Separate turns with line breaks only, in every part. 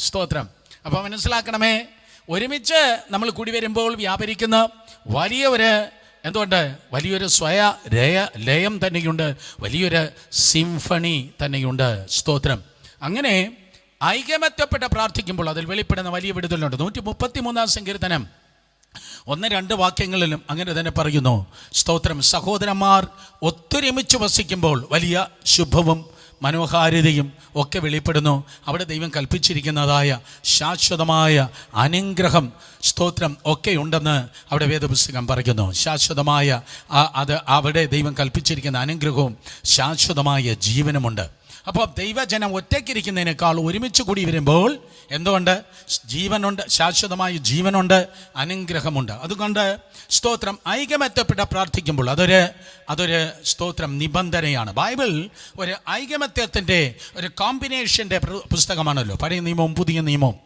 സ്തോത്രം. അപ്പോൾ മനസ്സിലാക്കണമേ, ഒരുമിച്ച് നമ്മൾ കൂടി വരുമ്പോൾ വ്യാപരിക്കുന്ന വലിയൊരു ലയം തന്നെയുണ്ട്, വലിയൊരു സിംഫണി തന്നെയുണ്ട്. സ്തോത്രം. അങ്ങനെ ഐകമത്യപ്പെട്ട് പ്രാർത്ഥിക്കുമ്പോൾ അതിൽ വെളിപ്പെടുന്ന വലിയ വിടുതലുണ്ട്. 133 സങ്കീർത്തനം 1-2 വാക്യങ്ങളിലും അങ്ങനെ തന്നെ പറയുന്നു. സ്തോത്രം. സഹോദരന്മാർ ഒത്തൊരുമിച്ച് വസിക്കുമ്പോൾ വലിയ ശുഭവും മനോഹാരിതയും ഒക്കെ വെളിപ്പെടുന്നു. അവിടെ ദൈവം കൽപ്പിച്ചിരിക്കുന്നതായ ശാശ്വതമായ അനുഗ്രഹം, സ്തോത്രം ഒക്കെ ഉണ്ടെന്ന് അവിടെ വേദപുസ്തകം പറയുന്നു. ശാശ്വതമായ അവിടെ ദൈവം കൽപ്പിച്ചിരിക്കുന്ന അനുഗ്രഹവും ശാശ്വതമായ ജീവനുമുണ്ട്. അപ്പോൾ ദൈവജനം ഒറ്റയ്ക്കിരിക്കുന്നതിനേക്കാൾ ഒരുമിച്ച് കൂടി വരുമ്പോൾ എന്തുകൊണ്ട്? ജീവനുണ്ട്, ശാശ്വതമായ ജീവനുണ്ട്, അനുഗ്രഹമുണ്ട്. അതുകൊണ്ട് സ്തോത്രം, ഐകമത്യപ്പെട്ട് പ്രാർത്ഥിക്കുമ്പോൾ അതൊരു സ്തോത്രം നിബന്ധനയാണ്. ബൈബിൾ ഒരു ഐകമത്യത്തിൻ്റെ ഒരു കോമ്പിനേഷൻ്റെ പുസ്തകമാണല്ലോ. പഴയ നിയമവും പുതിയ നിയമവും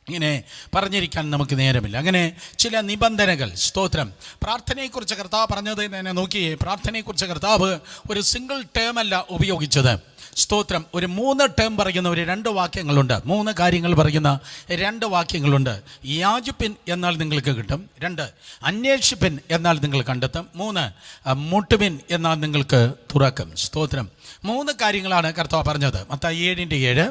ഇങ്ങനെ പറഞ്ഞിരിക്കാൻ നമുക്ക് നേരമില്ല. അങ്ങനെ ചില നിബന്ധനകൾ. സ്തോത്രം. പ്രാർത്ഥനയെക്കുറിച്ച് കർത്താവ് പറഞ്ഞത് തന്നെ നോക്കിയേ. പ്രാർത്ഥനയെക്കുറിച്ച് കർത്താവ് ഒരു സിംഗിൾ ടേം അല്ല ഉപയോഗിച്ചത്. സ്തോത്രം. ഒരു 3 ടേം പറയുന്ന ഒരു 2 വാക്യങ്ങളുണ്ട്. 3 കാര്യങ്ങൾ പറയുന്ന 2 വാക്യങ്ങളുണ്ട്. യാചിപ്പിൻ എന്നാൽ നിങ്ങൾക്ക് കിട്ടും. 2 അന്വേഷിപ്പിൻ എന്നാൽ നിങ്ങൾ കണ്ടെത്തും. 3 മുട്ടുവിൻ എന്നാൽ നിങ്ങൾക്ക് തുറക്കും. സ്തോത്രം. 3 കാര്യങ്ങളാണ് കർത്താവ് പറഞ്ഞത്. മത്തായി 7:7,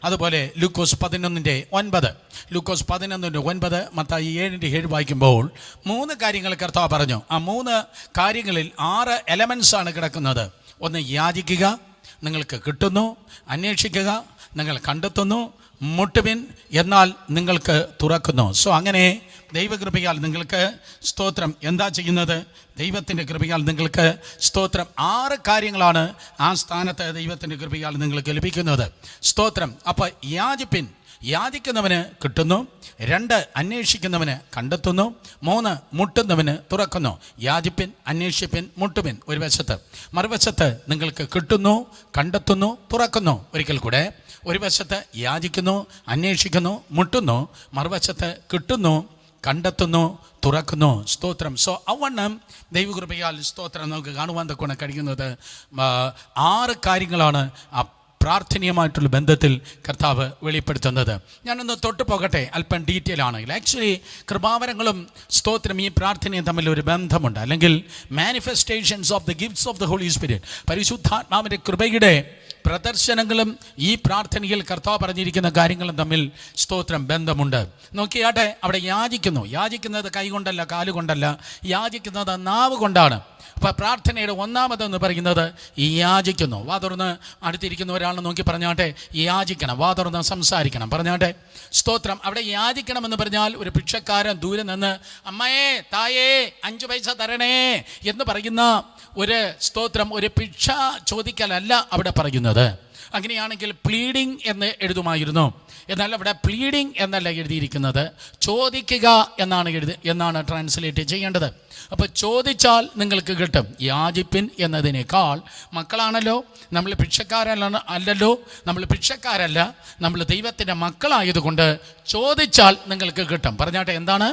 അതുപോലെ ലൂക്കോസ് 11:9. ലൂക്കോസ് 11:9, മത്തായി 7:7 വായിക്കുമ്പോൾ 3 കാര്യങ്ങൾ കർത്താവ് പറഞ്ഞു. ആ 3 കാര്യങ്ങളിൽ 6 എലമെൻസ് ആണ് കിടക്കുന്നത്. ഒന്ന്, യാചിക്കുക, നിങ്ങൾക്ക് കിട്ടുന്നു. അന്വേഷിക്കുക, നിങ്ങൾ കണ്ടെത്തുന്നു. മുട്ടുവിൻ എന്നാൽ നിങ്ങൾക്ക് തുറക്കുന്നു. സോ അങ്ങനെ ദൈവകൃപയാൽ നിങ്ങൾക്ക് സ്തോത്രം എന്താ ചെയ്യുന്നത്? ദൈവത്തിൻ്റെ കൃപയാൽ നിങ്ങൾക്ക് സ്തോത്രം 6 കാര്യങ്ങളാണ് ആ സ്ഥാനത്ത് ദൈവത്തിൻ്റെ കൃപയാൽ നിങ്ങൾക്ക് ലഭിക്കുന്നത്. സ്തോത്രം. അപ്പോൾ യാചിപ്പിൻ, യാചിക്കുന്നവന് കിട്ടുന്നു. 2 അന്വേഷിക്കുന്നവന് കണ്ടെത്തുന്നു. 3 മുട്ടുന്നവന് തുറക്കുന്നു. യാചിപ്പിൻ, അന്വേഷിപ്പിൻ, മുട്ടുവിൻ ഒരു വശത്ത്. മറുവശത്ത് നിങ്ങൾക്ക് കിട്ടുന്നു, കണ്ടെത്തുന്നു, തുറക്കുന്നു. ഒരിക്കൽ കൂടെ, ഒരു വശത്ത് യാചിക്കുന്നു, അന്വേഷിക്കുന്നു, മുട്ടുന്നു. മറുവശത്ത് കിട്ടുന്നു, കണ്ടെത്തുന്നു, തുറക്കുന്നു. സ്തോത്രം. സോ അവണ്ണം ദൈവകൃപയാൽ സ്തോത്രം നമുക്ക് കാണുവാൻ തക്കവണ്ണം കഴിയുന്നത് 6 കാര്യങ്ങളാണ് ആ പ്രാർത്ഥനീയമായിട്ടുള്ള ബന്ധത്തിൽ കർത്താവ് വെളിപ്പെടുത്തുന്നത്. ഞാനൊന്ന് തൊട്ട് പോകട്ടെ, അല്പം ഡീറ്റെയിൽ ആണെങ്കിൽ. ആക്ച്വലി കൃപാവരങ്ങളും സ്തോത്രം ഈ പ്രാർത്ഥനയും തമ്മിൽ ഒരു ബന്ധമുണ്ട്. അല്ലെങ്കിൽ manifestations of the gifts of the holy spirit, പരിശുദ്ധാത്മാവിൻ്റെ കൃപയുടെ പ്രദർശനങ്ങളും ഈ പ്രാർത്ഥനയിൽ കർത്താവ് പറഞ്ഞിരിക്കുന്ന കാര്യങ്ങളും തമ്മിൽ സ്തോത്രം ബന്ധമുണ്ട്. നോക്കിയാട്ടെ, അവിടെ യാചിക്കുന്നത് കൈകൊണ്ടല്ല, കാലുകൊണ്ടല്ല, യാചിക്കുന്നത് നാവ് കൊണ്ടാണ്. അപ്പോൾ പ്രാർത്ഥനയുടെ ഒന്നാമതെന്ന് പറയുന്നത് ഈ യാചിക്കുന്നു. വാ തുറന്ന് അടുത്തിരിക്കുന്ന ഒരാളെ നോക്കി പറഞ്ഞാട്ടെ, യാചിക്കണം. വാ തുറന്ന് സംസാരിക്കണം. പറഞ്ഞാട്ടെ സ്തോത്രം. അവിടെ യാചിക്കണമെന്ന് പറഞ്ഞാൽ ഒരു ഭിക്ഷക്കാരൻ ദൂരെ നിന്ന് അമ്മയെ, തായേ, 5 പൈസ തരണേ എന്ന് പറയുന്ന ഒരു സ്തോത്രം, ഒരു ഭിക്ഷ ചോദിക്കലല്ല അവിടെ പറയുന്നത്. അങ്ങനെയാണെങ്കിൽ പ്ലീഡിങ് എന്ന് എഴുതുമായിരുന്നു. എന്നാൽ അവിടെ പ്ലീഡിങ് എന്നല്ല എഴുതിയിരിക്കുന്നത്, ചോദിക്കുക എന്നാണ് ട്രാൻസ്ലേറ്റ് ചെയ്യേണ്ടത്. അപ്പോൾ ചോദിച്ചാൽ നിങ്ങൾക്ക് കിട്ടും. യാചിപ്പിൻ എന്നതിനേക്കാൾ, മക്കളാണല്ലോ നമ്മൾ, ഭിക്ഷക്കാരല്ല, നമ്മൾ ദൈവത്തിൻ്റെ മക്കളായതുകൊണ്ട് ചോദിച്ചാൽ നിങ്ങൾക്ക് കിട്ടും. പറഞ്ഞാട്ടെ, എന്താണ്?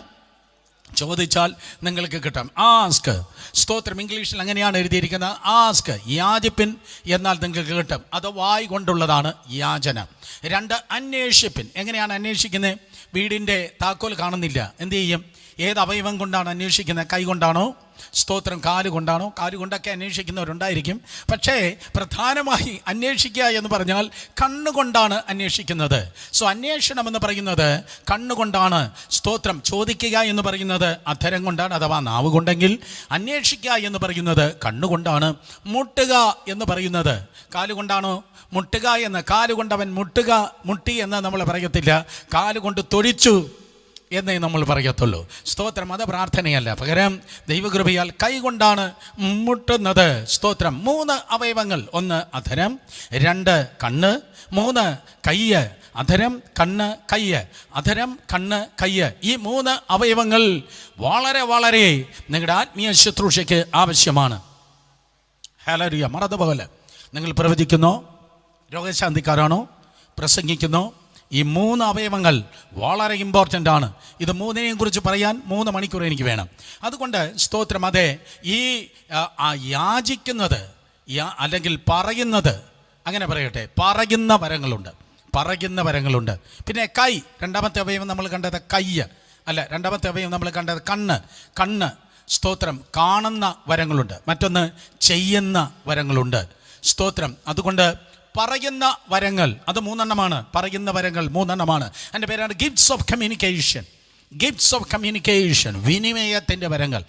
ചോദിച്ചാൽ നിങ്ങൾക്ക് കിട്ടും. ആസ്ക്. സ്തോത്രം. ഇംഗ്ലീഷിൽ അങ്ങനെയാണ് എഴുതിയിരിക്കുന്നത്, ആസ്ക്. യാചിപ്പിൻ എന്നാൽ നിങ്ങൾക്ക് കിട്ടും. അത് വായ് കൊണ്ടുള്ളതാണ് യാചന. 2 അന്വേഷിപ്പിൻ. എങ്ങനെയാണ് അന്വേഷിക്കുന്നത്? വീടിൻ്റെ താക്കോൽ കാണുന്നില്ല, എന്ത് ചെയ്യും? ഏത് അവയവം കൊണ്ടാണ് അന്വേഷിക്കുന്നത്? കൈ കൊണ്ടാണോ? സ്തോത്രം. കാലുകൊണ്ടാണോ? കാലുകൊണ്ടൊക്കെ അന്വേഷിക്കുന്നവരുണ്ടായിരിക്കും. പക്ഷേ പ്രധാനമായി അന്വേഷിക്കുക എന്ന് പറഞ്ഞാൽ കണ്ണുകൊണ്ടാണ് അന്വേഷിക്കുന്നത്. സോ അന്വേഷണം എന്ന് പറയുന്നത് കണ്ണുകൊണ്ടാണ്. സ്തോത്രം. ചോദിക്കുക എന്ന് പറയുന്നത് അധരം കൊണ്ടാണ്, അഥവാ നാവ് കൊണ്ടെങ്കിൽ. അന്വേഷിക്കുക എന്ന് പറയുന്നത് കണ്ണുകൊണ്ടാണ്. മുട്ടുക എന്ന് പറയുന്നത് കാലുകൊണ്ടാണോ? മുട്ടുക എന്ന്, കാലുകൊണ്ടവൻ മുട്ടി എന്ന് നമ്മൾ പറയത്തില്ല, കാലുകൊണ്ട് തൊഴിച്ചു എന്നേ നമ്മൾ പറയത്തുള്ളൂ. സ്തോത്രം. അത് പ്രാർത്ഥനയല്ല, പകരം ദൈവകൃപയാൽ കൈകൊണ്ടാണ് മുട്ടുന്നത്. സ്തോത്രം. 3 അവയവങ്ങൾ. 1 അധരം, 2 കണ്ണ്, 3 കയ്യ്. അധരം, കണ്ണ്, കയ്യ്. അധരം, കണ്ണ്, കയ്യ്. ഈ 3 അവയവങ്ങൾ വളരെ വളരെ നിങ്ങളുടെ ആത്മീയ ശുശ്രൂഷയ്ക്ക് ആവശ്യമാണ്. ഹല്ലേലൂയ. മറന്നുപോലെ നിങ്ങൾ പ്രവചിക്കുന്നോ? രോഗശാന്തിക്കാരാണോ? പ്രസംഗിക്കുന്നോ? ഈ 3 അവയവങ്ങൾ വളരെ ഇമ്പോർട്ടൻ്റ് ആണ്. ഇത് 3നെയും കുറിച്ച് പറയാൻ 3 മണിക്കൂർ എനിക്ക് വേണം. അതുകൊണ്ട് സ്തോത്രം. അതെ, ഈ യാചിക്കുന്നത് അല്ലെങ്കിൽ പറയുന്നത്, അങ്ങനെ പറയട്ടെ, പറയുന്ന വരങ്ങളുണ്ട്. പറയുന്ന വരങ്ങളുണ്ട്. പിന്നെ കൈ, രണ്ടാമത്തെ അവയവം നമ്മൾ കണ്ടത് കയ്യ് അല്ല, രണ്ടാമത്തെ അവയവം നമ്മൾ കണ്ടത് കണ്ണ്. സ്തോത്രം, കാണുന്ന വരങ്ങളുണ്ട്. മറ്റൊന്ന് ചെയ്യുന്ന വരങ്ങളുണ്ട്. സ്തോത്രം. അതുകൊണ്ട് പറയുന്ന വരങ്ങൾ അത് 3 എണ്ണമാണ്. പറയുന്ന വരങ്ങൾ 3 എണ്ണമാണ്. എൻ്റെ പേരാണ് gifts of communication. Gifts of communication, വിനിമയത്തിൻ്റെ വരങ്ങൾ.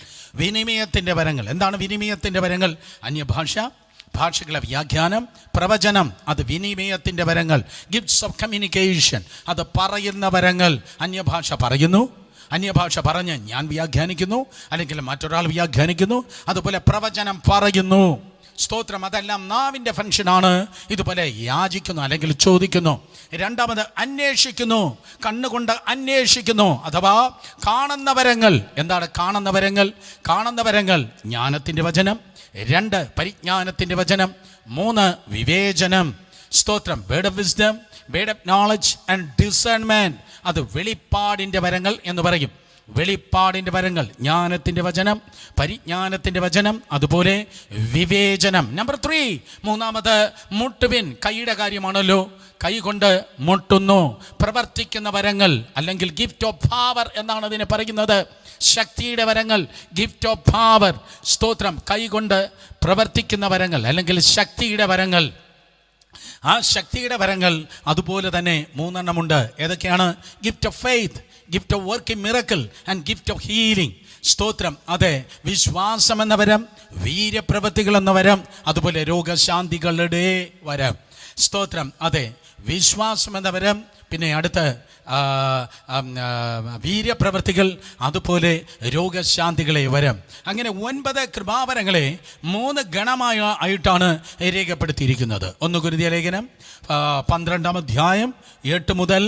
എന്താണ് വിനിമയത്തിൻ്റെ വരങ്ങൾ? അന്യഭാഷ, ഭാഷകളെ വ്യാഖ്യാനം, പ്രവചനം, അത് വിനിമയത്തിൻ്റെ വരങ്ങൾ. ഗിഫ്റ്റ്സ് ഓഫ് കമ്മ്യൂണിക്കേഷൻ, അത് പറയുന്ന വരങ്ങൾ. അന്യഭാഷ പറയുന്നു, അന്യഭാഷ പറഞ്ഞ് ഞാൻ വ്യാഖ്യാനിക്കുന്നു, അല്ലെങ്കിൽ മറ്റൊരാൾ വ്യാഖ്യാനിക്കുന്നു. അതുപോലെ പ്രവചനം പറയുന്നു. സ്തോത്രം. അതെല്ലാം നാവിൻ്റെ ഫംഗ്ഷനാണ്. ഇതുപോലെ യാചിക്കുന്നു അല്ലെങ്കിൽ ചോദിക്കുന്നു. രണ്ടാമത് അന്വേഷിക്കുന്നു, കണ്ണുകൊണ്ട് അന്വേഷിക്കുന്നു, അഥവാ കാണുന്ന വരങ്ങൾ. എന്താണ് കാണുന്ന വരങ്ങൾ? ജ്ഞാനത്തിൻ്റെ വചനം. 2 പരിജ്ഞാനത്തിൻ്റെ വചനം. 3 വിവേചനം. സ്തോത്രം. Word of wisdom, word of knowledge and discernment. അത് വെളിപ്പാടിൻ്റെ വരങ്ങൾ എന്ന് പറയും. വെളിപ്പാടിൻ്റെ വരങ്ങൾ, ജ്ഞാനത്തിൻ്റെ വചനം, പരിജ്ഞാനത്തിൻ്റെ വചനം, അതുപോലെ വിവേചനം. നമ്പർ 3, മൂന്നാമത് മുട്ടുവിൻ. കൈയുടെ കാര്യമാണല്ലോ. കൈ കൊണ്ട് മുട്ടുന്നു. പ്രവർത്തിക്കുന്ന വരങ്ങൾ അല്ലെങ്കിൽ ഗിഫ്റ്റ് ഓഫ് പവർ എന്നാണ് അതിനെ പറയുന്നത്. ശക്തിയുടെ വരങ്ങൾ, ഗിഫ്റ്റ് ഓഫ് പവർ. സ്തോത്രം. കൈ കൊണ്ട് പ്രവർത്തിക്കുന്ന വരങ്ങൾ അല്ലെങ്കിൽ ശക്തിയുടെ വരങ്ങൾ. ആ ശക്തിയുടെ വരങ്ങൾ അതുപോലെ തന്നെ 3 എണ്ണമുണ്ട്. ഏതൊക്കെയാണ്? Gift of faith, gift of working miracle and gift of healing. സ്തോത്രം. അതെ, വിശ്വാസം എന്ന വരം, വീര്യപ്രവൃത്തികൾ എന്ന വരം, അതുപോലെ രോഗശാന്തികളുടെ വരം. സ്തോത്രം. അതെ, വിശ്വാസം എന്ന വരം, പിന്നെ അടുത്ത് വീര്യപ്രവൃത്തികൾ, അതുപോലെ രോഗശാന്തികളെ വരം. അങ്ങനെ 9 കൃപാവരങ്ങളെ 3 ഗണമായിട്ടാണ് രേഖപ്പെടുത്തിയിരിക്കുന്നത്. 1 കൊരിന്ത്യർ ലേഖനം 12-ാം അധ്യായം 8 മുതൽ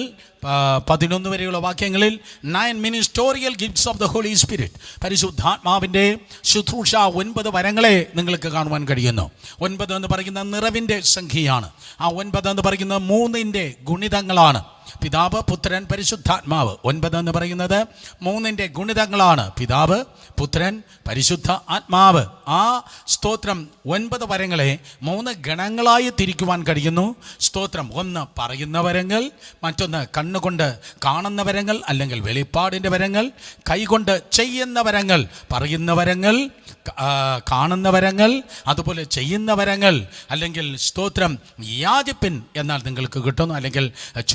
11 വരെയുള്ള വാക്യങ്ങളിൽ 9 ministerial gifts of the holy spirit. പരിശുദ്ധാത്മാവിൻ്റെ ശുശ്രൂഷ 9 വരങ്ങളെ നിങ്ങൾക്ക് കാണുവാൻ കഴിയുന്നു. 9 എന്ന് പറയുന്ന നിറവിൻ്റെ സംഖ്യയാണ്. ആ 9 എന്ന് പറയുന്നത് 3ന്റെ ഗുണിതങ്ങളാണ്. പിതാവ്, പുത്രൻ, പരിശുദ്ധാത്മാവ്. 9 എന്ന് പറയുന്നത് 3ന്റെ ഗുണിതങ്ങളാണ്. പിതാവ്, പുത്രൻ, പരിശുദ്ധ ആത്മാവ്. ആ സ്തോത്രം 9 വരങ്ങളെ 3 ഗണങ്ങളായി തിരിക്കുവാൻ കഴിയുന്നു. സ്തോത്രം. 1 പറയുന്ന വരങ്ങൾ, മറ്റൊന്ന് കണ്ണുകൊണ്ട് കാണുന്ന വരങ്ങൾ അല്ലെങ്കിൽ വെളിപ്പാടിൻ്റെ വരങ്ങൾ, കൈകൊണ്ട് ചെയ്യുന്ന വരങ്ങൾ, പറയുന്ന വരങ്ങൾ, കാണുന്ന വരങ്ങൾ, അതുപോലെ ചെയ്യുന്ന വരങ്ങൾ. അല്ലെങ്കിൽ സ്തോത്രം യാചിപ്പിൻ എന്നാൽ നിങ്ങൾക്ക് കിട്ടുന്നു, അല്ലെങ്കിൽ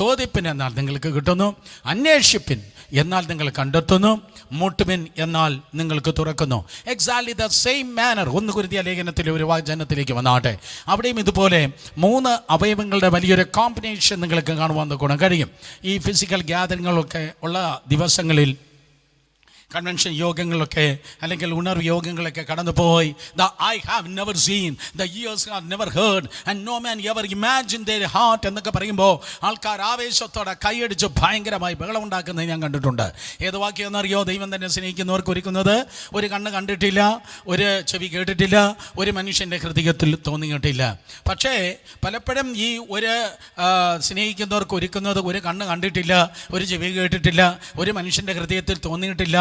ചോദിപ്പിൻ എന്നാൽ നിങ്ങൾക്ക് കിട്ടുന്നു, അന്വേഷിപ്പിൻ എന്നാൽ നിങ്ങൾ കണ്ടെത്തുന്നു, മുട്ടുവിൻ എന്നാൽ നിങ്ങൾക്ക് തുറക്കുന്നു. Exactly the same manor. 1 കൊരിന്ത്യർ ലേഖനത്തിലെ ഒരു വചനത്തിലേക്ക് വന്നാട്ടെ. അവിടെയും ഇതുപോലെ 3 അവയവങ്ങളുടെ വലിയൊരു കോമ്പിനേഷൻ നിങ്ങൾക്ക് കാണുവാൻ ഗുണം കഴിയും. ഈ ഫിസിക്കൽ ഗ്യാതറിങ്ങുകളൊക്കെ ഉള്ള ദിവസങ്ങളിൽ, കൺവെൻഷൻ യോഗങ്ങളൊക്കെ അല്ലെങ്കിൽ ഉണർവ് യോഗങ്ങളൊക്കെ കടന്നുപോയി, the eye have never seen, the ears have never heard and no man ever imagine their heart എന്നൊക്കെ പറയുമ്പോൾ ആൾക്കാർ ആവേശത്തോടെ കൈയടിച്ച് ഭയങ്കരമായി ബഹളം ഉണ്ടാക്കുന്നത് ഞാൻ കണ്ടിട്ടുണ്ട്. ഏത് വാക്യമെന്നറിയോ? ദൈവം തന്നെ സ്നേഹിക്കുന്നവർക്ക് ഒരുക്കുന്നത് ഒരു കണ്ണ് കണ്ടിട്ടില്ല, ഒരു ചെവി കേട്ടിട്ടില്ല, ഒരു മനുഷ്യൻ്റെ ഹൃദയത്തിൽ തോന്നിയിട്ടില്ല. പക്ഷേ പലപ്പോഴും ഈ ഒരു സ്നേഹിക്കുന്നവർക്ക് ഒരുക്കുന്നത് ഒരു കണ്ണ് കണ്ടിട്ടില്ല, ഒരു ചെവി കേട്ടിട്ടില്ല, ഒരു മനുഷ്യൻ്റെ ഹൃദയത്തിൽ തോന്നിയിട്ടില്ല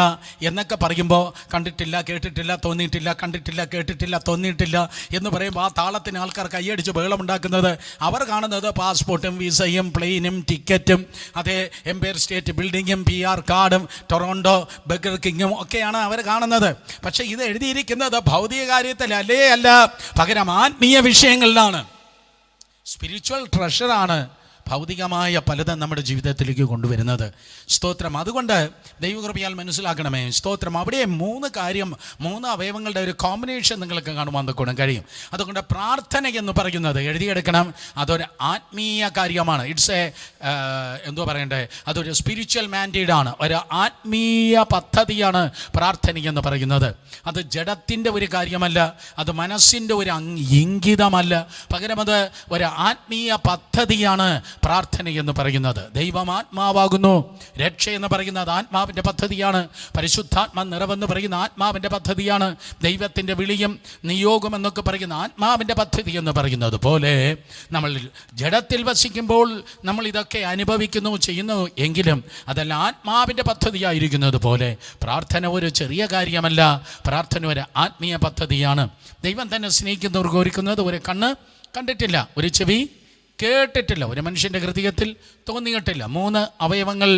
എന്നൊക്കെ പറയുമ്പോൾ കണ്ടിട്ടില്ല, കേട്ടിട്ടില്ല, തോന്നിയിട്ടില്ല, കണ്ടിട്ടില്ല, കേട്ടിട്ടില്ല, തോന്നിയിട്ടില്ല എന്ന് പറയുമ്പോൾ ആ താളത്തിന് ആൾക്കാർ കൈയടിച്ച് ബഹളമുണ്ടാക്കുന്നത്, അവർ കാണുന്നത് പാസ്പോർട്ടും വിസയും പ്ലെയിനും ടിക്കറ്റും, അതേ എംപയർ സ്റ്റേറ്റ് ബിൽഡിങ്ങും PR കാർഡും ടൊറോണ്ടോ ബർഗർ കിങ്ങും ഒക്കെയാണ് അവർ കാണുന്നത്. പക്ഷേ ഇത് എഴുതിയിരിക്കുന്നത് ഭൗതിക കാര്യത്തിൽ അല്ല, പകരം ആത്മീയ വിഷയങ്ങളിലാണ്. സ്പിരിച്വൽ ട്രഷറാണ് ഭൗതികമായ പലതും നമ്മുടെ ജീവിതത്തിലേക്ക് കൊണ്ടുവരുന്നത്. സ്തോത്രം. അതുകൊണ്ട് ദൈവകൃപയാൽ മനസ്സിലാക്കണമേ. സ്തോത്രം. അവിടെ 3 അവയവങ്ങളുടെ ഒരു കോമ്പിനേഷൻ നിങ്ങൾക്ക് കാണുവാൻ ഗുണം കഴിയും. അതുകൊണ്ട് പ്രാർത്ഥന എന്ന് പറയുന്നത് എഴുതിയെടുക്കണം. അതൊരു ആത്മീയ കാര്യമാണ്. ഇറ്റ്സ് എന്തോ പറയണ്ടേ, അതൊരു സ്പിരിച്വൽ മാൻഡേറ്റാണ്, ഒരു ആത്മീയ പദ്ധതിയാണ് പ്രാർത്ഥന എന്ന് പറയുന്നത്. അത് ജഡത്തിൻ്റെ ഒരു കാര്യമല്ല, അത് മനസ്സിൻ്റെ ഒരു ഇംഗിതമല്ല, പകരം അത് ഒരു ആത്മീയ പദ്ധതിയാണ് പ്രാർത്ഥന എന്ന് പറയുന്നത്. ദൈവം ആത്മാവാകുന്നു. രക്ഷ എന്ന് പറയുന്നത് ആത്മാവിൻ്റെ പദ്ധതിയാണ്. പരിശുദ്ധാത്മ നിറവെന്ന് പറയുന്ന ആത്മാവിൻ്റെ പദ്ധതിയാണ്. ദൈവത്തിൻ്റെ വിളിയും നിയോഗം എന്നൊക്കെ പറയുന്ന ആത്മാവിൻ്റെ പദ്ധതി എന്ന് പറയുന്നത് പോലെ നമ്മൾ ജഡത്തിൽ വസിക്കുമ്പോൾ നമ്മൾ ഇതൊക്കെ അനുഭവിക്കുന്നു, ചെയ്യുന്നു എങ്കിലും അതെല്ലാം ആത്മാവിൻ്റെ പദ്ധതിയായിരിക്കുന്നത് പോലെ പ്രാർത്ഥന ഒരു ചെറിയ കാര്യമല്ല, പ്രാർത്ഥന ഒരു ആത്മീയ പദ്ധതിയാണ്. ദൈവം തന്നെ സ്നേഹിക്കുന്നവർക്ക് ഒരുക്കുന്നത് ഒരു കണ്ണ് കണ്ടിട്ടില്ല, ഒരു ചെവി കേട്ടിട്ടില്ല, ഒരു മനുഷ്യൻ്റെ ഹൃദയത്തിൽ തോന്നിയിട്ടില്ല. 3 അവയവങ്ങൾ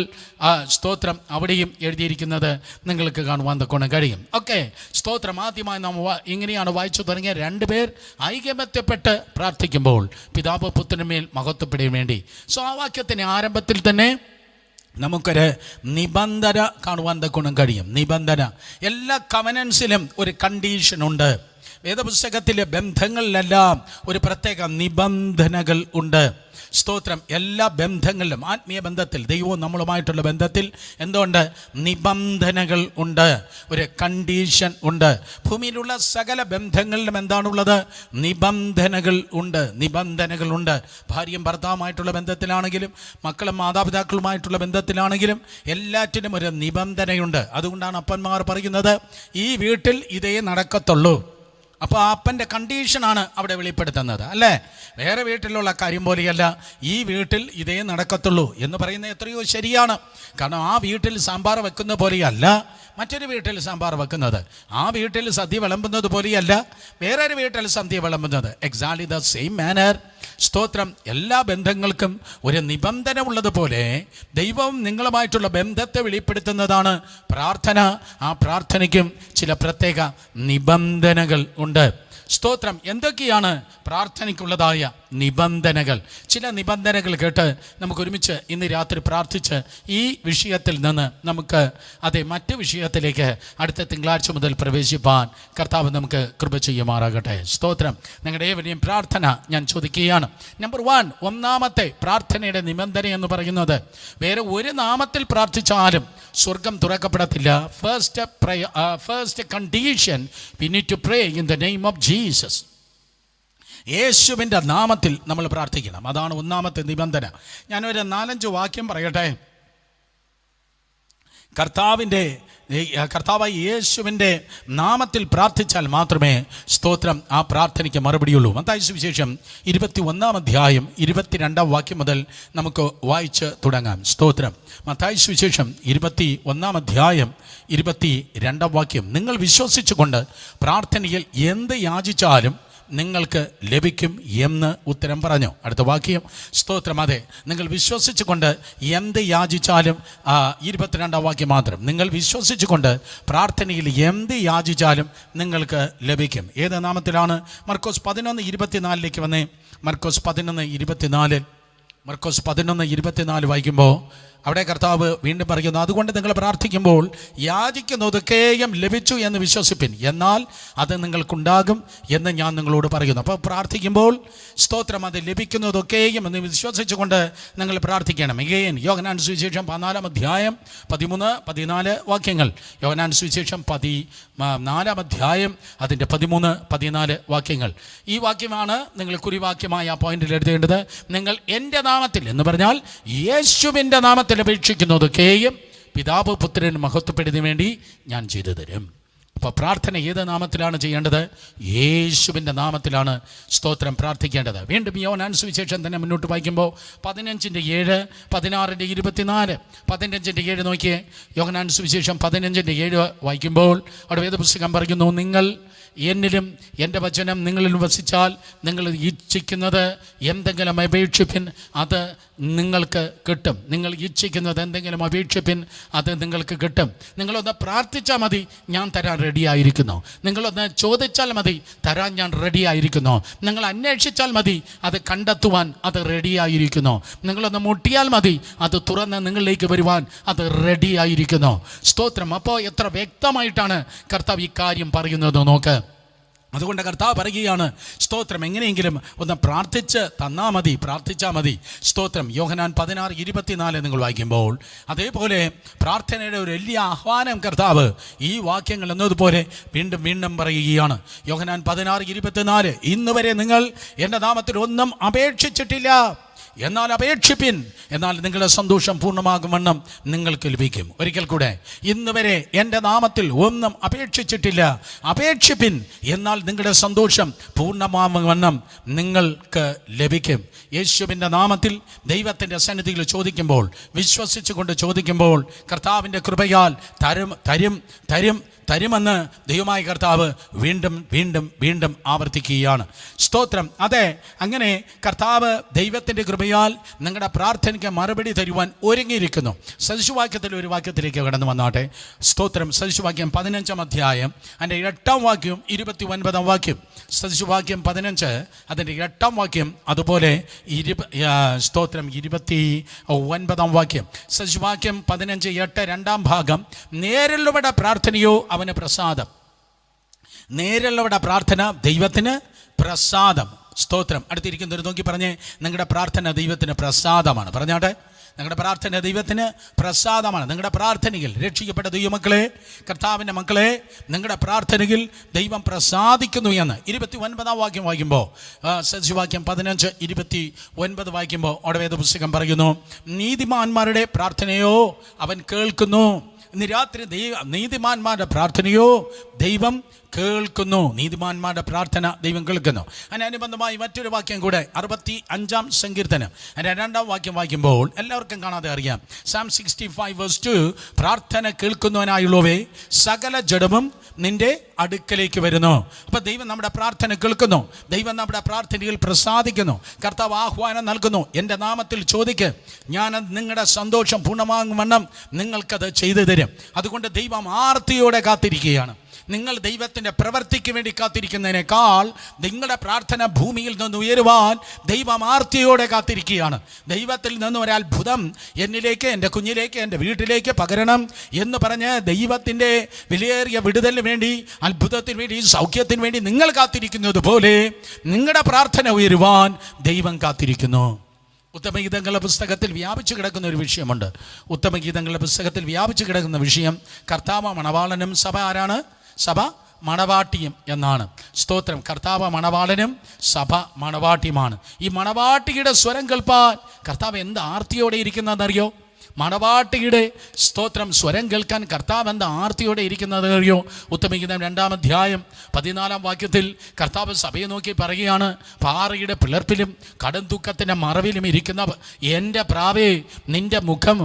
സ്തോത്രം അവിടെയും എഴുതിയിരിക്കുന്നത് നിങ്ങൾക്ക് കാണുവാൻ തക്കോണം കഴിയും. ഓക്കെ, സ്തോത്രം. ആദ്യമായി നാം ഇങ്ങനെയാണ് വായിച്ചു തുടങ്ങിയ 2 പേർ ഐകമത്യപ്പെട്ട് പ്രാർത്ഥിക്കുമ്പോൾ പിതാവ് പുത്രനുമേൽ മഹത്വപ്പെടാൻ വേണ്ടി. സോ ആ വാക്യത്തിന് ആരംഭത്തിൽ തന്നെ നമുക്കൊരു നിബന്ധന കാണുവാൻ തക്കോണം കഴിയും. നിബന്ധന. എല്ലാ കവനൻസിലും ഒരു കണ്ടീഷനുണ്ട്. വേദപുസ്തകത്തിലെ ബന്ധങ്ങളിലെല്ലാം ഒരു പ്രത്യേക നിബന്ധനകൾ ഉണ്ട്. സ്തോത്രം. എല്ലാ ബന്ധങ്ങളിലും, ആത്മീയ ബന്ധത്തിൽ, ദൈവവും നമ്മളുമായിട്ടുള്ള ബന്ധത്തിൽ എന്തുണ്ട്? നിബന്ധനകൾ ഉണ്ട്, ഒരു കണ്ടീഷൻ ഉണ്ട്. ഭൂമിയിലുള്ള സകല ബന്ധങ്ങളിലും എന്താണുള്ളത്? നിബന്ധനകൾ ഉണ്ട്. നിബന്ധനകളുണ്ട്. ഭാര്യയും ഭർത്താവുമായിട്ടുള്ള ബന്ധത്തിലാണെങ്കിലും, മക്കളും മാതാപിതാക്കളുമായിട്ടുള്ള ബന്ധത്തിലാണെങ്കിലും എല്ലാറ്റിനും ഒരു നിബന്ധനയുണ്ട്. അതുകൊണ്ടാണ് അപ്പന്മാർ പറയുന്നത്, ഈ വീട്ടിൽ ഇതേ നടക്കത്തുള്ളൂ. അപ്പോൾ ആ അപ്പൻ്റെ കണ്ടീഷനാണ് അവിടെ വെളിപ്പെടുത്തുന്നത്, അല്ലേ? വേറെ വീട്ടിലുള്ള കാര്യം പോലെയല്ല, ഈ വീട്ടിൽ ഇതേ നടക്കത്തുള്ളൂ എന്ന് പറയുന്നത് എത്രയോ ശരിയാണ്. കാരണം ആ വീട്ടിൽ സാമ്പാർ വെക്കുന്ന പോലെയല്ല മറ്റൊരു വീട്ടിൽ സാമ്പാർ വെക്കുന്നത്. ആ വീട്ടിൽ സദ്യ വിളമ്പുന്നത് പോലെയല്ല വേറൊരു വീട്ടിൽ സദ്യ വിളമ്പുന്നത്. Exactly the same manner. സ്തോത്രം. എല്ലാ ബന്ധങ്ങൾക്കും ഒരു നിബന്ധന ഉള്ളതുപോലെ ദൈവവും നിങ്ങളുമായിട്ടുള്ള ബന്ധത്തെ വെളിപ്പെടുത്തുന്നതാണ് പ്രാർത്ഥന. ആ പ്രാർത്ഥനയ്ക്കും ചില പ്രത്യേക നിബന്ധനകൾ ഉണ്ട്. സ്തോത്രം. എന്തൊക്കെയാണ് പ്രാർത്ഥനയ്ക്കുള്ളതായ നിബന്ധനകൾ? ചില നിബന്ധനകൾ കേട്ട് നമുക്ക് ഒരുമിച്ച് ഇന്ന് രാത്രി പ്രാർത്ഥിച്ച് ഈ വിഷയത്തിൽ നിന്ന് നമുക്ക് മറ്റു വിഷയത്തിലേക്ക് അടുത്ത തിങ്കളാഴ്ച മുതൽ പ്രവേശിപ്പാൻ കർത്താവ് നമുക്ക് കൃപ ചെയ്യുമാറാകട്ടെ. സ്തോത്രം. നിങ്ങളുടെ ഏവരെയും പ്രാർത്ഥന ഞാൻ ചോദിക്കുകയാണ്. നമ്പർ 1, ഒന്നാമത്തെ പ്രാർത്ഥനയുടെ നിബന്ധന എന്ന് പറയുന്നത്, വേറെ ഒരു നാമത്തിൽ പ്രാർത്ഥിച്ചാലും സ്വർഗം തുറക്കപ്പെടത്തില്ല. First condition, we need to pray in the name of Jesus. യേശുവിൻ്റെ നാമത്തിൽ നമ്മൾ പ്രാർത്ഥിക്കണം. അതാണ് ഒന്നാമത്തെ നിബന്ധന. ഞാനൊരു 4-5 വാക്യം പറയട്ടെ. കർത്താവായ യേശുവിൻ്റെ നാമത്തിൽ പ്രാർത്ഥിച്ചാൽ മാത്രമേ സ്തോത്രം ആ പ്രാർത്ഥനയ്ക്ക് മറുപടിയുള്ളൂ. മത്തായി സുവിശേഷം 21-ാം അധ്യായം 22-ാം വാക്യം മുതൽ നമുക്ക് വായിച്ച് തുടങ്ങാം. സ്തോത്രം. മത്തായി സുവിശേഷം 21-ാം അധ്യായം 22-ാം വാക്യം. നിങ്ങൾ വിശ്വസിച്ചുകൊണ്ട് പ്രാർത്ഥനയിൽ എന്ത് യാചിച്ചാലും നിങ്ങൾക്ക് ലഭിക്കും എന്ന് ഉത്തരം പറഞ്ഞു. അടുത്ത വാക്യം. സ്തോത്രം. അതെ, നിങ്ങൾ വിശ്വസിച്ചുകൊണ്ട് എന്ത് യാചിച്ചാലും, 22-ാം വാക്യം മാത്രം. നിങ്ങൾ വിശ്വസിച്ചുകൊണ്ട് പ്രാർത്ഥനയിൽ എന്ത് യാചിച്ചാലും നിങ്ങൾക്ക് ലഭിക്കും. ഏത് നാമത്തിലാണ്? മർക്കോസ് 11:24 വന്നേ. മർക്കോസ് 11:24 വായിക്കുമ്പോൾ അവിടെ കർത്താവ് വീണ്ടും പറയുന്നു, അതുകൊണ്ട് നിങ്ങൾ പ്രാർത്ഥിക്കുമ്പോൾ യാചിക്കുന്നതൊക്കെയും ലഭിച്ചു എന്ന് വിശ്വസിപ്പിൻ, എന്നാൽ അത് നിങ്ങൾക്കുണ്ടാകും എന്ന് ഞാൻ നിങ്ങളോട് പറയുന്നു. അപ്പോൾ പ്രാർത്ഥിക്കുമ്പോൾ സ്തോത്രം അത് ലഭിക്കുന്നതൊക്കെയും എന്ന് വിശ്വസിച്ചുകൊണ്ട് നിങ്ങൾ പ്രാർത്ഥിക്കണം. എഗെയിൻ യോഹന്നാൻ സുവിശേഷം 14-ാം അധ്യായം 13-14 വാക്യങ്ങൾ. യോഹന്നാൻ സുവിശേഷം 14-ാം അധ്യായം അതിൻ്റെ 13-14 വാക്യങ്ങൾ. ഈ വാക്യമാണ് നിങ്ങൾ കുറിവാക്യമായ ആ പോയിന്റിൽ എഴുതേണ്ടത്. നിങ്ങൾ എൻ്റെ നാമത്തിൽ എന്ന് പറഞ്ഞാൽ യേശുവിൻ്റെ നാമത്തിൽ അപേക്ഷിക്കുന്നതൊക്കെയും പിതാവ് പുത്രൻ മഹത്വപ്പെടുന്നതിന് വേണ്ടി ഞാൻ ചെയ്തു തരും. അപ്പോൾ പ്രാർത്ഥന ഏത് നാമത്തിലാണ് ചെയ്യേണ്ടത്? യേശുവിൻ്റെ നാമത്തിലാണ് സ്തോത്രം പ്രാർത്ഥിക്കേണ്ടത്. വീണ്ടും യോഹന്നാൻ സുവിശേഷം തന്നെ മുന്നോട്ട് വായിക്കുമ്പോൾ 15:7, 16:24, 15:7 നോക്കിയേ. യോഹന്നാൻ സുവിശേഷം 15:7 വായിക്കുമ്പോൾ അവിടെ വേദപുസ്തകം പറയുന്നു, നിങ്ങൾ എന്നിലും എൻ്റെ വചനം നിങ്ങളിലും വസിച്ചാൽ നിങ്ങൾ ഇച്ഛിക്കുന്നത് എന്തെങ്കിലും അപേക്ഷിപ്പിൻ, അത് നിങ്ങൾക്ക് കിട്ടും. നിങ്ങൾ ഇച്ഛിക്കുന്നത് എന്തെങ്കിലും അപേക്ഷിപ്പിൻ, അത് നിങ്ങൾക്ക് കിട്ടും. നിങ്ങളൊന്ന് പ്രാർത്ഥിച്ചാൽ മതി, ഞാൻ തരാൻ റെഡിയായിരിക്കുന്നു. നിങ്ങളൊന്ന് ചോദിച്ചാൽ മതി, തരാൻ ഞാൻ റെഡിയായിരിക്കുന്നു. നിങ്ങൾ അന്വേഷിച്ചാൽ മതി, അത് കണ്ടെത്തുവാൻ അത് റെഡിയായിരിക്കുന്നു. നിങ്ങളൊന്ന് മുട്ടിയാൽ മതി, അത് തുറന്ന് നിങ്ങളിലേക്ക് വരുവാൻ അത് റെഡിയായിരിക്കുന്നു. സ്തോത്രം. അപ്പോൾ എത്ര വ്യക്തമായിട്ടാണ് കർത്താവ് ഈ കാര്യം പറയുന്നത് നോക്ക്. അതുകൊണ്ട് കർത്താവ് പറയുകയാണ്, സ്തോത്രം, എങ്ങനെയെങ്കിലും ഒന്ന് പ്രാർത്ഥിച്ച് തന്നാൽ മതി, പ്രാർത്ഥിച്ചാൽ മതി. സ്തോത്രം. യോഹന്നാൻ 16:24 നിങ്ങൾ വായിക്കുമ്പോൾ അതേപോലെ പ്രാർത്ഥനയുടെ ഒരു വലിയ ആഹ്വാനം കർത്താവ് ഈ വാക്യങ്ങൾ എന്നതുപോലെ വീണ്ടും വീണ്ടും പറയുകയാണ്. യോഹന്നാൻ 16:24, ഇന്ന് വരെ നിങ്ങൾ എൻ്റെ നാമത്തിൽ ഒന്നും അപേക്ഷിച്ചിട്ടില്ല, എന്നാൽ അപേക്ഷിപ്പിൻ, എന്നാൽ നിങ്ങളുടെ സന്തോഷം പൂർണ്ണമാകും വണ്ണം നിങ്ങൾക്ക് ലഭിക്കും. ഒരിക്കൽ കൂടെ, ഇന്ന് വരെ എൻ്റെ നാമത്തിൽ ഒന്നും അപേക്ഷിച്ചിട്ടില്ല, അപേക്ഷിപ്പിൻ, എന്നാൽ നിങ്ങളുടെ സന്തോഷം പൂർണ്ണമാകും വണ്ണം നിങ്ങൾക്ക് ലഭിക്കും. യേശുവിൻ്റെ നാമത്തിൽ ദൈവത്തിൻ്റെ സന്നിധിയിൽ ചോദിക്കുമ്പോൾ, വിശ്വസിച്ചുകൊണ്ട് ചോദിക്കുമ്പോൾ, കർത്താവിൻ്റെ കൃപയാൽ തരുമെന്ന് ദൈവമായ കർത്താവ് വീണ്ടും വീണ്ടും വീണ്ടും ആവർത്തിക്കുകയാണ്. സ്തോത്രം. അതെ, അങ്ങനെ കർത്താവ് ദൈവത്തിൻ്റെ കൃപയാൽ നിങ്ങളുടെ പ്രാർത്ഥനയ്ക്ക് മറുപടി തരുവാൻ ഒരുങ്ങിയിരിക്കുന്നു. സദൃശവാക്യത്തിൽ ഒരു വാക്യത്തിലേക്ക് കടന്നു വന്നാട്ടെ. സ്തോത്രം. സദൃശവാക്യം 15-ാം അധ്യായം അതിൻ്റെ 8-ാം വാക്യം 29-ാം വാക്യം. സദൃശവാക്യം 15 അതിൻ്റെ 8-ാം വാക്യം, അതുപോലെ സ്തോത്രം 29-ാം വാക്യം. സദൃശവാക്യം 15:8 2-ാം ഭാഗം, നേരുള്ളവരുടെ പ്രാർത്ഥനയോ അവന് പ്രസാദം. നേരുള്ളവരുടെ പ്രാർത്ഥന ദൈവത്തിന് പ്രസാദം. സ്തോത്രം. അടുത്തിരിക്കുന്നവർ നോക്കി പറഞ്ഞേ, നിങ്ങളുടെ പ്രാർത്ഥന ദൈവത്തിന് പ്രസാദമാണ്. പറഞ്ഞാട്ടെ, നിങ്ങളുടെ പ്രാർത്ഥന ദൈവത്തിന് പ്രസാദമാണ്. നിങ്ങളുടെ പ്രാർത്ഥനയിൽ രക്ഷിക്കപ്പെട്ട ദൈവമക്കളെ, കർത്താവിൻ്റെ മക്കളെ, നിങ്ങളുടെ പ്രാർത്ഥനയിൽ ദൈവം പ്രസാദിക്കുന്നു എന്ന് 29-ാം വാക്യം വായിക്കുമ്പോൾ, സദൃശവാക്യം 15:29 വായിക്കുമ്പോൾ അവിടെ വേദപുസ്തകം പറയുന്നു, നീതിമാന്മാരുടെ പ്രാർത്ഥനയോ അവൻ കേൾക്കുന്നു. ഇന്ന് രാത്രി നീതിമാന്മാരുടെ പ്രാർത്ഥനയോ ദൈവം കേൾക്കുന്നു. നീതിമാന്മാരുടെ പ്രാർത്ഥന ദൈവം കേൾക്കുന്നു. അതിനനുബന്ധമായി മറ്റൊരു വാക്യം കൂടെ 65-ാം സങ്കീർത്തനം അതിൻ്റെ 2-ാം വാക്യം വായിക്കുമ്പോൾ എല്ലാവർക്കും കാണാതെ അറിയാം. Psalm 65:2, പ്രാർത്ഥന കേൾക്കുന്നവനായുള്ളവേ സകല ജഡവും നിന്റെ അടുക്കലേക്ക് വരുന്നു. അപ്പോൾ ദൈവം നമ്മുടെ പ്രാർത്ഥന കേൾക്കുന്നു. ദൈവം നമ്മുടെ പ്രാർത്ഥനയിൽ പ്രസാദിക്കുന്നു. കർത്താവ് ആഹ്വാനം നൽകുന്നു, എൻ്റെ നാമത്തിൽ ചോദിക്ക്, ഞാൻ നിങ്ങളുടെ സന്തോഷം പൂർണ്ണമാകും വണ്ണം നിങ്ങൾക്കത് ചെയ്തു തരും. അതുകൊണ്ട് ദൈവം ആർത്തിയോടെ കാത്തിരിക്കുകയാണ്. നിങ്ങൾ ദൈവത്തിൻ്റെ പ്രവൃത്തിക്ക് വേണ്ടി കാത്തിരിക്കുന്നതിനേക്കാൾ നിങ്ങളുടെ പ്രാർത്ഥന ഭൂമിയിൽ നിന്ന് ഉയരുവാൻ ദൈവം ആർത്തിയോടെ കാത്തിരിക്കുകയാണ്. ദൈവത്തിൽ നിന്ന് ഒരത്ഭുതം എന്നിലേക്ക്, എൻ്റെ കുഞ്ഞിലേക്ക്, എൻ്റെ വീട്ടിലേക്ക് പകരണം എന്ന് പറഞ്ഞ് ദൈവത്തിൻ്റെ വിലയേറിയ വിടുതലിന് വേണ്ടി, അത്ഭുതത്തിന് വേണ്ടി, സൗഖ്യത്തിന് വേണ്ടി നിങ്ങൾ കാത്തിരിക്കുന്നത് പോലെ നിങ്ങളുടെ പ്രാർത്ഥന ഉയരുവാൻ ദൈവം കാത്തിരിക്കുന്നു. ഉത്തമഗീതങ്ങളുടെ പുസ്തകത്തിൽ വ്യാപിച്ചു കിടക്കുന്ന ഒരു വിഷയമുണ്ട്. ഉത്തമഗീതങ്ങളുടെ പുസ്തകത്തിൽ വ്യാപിച്ചു കിടക്കുന്ന വിഷയം കർത്താവ് മണവാളനും സഭ ആരാണ്? സഭ മണവാട്ടിയും എന്നാണ്. സ്തോത്രം. കർത്താവ് മണവാളനും സഭ മണവാട്ടിയുമാണ്. ഈ മണവാട്ടിയുടെ സ്വരം കേൾപ്പാൻ കർത്താവ് എന്ത് ആർത്തിയോടെ ഇരിക്കുന്നതെന്നറിയോ? മണവാട്ടിയുടെ സ്തോത്രം സ്വരം കേൾക്കാൻ കർത്താവ് എന്താ ആർത്തിയോടെ ഇരിക്കുന്നത് അറിയോ? ഉത്തമഗീതം 2-ാം അധ്യായം 14-ാം വാക്യത്തിൽ കർത്താവ് സഭയെ നോക്കി പറയുകയാണ്, പാറയുടെ പിളർപ്പിലും കടും ദുഃഖത്തിൻ്റെ മറവിലും ഇരിക്കുന്ന എൻ്റെ പ്രാവേ, നിൻ്റെ മുഖം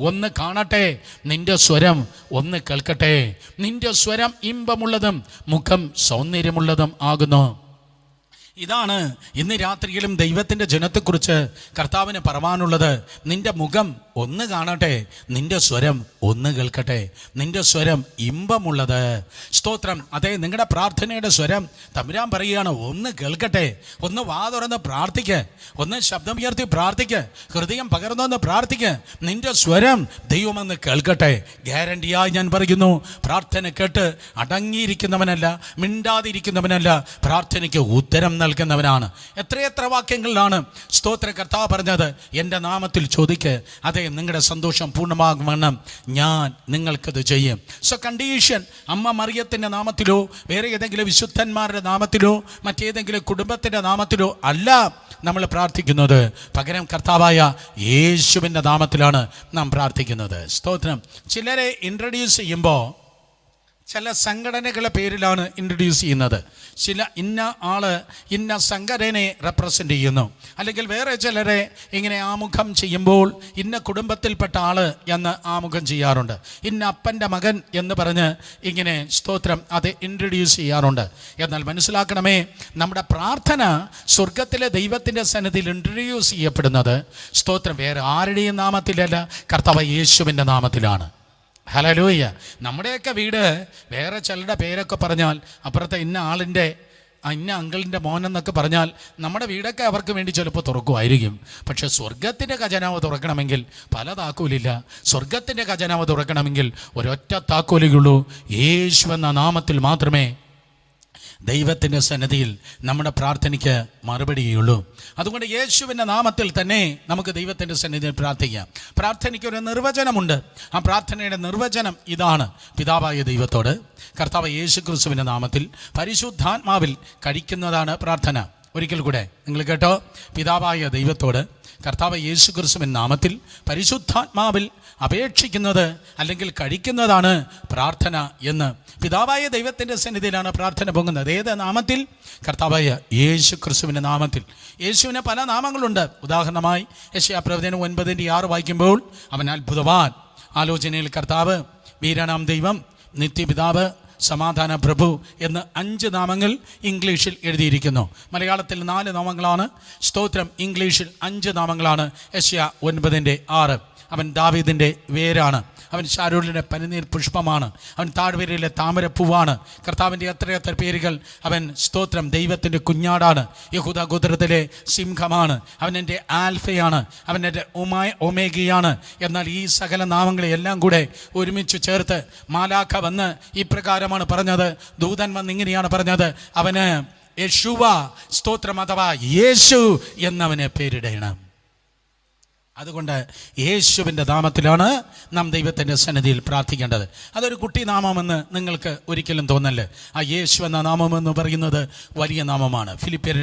ഒന്ന് കാണട്ടെ, നിൻ്റെ സ്വരം ഒന്ന് കേൾക്കട്ടെ. നിൻ്റെ സ്വരം ഇമ്പമുള്ളതും മുഖം സൗന്ദര്യമുള്ളതും ആകുന്നു. ഇതാണ് ഇന്ന് രാത്രിയിലും ദൈവത്തിൻ്റെ ജനത്തെക്കുറിച്ച് കർത്താവിന് പറയാനുള്ളത്. നിൻ്റെ മുഖം ഒന്ന് കാണട്ടെ, നിൻ്റെ സ്വരം ഒന്ന് കേൾക്കട്ടെ, നിൻ്റെ സ്വരം ഇമ്പമുള്ളത്. സ്തോത്രം. അതെ, നിങ്ങളുടെ പ്രാർത്ഥനയുടെ സ്വരം തമ്പുരാൻ പറയുകയാണ്, ഒന്ന് കേൾക്കട്ടെ. ഒന്ന് വാ തുറന്ന് പ്രാർത്ഥിക്ക്, ഒന്ന് ശബ്ദമുയർത്തി പ്രാർത്ഥിക്ക്, ഹൃദയം പകർന്നൊന്ന് പ്രാർത്ഥിക്ക്. നിൻ്റെ സ്വരം ദൈവമെന്ന് കേൾക്കട്ടെ. ഗ്യാരണ്ടിയായി ഞാൻ പറയുന്നു, പ്രാർത്ഥന കേട്ട് അടങ്ങിയിരിക്കുന്നവനല്ല, മിണ്ടാതിരിക്കുന്നവനല്ല, പ്രാർത്ഥനയ്ക്ക് ഉത്തരം നൽകുന്നവനാണ്. എത്രയെത്ര വാക്യങ്ങളിലാണ് സ്തോത്ര കർത്താവ് പറഞ്ഞത്, എൻ്റെ നാമത്തിൽ ചോദിക്ക്, അതെ നിങ്ങളുടെ സന്തോഷം പൂർണ്ണമാകും വണ്ണം ഞാൻ നിങ്ങൾക്കത് ചെയ്യും. സോ കണ്ടീഷൻ അമ്മ മറിയത്തിൻ്റെ നാമത്തിലോ വേറെ ഏതെങ്കിലും വിശുദ്ധന്മാരുടെ നാമത്തിലോ മറ്റേതെങ്കിലും കുടുംബത്തിൻ്റെ നാമത്തിലോ അല്ല നമ്മൾ പ്രാർത്ഥിക്കുന്നത്. പകരം കർത്താവായ യേശുവിൻ്റെ നാമത്തിലാണ് നാം പ്രാർത്ഥിക്കുന്നത്. സ്തോത്രം. ചിലരെ ഇൻട്രൊഡ്യൂസ് ചെയ്യുമ്പോൾ ചില സംഘടനകളുടെ പേരിലാണ് ഇൻട്രൊഡ്യൂസ് ചെയ്യുന്നത്. ഇന്ന ആള് ഇന്ന സംഘടനയെ റെപ്രസെൻ്റ് ചെയ്യുന്നു. അല്ലെങ്കിൽ വേറെ ചിലരെ ഇങ്ങനെ ആമുഖം ചെയ്യുമ്പോൾ ഇന്ന കുടുംബത്തിൽപ്പെട്ട ആള് എന്ന് ആമുഖം ചെയ്യാറുണ്ട്. ഇന്ന അപ്പൻ്റെ മകൻ എന്ന് പറഞ്ഞ് ഇങ്ങനെ സ്തോത്രം അത് ഇൻട്രൊഡ്യൂസ് ചെയ്യാറുണ്ട്. എന്നാൽ മനസ്സിലാക്കണമേ, നമ്മുടെ പ്രാർത്ഥന സ്വർഗത്തിലെ ദൈവത്തിൻ്റെ സന്നിധിയിൽ ഇൻട്രൊഡ്യൂസ് ചെയ്യപ്പെടുന്നത് സ്തോത്രം വേറെ ആരുടെയും നാമത്തിലല്ല, കർത്താവ് യേശുവിൻ്റെ നാമത്തിലാണ്. ഹല്ലേലൂയ. നമ്മുടെയൊക്കെ വീട് വേറെ ചിലരുടെ പേരൊക്കെ പറഞ്ഞാൽ, അപ്പുറത്തെ ഇന്ന ആളിൻ്റെ ഇന്ന അങ്കിളിൻ്റെ മോനെന്നൊക്കെ പറഞ്ഞാൽ നമ്മുടെ വീടൊക്കെ അവർക്ക് വേണ്ടി ചിലപ്പോൾ തുറക്കുമായിരിക്കും. പക്ഷെ സ്വർഗത്തിൻ്റെ ഖജനാവ് തുറക്കണമെങ്കിൽ പല താക്കോലില്ല. സ്വർഗത്തിൻ്റെ ഖജനാവ് തുറക്കണമെങ്കിൽ ഒരൊറ്റ താക്കോലുള്ളൂ. യേശു എന്ന നാമത്തിൽ മാത്രമേ ദൈവത്തിൻ്റെ സന്നിധിയിൽ നമ്മുടെ പ്രാർത്ഥനയ്ക്ക് മറുപടിയുള്ളൂ. അതുകൊണ്ട് യേശുവിൻ്റെ നാമത്തിൽ തന്നെ നമുക്ക് ദൈവത്തിൻ്റെ സന്നിധിയിൽ പ്രാർത്ഥിക്കാം. പ്രാർത്ഥനയ്ക്ക് ഒരു നിർവചനമുണ്ട്. ആ പ്രാർത്ഥനയുടെ നിർവചനം ഇതാണ്: പിതാവായ ദൈവത്തോട് കർത്താവ് യേശു ക്രിസ്തുവിൻ്റെ നാമത്തിൽ പരിശുദ്ധാത്മാവിൽ കഴിക്കുന്നതാണ് പ്രാർത്ഥന. ഒരിക്കൽ കൂടെ നിങ്ങൾ കേട്ടോ. പിതാവായ ദൈവത്തോട് കർത്താവ് യേശു ക്രിസ്തുവിൻ നാമത്തിൽ പരിശുദ്ധാത്മാവിൽ അപേക്ഷിക്കുന്നത് അല്ലെങ്കിൽ കഴിക്കുന്നതാണ് പ്രാർത്ഥന എന്ന്. പിതാവായ ദൈവത്തിൻ്റെ സന്നിധിയിലാണ് പ്രാർത്ഥന പൊങ്ങുന്നത്. ഏത് നാമത്തിൽ? കർത്താവായ യേശു ക്രിസ്തുവിൻ്റെ നാമത്തിൽ. യേശുവിന് പല നാമങ്ങളുണ്ട്. ഉദാഹരണമായി യെശയ്യാപ്രവചനം 9:6 വായിക്കുമ്പോൾ അവൻ അത്ഭുതവാൻ, ആലോചനയിൽ കർത്താവ്, വീരനാം ദൈവം, നിത്യപിതാവ്, സമാധാന പ്രഭു എന്ന് 5 നാമങ്ങൾ ഇംഗ്ലീഷിൽ എഴുതിയിരിക്കുന്നു. മലയാളത്തിൽ 4 നാമങ്ങളാണ്. സ്തോത്രം. ഇംഗ്ലീഷിൽ 5 നാമങ്ങളാണ്. യെശയ്യാ 9:6. അവൻ ദാവീദിൻ്റെ വേരാണ്, അവൻ ശാരോലിൻ്റെ പനിനീർ പുഷ്പമാണ്, അവൻ താഴ്വരയിലെ താമരപ്പൂവാണ്. കർത്താവിൻ്റെ എത്രയെത്ര പേരുകൾ. അവൻ സ്തോത്രം ദൈവത്തിൻ്റെ കുഞ്ഞാടാണ്, യഹൂദ ഗോത്രത്തിലെ സിംഹമാണ്, അവൻ എൻ്റെ ആൽഫയാണ്, അവൻ എൻ്റെ ഒമേഗയാണ്. എന്നാൽ ഈ സകല നാമങ്ങളെ എല്ലാം കൂടെ ഒരുമിച്ച് ചേർത്ത് മാലാഖ വന്ന് ഇപ്രകാരമാണ് പറഞ്ഞത്, ദൂതൻ വന്ന് ഇങ്ങനെയാണ് പറഞ്ഞത്, അവന് യേശുവ, സ്തോത്രം, അഥവാ യേശു എന്നവന് പേരിടണം. അതുകൊണ്ട് യേശുവിൻ്റെ നാമത്തിലാണ് നാം ദൈവത്തിൻ്റെ സന്നിധിയിൽ പ്രാർത്ഥിക്കേണ്ടത്. അതൊരു കുട്ടി നാമമെന്ന് നിങ്ങൾക്ക് ഒരിക്കലും തോന്നല്ലേ. ആ യേശു എന്ന നാമമെന്ന് പറയുന്നത് വലിയ നാമമാണ്. ഫിലിപ്പിയർ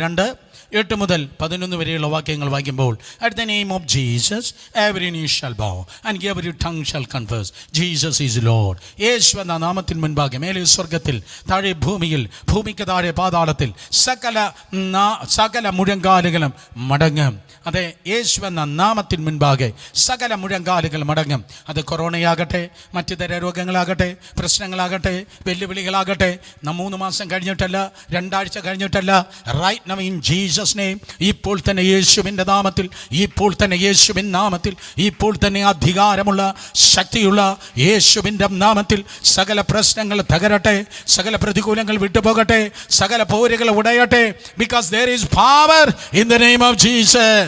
2:8-11 വരെയുള്ള വാക്യങ്ങൾ വായിക്കുമ്പോൾ, at the name of Jesus every knee shall bow and every tongue shall confess Jesus is Lord. യേശു എന്ന നാമത്തിന് മുൻപാകെ മേലെ സ്വർഗത്തിൽ, താഴെ ഭൂമിയിൽ, ഭൂമിക്ക് താഴെ പാതാളത്തിൽ സകല മുഴങ്കാലുകളും മടങ്ങും. അതെ, യേശു എന്ന നാമത്തിന് മുൻപാകെ സകല മുഴങ്കാലുകൾ മടങ്ങും. അത് കൊറോണയാകട്ടെ, മറ്റുതര രോഗങ്ങളാകട്ടെ, പ്രശ്നങ്ങളാകട്ടെ, വെല്ലുവിളികളാകട്ടെ, 3 മാസം കഴിഞ്ഞിട്ടല്ല, 2 ആഴ്ച കഴിഞ്ഞിട്ടല്ല, right now in Jesus name, ഇപ്പോൾ തന്നെ യേശുവിൻ്റെ നാമത്തിൽ, ഇപ്പോൾ തന്നെ യേശുവിൻ നാമത്തിൽ, ഇപ്പോൾ തന്നെ അധികാരമുള്ള ശക്തിയുള്ള യേശുവിൻ്റെ നാമത്തിൽ സകല പ്രശ്നങ്ങൾ തകരട്ടെ, സകല പ്രതികൂലങ്ങൾ വിട്ടുപോകട്ടെ, സകല പോരുകൾ ഉടയട്ടെ. Because there is power in the name of Jesus.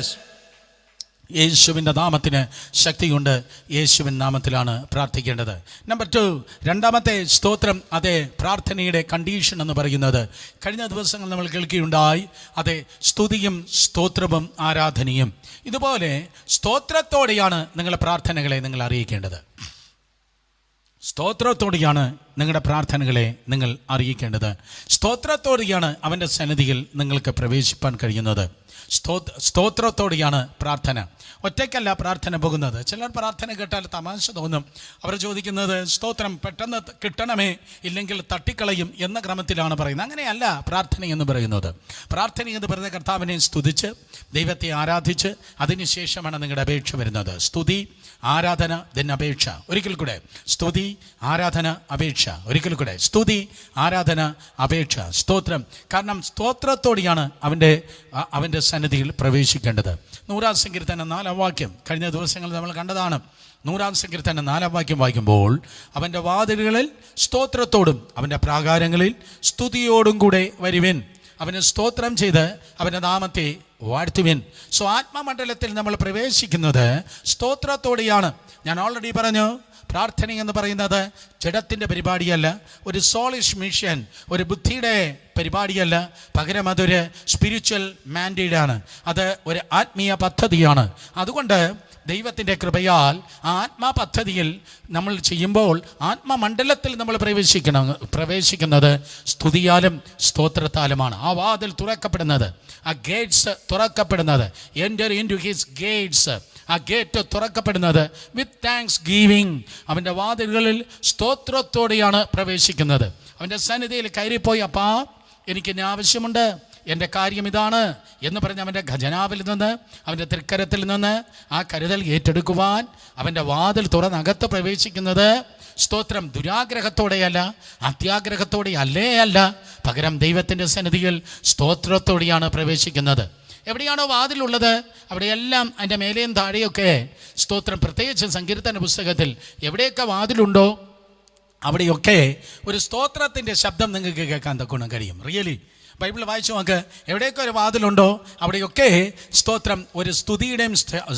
യേശുവിൻ്റെ നാമത്തിന് ശക്തിയുണ്ട്. യേശുവിൻ നാമത്തിലാണ് പ്രാർത്ഥിക്കേണ്ടത്. നമ്പർ 2, രണ്ടാമത്തെ സ്തോത്രം, അതെ, പ്രാർത്ഥനയുടെ കണ്ടീഷൻ എന്ന് പറയുന്നത് കഴിഞ്ഞ ദിവസങ്ങൾ നമ്മൾ കേൾക്കുകയുണ്ടായി. അതെ, സ്തുതിയും സ്തോത്രവും ആരാധനയും. ഇതുപോലെ സ്തോത്രത്തോടെയാണ് നിങ്ങളുടെ പ്രാർത്ഥനകളെ നിങ്ങൾ അറിയിക്കേണ്ടത്. സ്തോത്രത്തോടെയാണ് നിങ്ങളുടെ പ്രാർത്ഥനകളെ നിങ്ങൾ അറിയിക്കേണ്ടത്. സ്തോത്രത്തോടെയാണ് അവൻ്റെ സന്നിധിയിൽ നിങ്ങൾക്ക് പ്രവേശിപ്പാൻ കഴിയുന്നത്. സ്തോത്രത്തോടെയാണ് പ്രാർത്ഥന. ഒറ്റയ്ക്കല്ല പ്രാർത്ഥന പോകുന്നത്. ചിലർ പ്രാർത്ഥന കേട്ടാൽ തമാശ തോന്നും. അവർ ചോദിക്കുന്നത് സ്തോത്രം പെട്ടെന്ന് കിട്ടണമേ, ഇല്ലെങ്കിൽ തട്ടിക്കളയും എന്ന ക്രമത്തിലാണ് പറയുന്നത്. അങ്ങനെയല്ല പ്രാർത്ഥന എന്ന് പറയുന്നത്. പ്രാർത്ഥന എന്ന് പറയുന്നത് കർത്താവിനെ സ്തുതിച്ച് ദൈവത്തെ ആരാധിച്ച് അതിനുശേഷമാണ് നിങ്ങളുടെ അപേക്ഷ വരുന്നത്. സ്തുതി, ആരാധന, then അപേക്ഷ. ഒരിക്കൽ കൂടെ സ്തുതി, ആരാധന, അപേക്ഷ. ഒരിക്കൽ കൂടെ സ്തുതി, ആരാധന, അപേക്ഷ, സ്തോത്രം. കാരണം സ്തോത്രത്തോടെയാണ് അവൻ്റെ സന്നിധിയിൽ പ്രവേശിക്കേണ്ടത്. 100-ാം സങ്കീർത്തനം 4-ാം വാക്യം കഴിഞ്ഞ ദിവസങ്ങളിൽ നമ്മൾ കണ്ടതാണ്. 100-ാം സങ്കീർത്തനം 4-ാം വാക്യം വായിക്കുമ്പോൾ, അവൻ്റെ വാതിലുകളിൽ സ്തോത്രത്തോടും അവൻ്റെ പ്രാകാരങ്ങളിൽ സ്തുതിയോടും കൂടെ വരുവിൻ. അവന് സ്തോത്രം ചെയ്ത് അവൻ്റെ നാമത്തെ വാഴ്ത്തുവിൻ. സോ ആത്മമണ്ഡലത്തിൽ നമ്മൾ പ്രവേശിക്കുന്നത് സ്തോത്രത്തോടെയാണ്. ഞാൻ ഓൾറെഡി പറഞ്ഞു, പ്രാർത്ഥന എന്ന് പറയുന്നത് ജഡത്തിൻ്റെ പരിപാടിയല്ല, ഒരു സോളിഷ് മിഷൻ, ഒരു ബുദ്ധിയുടെ പരിപാടിയല്ല. പകരം അതൊരു സ്പിരിച്വൽ മാൻഡേറ്റാണ്. അത് ഒരു ആത്മീയ പദ്ധതിയാണ്. അതുകൊണ്ട് ദൈവത്തിൻ്റെ കൃപയാൽ ആത്മാ പദ്ധതിയിൽ നമ്മൾ ചെയ്യുമ്പോൾ ആത്മമണ്ഡലത്തിൽ നമ്മൾ പ്രവേശിക്കുന്നത് സ്തുതിയാലും സ്തോത്രത്താലുമാണ്. ആ വാതിൽ തുറക്കപ്പെടുന്നത്, ആ ഗേറ്റ്സ് തുറക്കപ്പെടുന്നത്, enter in to his gates, ആ ഗേറ്റ് തുറക്കപ്പെടുന്നത് വിത്ത് താങ്ക്സ് ഗീവിങ്. അവൻ്റെ വാതിലുകളിൽ സ്തോത്രത്തോടെയാണ് പ്രവേശിക്കുന്നത്. അവൻ്റെ സന്നിധിയിൽ കയറിപ്പോയി, അപ്പാ എനിക്ക് ആവശ്യമുണ്ട്, എൻ്റെ കാര്യം ഇതാണ് എന്ന് പറഞ്ഞ് അവൻ്റെ ഖജനാവിൽ നിന്ന്, അവൻ്റെ തൃക്കരത്തിൽ നിന്ന് ആ കരുതൽ ഏറ്റെടുക്കുവാൻ അവൻ്റെ വാതിൽ തുറന്നകത്ത് പ്രവേശിക്കുന്നത് സ്തോത്രം ദുരാഗ്രഹത്തോടെയല്ല, അത്യാഗ്രഹത്തോടെ അല്ല, പകരം ദൈവത്തിൻ്റെ സന്നിധിയിൽ സ്തോത്രത്തോടെയാണ് പ്രവേശിക്കുന്നത്. എവിടെയാണോ വാതിലുള്ളത് അവിടെയെല്ലാം അതിൻ്റെ മേലെയും താഴെയൊക്കെ സ്തോത്രം. പ്രത്യേകിച്ച് സങ്കീർത്തന പുസ്തകത്തിൽ എവിടെയൊക്കെ വാതിലുണ്ടോ അവിടെയൊക്കെ ഒരു സ്തോത്രത്തിൻ്റെ ശബ്ദം നിങ്ങൾക്ക് കേൾക്കാൻ തക്കണം കഴിയും. റിയലി ബൈബിൾ വായിച്ചു നോക്ക്. എവിടെയൊക്കെ ഒരു വാതിലുണ്ടോ അവിടെയൊക്കെ സ്തോത്രം, ഒരു സ്തുതിയുടെയും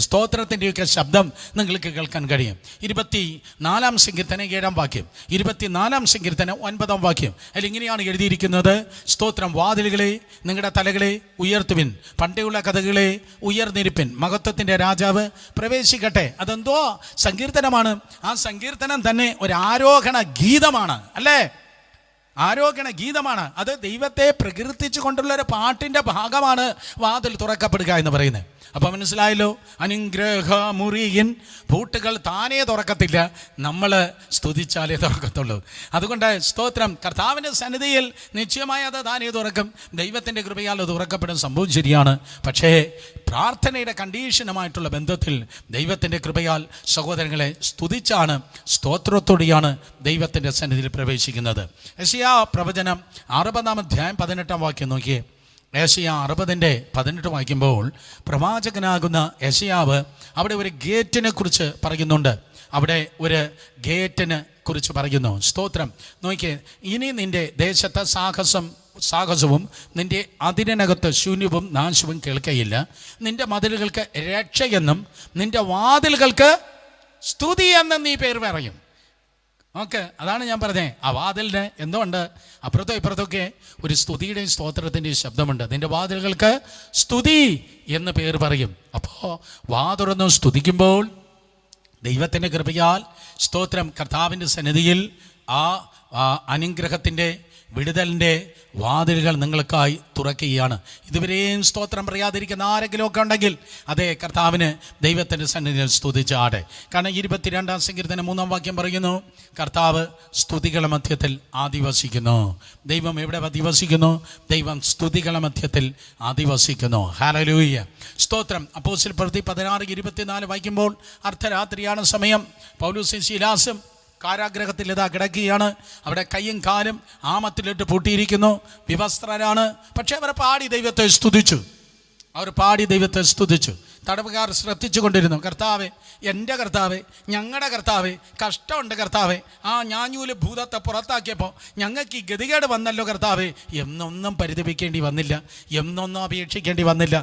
സ്തോത്രത്തിൻ്റെയൊക്കെ ശബ്ദം നിങ്ങൾക്ക് കേൾക്കാൻ കഴിയും. 24-ാം സങ്കീർത്തനം 7-ാം വാക്യം, 24-ാം സങ്കീർത്തനം 9-ാം വാക്യം. അതിൽ ഇങ്ങനെയാണ് എഴുതിയിരിക്കുന്നത്, സ്തോത്രം, വാതിലുകളെ നിങ്ങളുടെ തലകളെ ഉയർത്തുവിൻ, പണ്ടേയുള്ള കഥകളെ ഉയർന്നിരിപ്പിൻ, മഹത്വത്തിൻ്റെ രാജാവ് പ്രവേശിക്കട്ടെ. അതെന്തോ സങ്കീർത്തനമാണ്. ആ സങ്കീർത്തനം തന്നെ ഒരു ആരോഹണ ഗീതമാണ്, അല്ലേ? ആരോഹണ ഗീതമാണ്. അത് ദൈവത്തെ പ്രകീർത്തിച്ചു കൊണ്ടുള്ള ഒരു പാട്ടിൻ്റെ ഭാഗമാണ് വാതിൽ തുറക്കപ്പെടുക എന്ന് പറയുന്നത്. അപ്പോൾ മനസ്സിലായല്ലോ, അനുഗ്രഹ മുറിയിൻ പൂട്ടുകൾ താനേ തുറക്കത്തില്ല, നമ്മൾ സ്തുതിച്ചാലേ തുറക്കത്തുള്ളൂ. അതുകൊണ്ട് സ്തോത്രം, കർത്താവിൻ്റെ സന്നിധിയിൽ നിശ്ചയമായി അത് താനേ തുറക്കും. ദൈവത്തിൻ്റെ കൃപയാൽ അത് തുറക്കപ്പെടും, സംഭവം ശരിയാണ്. പക്ഷേ പ്രാർത്ഥനയുടെ കണ്ടീഷനുമായിട്ടുള്ള ബന്ധത്തിൽ ദൈവത്തിൻ്റെ കൃപയാൽ സഹോദരങ്ങളെ സ്തുതിച്ചാണ്, സ്തോത്രത്തോടെയാണ് ദൈവത്തിൻ്റെ സന്നിധിയിൽ പ്രവേശിക്കുന്നത്. യെശയ്യാ പ്രവചനം 60-ാം അധ്യായം 18-ാം വാക്യം നോക്കിയേ. യെശയ്യാ 60:18 വായിക്കുമ്പോൾ പ്രവാചകനാകുന്ന യെശയ്യാവ് അവിടെ ഒരു ഗേറ്റിനെ കുറിച്ച് പറയുന്നുണ്ട്. അവിടെ ഒരു ഗേറ്റിനെ കുറിച്ച് പറയുന്നു. സ്തോത്രം, നോക്കിയേ. ഇനി നിൻ്റെ ദേശത്തെ സാഹസവും നിൻ്റെ അതിരിനകത്ത് ശൂന്യവും നാശവും കേൾക്കയില്ല. നിൻ്റെ മതിലുകൾക്ക് രക്ഷയെന്നും നിൻ്റെ വാതിലുകൾക്ക് സ്തുതി എന്നും നീ പേർ പറയും. ഓക്കെ, അതാണ് ഞാൻ പറഞ്ഞത്. ആ വാതിലിന് എന്തുകൊണ്ട് അപ്പുറത്തോ ഇപ്പുറത്തൊക്കെ ഒരു സ്തുതിയുടെയും സ്തോത്രത്തിൻ്റെയും ശബ്ദമുണ്ട്. നിൻ്റെ വാതിലുകൾക്ക് സ്തുതി എന്ന് പേർ പറയും. അപ്പോൾ വാതുറന്ന് സ്തുതിക്കുമ്പോൾ ദൈവത്തിൻ്റെ കൃപയാൽ സ്തോത്രം, കർത്താവിൻ്റെ സന്നിധിയിൽ ആ അനുഗ്രഹത്തിൻ്റെ വിടുതലിൻ്റെ വാതിലുകൾ നിങ്ങൾക്കായി തുറക്കുകയാണ്. ഇതുവരെയും സ്തോത്രം പറയാതിരിക്കുന്ന ആരെങ്കിലും ഒക്കെ ഉണ്ടെങ്കിൽ അതേ കർത്താവിന് ദൈവത്തിൻ്റെ സന്നിധിയിൽ സ്തുതിച്ചാടെ. കാരണം 22-ാം സങ്കീർത്തനം 3-ാം വാക്യം പറയുന്നു, കർത്താവ് സ്തുതികളുടെ മധ്യത്തിൽ ആദിവസിക്കുന്നു. ദൈവം എവിടെ അധിവസിക്കുന്നു? ദൈവം സ്തുതികളുടെ മധ്യത്തിൽ ആദിവസിക്കുന്നു. ഹല്ലേലൂയ, സ്തോത്രം. അപ്പോസ്തല പ്രവൃത്തി 16:24 വായിക്കുമ്പോൾ അർദ്ധരാത്രിയാണ് സമയം. പൗലോസും ശീലാസും കാരാഗ്രഹത്തിൽ ഇതാ കിടക്കുകയാണ്. അവിടെ കയ്യും കാലും ആമത്തിലിട്ട് പൂട്ടിയിരിക്കുന്നു, വിവസ്ത്രരാണ്. പക്ഷെ അവർ പാടി ദൈവത്തെ സ്തുതിച്ചു. തടവുകാർ ശ്രദ്ധിച്ചു കൊണ്ടിരുന്നു. കർത്താവേ, എൻ്റെ കർത്താവേ, ഞങ്ങളുടെ കർത്താവേ, കഷ്ടമുണ്ട് കർത്താവേ, ആ ഞാഞ്ഞൂല് ഭൂതത്തെ പുറത്താക്കിയപ്പോൾ ഞങ്ങൾക്ക് ഈ ഗതികേട് വന്നല്ലോ കർത്താവേ എന്നൊന്നും പരിതപിക്കേണ്ടി വന്നില്ല, എന്നൊന്നും അപേക്ഷിക്കേണ്ടി വന്നില്ല.